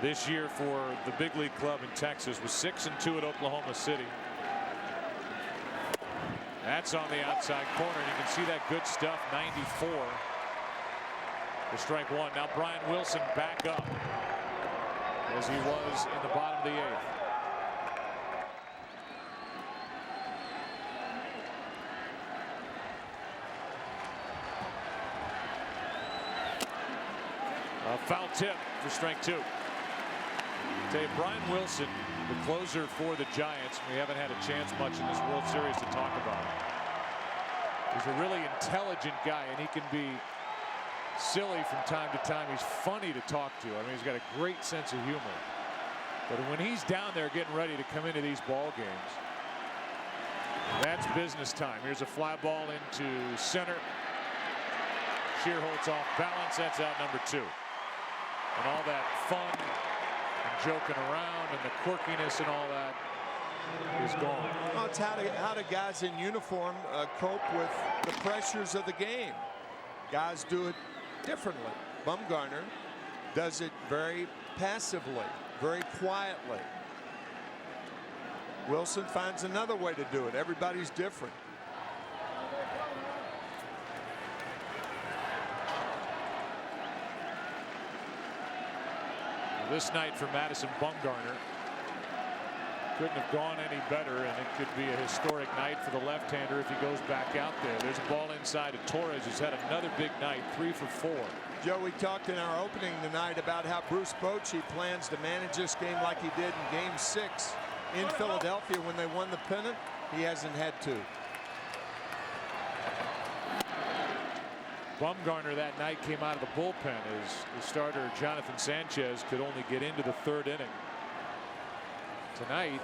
A: this year for the big league club in Texas, was 6-2 at Oklahoma City. That's on the outside corner, and you can see that good stuff, 94 for strike 1. Now Brian Wilson back up as he was in the bottom of the 8th. A foul tip for strike 2. Tell you, Brian Wilson, the closer for the Giants, we haven't had a chance much in this World Series to talk about him. He's a really intelligent guy, and he can be silly from time to time. He's funny to talk to. I mean, he's got a great sense of humor. But when he's down there getting ready to come into these ball games, that's business time. Here's a fly ball into center. Schierholtz off balance. That's out number 2. And all that fun joking around and the quirkiness and all that is gone.
B: Well, it's how do guys in uniform cope with the pressures of the game. Guys do it differently. Bumgarner does it very passively, very quietly. Wilson finds another way to do it. Everybody's different.
A: This night for Madison Bumgarner couldn't have gone any better, and it could be a historic night for the left-hander if he goes back out there. There's a ball inside of Torres, who's had another big night, 3 for 4.
B: Joe, we talked in our opening tonight about how Bruce Bochy plans to manage this game like he did in Game 6 in Philadelphia when they won the pennant. He hasn't had to.
A: Bumgarner that night came out of the bullpen as the starter Jonathan Sanchez could only get into the 3rd inning. Tonight,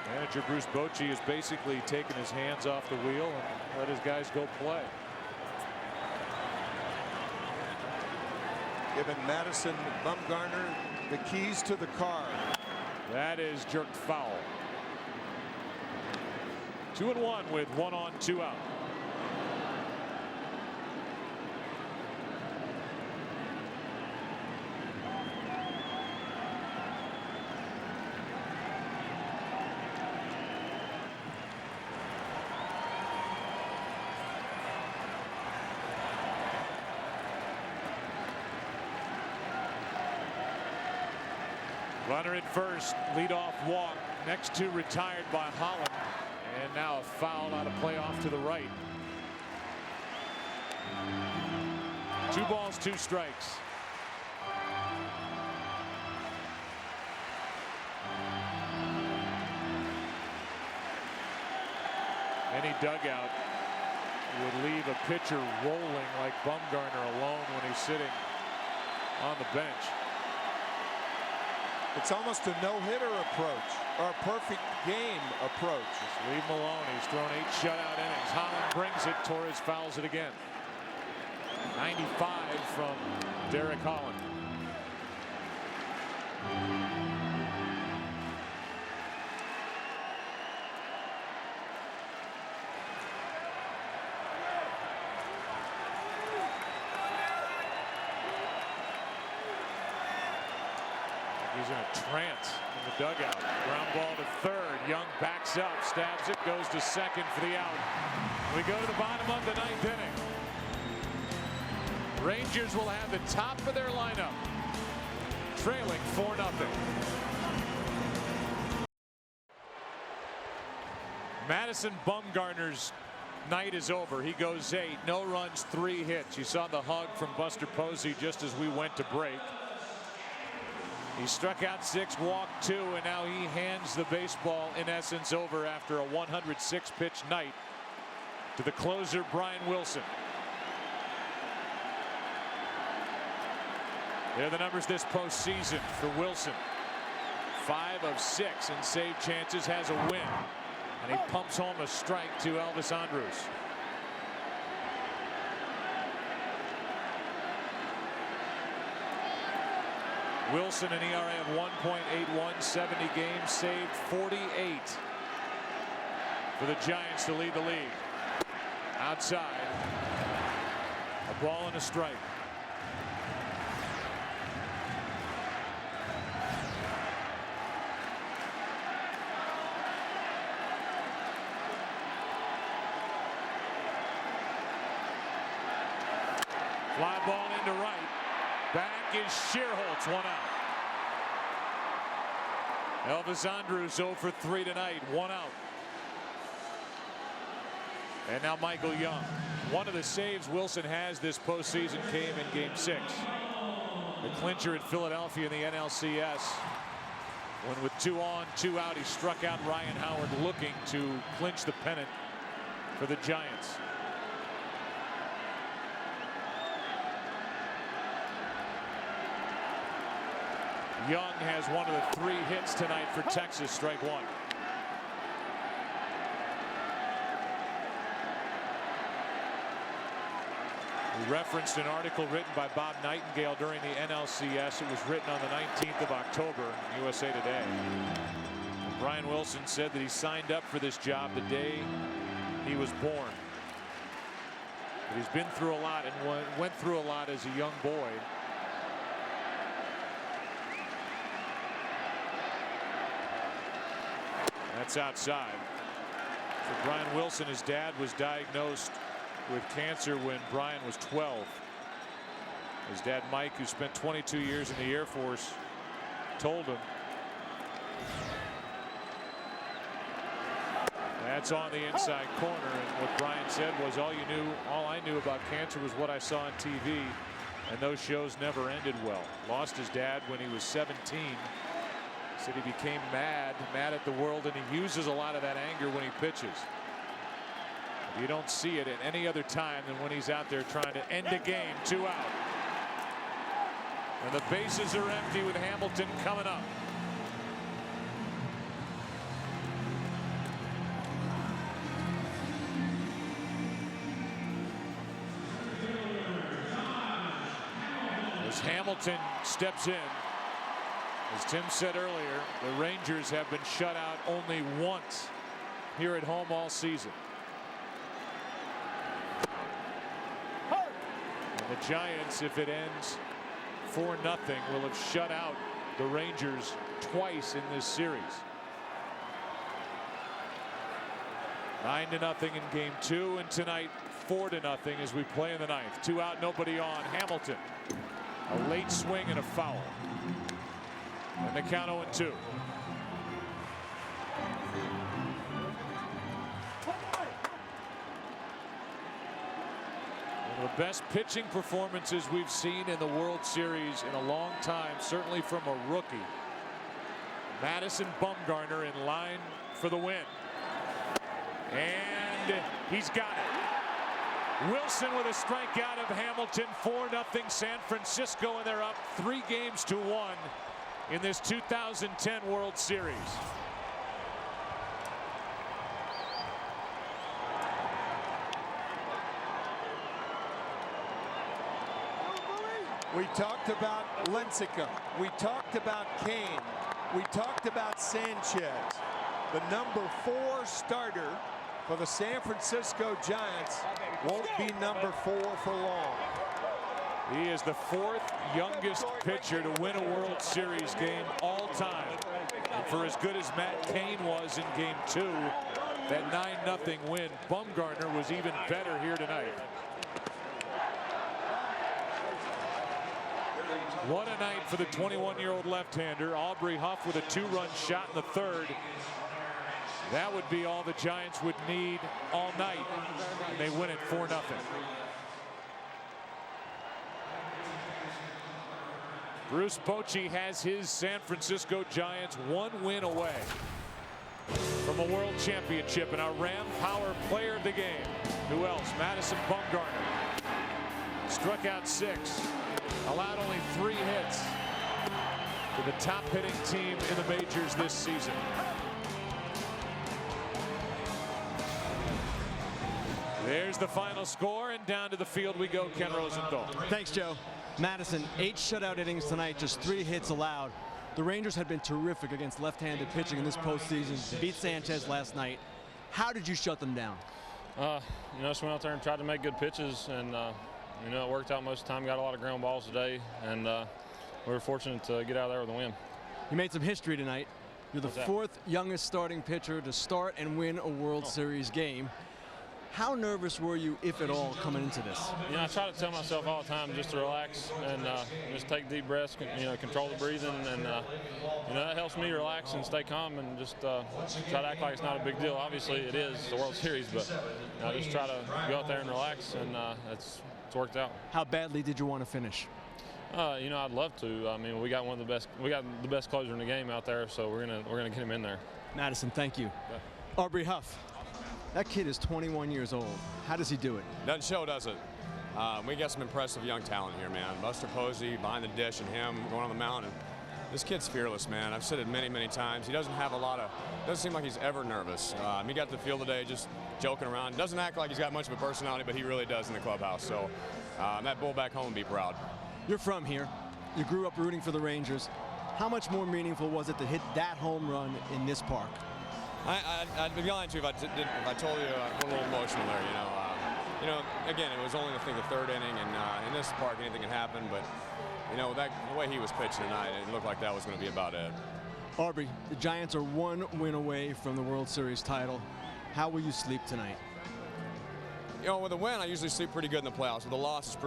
A: manager Bruce Bochy has basically taken his hands off the wheel and let his guys go play.
B: Giving Madison Bumgarner the keys to the car.
A: That is jerked foul. 2-1 with 1 on, 2 out. Runner at first, leadoff walk, next to retired by Holland, and now a foul out of play off to the right. 2 balls, 2 strikes. Any dugout would leave a pitcher rolling like Bumgarner alone when he's sitting on the bench.
B: It's almost a no-hitter approach or a perfect game approach.
A: Just leave him alone. He's thrown 8 shutout innings. Holland brings it. Torres fouls it again. 95 from Derek Holland. He's in a trance in the dugout. Ground ball to 3rd. Young backs up, stabs it, goes to 2nd for the out. We go to the bottom of the 9th inning. Rangers will have the top of their lineup, trailing 4-0. Madison Bumgarner's night is over. He goes 8, no runs, 3 hits. You saw the hug from Buster Posey just as we went to break. He struck out 6, walked 2, and now he hands the baseball in essence over after a 106 pitch night to the closer Brian Wilson. They're the numbers this postseason for Wilson. 5 of 6 in save chances, has a win, and he pumps home a strike to Elvis Andrus. Wilson, an ERA of 1.81, 70 games, saved 48 for the Giants to lead the league. Outside, a ball and a strike. Fly ball into right. Back is Schierholtz, 1 out. Elvis Andrus 0 for 3 tonight, 1 out. And now Michael Young. One of the saves Wilson has this postseason came in Game 6. The clincher at Philadelphia in the NLCS. When with 2 on, 2 out, he struck out Ryan Howard looking to clinch the pennant for the Giants. Young has one of the 3 hits tonight for Texas, strike 1. We referenced an article written by Bob Nightingale during the NLCS. It was written on the 19th of October in USA Today. Brian Wilson said that he signed up for this job the day he was born. But he's been through a lot and went through a lot as a young boy. That's outside. For Brian Wilson, his dad was diagnosed with cancer when Brian was 12. His dad, Mike, who spent 22 years in the Air Force, told him. That's on the inside corner, and what Brian said was all I knew about cancer was what I saw on TV, and those shows never ended well. Lost his dad when he was 17. Said he became mad at the world, and he uses a lot of that anger when he pitches. You don't see it at any other time than when he's out there trying to end a game. 2 out. And the bases are empty with Hamilton coming up. As Hamilton steps in, as Tim said earlier, the Rangers have been shut out only once here at home all season. And the Giants, if it ends 4-0, will have shut out the Rangers twice in this series. 9-0 in game 2, and tonight 4-0 as we play in the ninth. 2 out, nobody on. Hamilton. A late swing and a foul. And the count 0-2. One of the best pitching performances we've seen in the World Series in a long time, certainly from a rookie. Madison Bumgarner in line for the win. And he's got it. Wilson with a strikeout of Hamilton. 4-0 San Francisco, and they're up 3-1 in this 2010 World Series.
B: We talked about Lincecum. We talked about Kane. We talked about Sanchez. The number 4 starter for the San Francisco Giants won't be number 4 for long.
A: He is the 4th youngest pitcher to win a World Series game all time. And for as good as Matt Cain was in game 2, that 9-0 win, Bumgarner was even better here tonight. What a night for the 21-year-old left-hander. Aubrey Huff with a 2-run shot in the 3rd. That would be all the Giants would need all night, and they win it 4-0. Bruce Bochy has his San Francisco Giants 1 win away from a world championship, and our Ram Power player of the game. Who else? Madison Bumgarner. Struck out 6. Allowed only 3 hits to the top hitting team in the majors this season. There's the final score, and down to the field we go. Ken Rosenthal.
J: Thanks, Joe. Madison, 8 shutout innings tonight, just 3 hits allowed. The Rangers had been terrific against left-handed pitching in this postseason. They beat Sanchez last night. How did you shut them down?
M: Just went out there and tried to make good pitches, and it worked out most of the time. Got a lot of ground balls today, and we were fortunate to get out of there with a win.
J: You made some history tonight. You're the 4th youngest starting pitcher to start and win a World Series game. How nervous were you, if at all, coming into this?
M: I try to tell myself all the time just to relax and just take deep breaths, control the breathing, and that helps me relax and stay calm and just try to act like it's not a big deal. Obviously, it is the World Series, but I just try to go out there and relax, and it's worked out.
J: How badly did you want to finish?
M: I'd love to. I mean, we got the best closer in the game out there, so we're gonna get him in there.
J: Madison, thank you.
M: Yeah.
J: Aubrey Huff. That kid is 21 years old. How does he do it?
N: Doesn't show, does it? We got some impressive young talent here, man. Buster Posey behind the dish and him going on the mound. And this kid's fearless, man. I've said it many, many times. He doesn't seem like he's ever nervous. He got to the field today just joking around. Doesn't act like he's got much of a personality, but he really does in the clubhouse. So That bull back home would be proud.
J: You're from here. You grew up rooting for the Rangers. How much more meaningful was it to hit that home run in this park?
N: I'd be lying to you if I told you I was a little emotional there. Again, it was only the third inning, and in this park anything can happen. But the way he was pitching tonight, it looked like that was going to be about it.
J: Aubrey, the Giants are one win away from the World Series title. How will you sleep tonight?
N: With a win, I usually sleep pretty good in the playoffs. With a loss, it's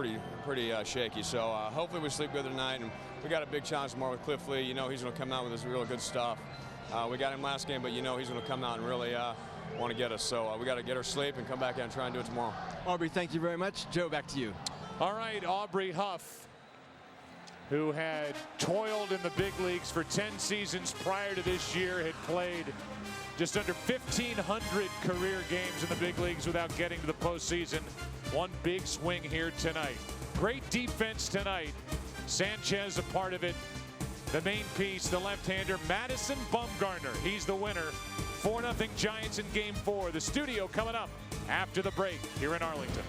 N: pretty shaky. So hopefully we sleep good tonight. And we got a big challenge tomorrow with Cliff Lee. He's going to come out with his real good stuff. We got him last game, but he's going to come out and really want to get us. So we got to get our sleep and come back out and try and do it tomorrow.
J: Aubrey, thank you very much. Joe, back to you.
A: All right, Aubrey Huff, who had toiled in the big leagues for 10 seasons prior to this year, had played just under 1,500 career games in the big leagues without getting to the postseason. One big swing here tonight. Great defense tonight. Sanchez a part of it. The main piece, the left-hander, Madison Bumgarner. He's the winner. 4-0 Giants in Game 4. The studio coming up after the break here in Arlington.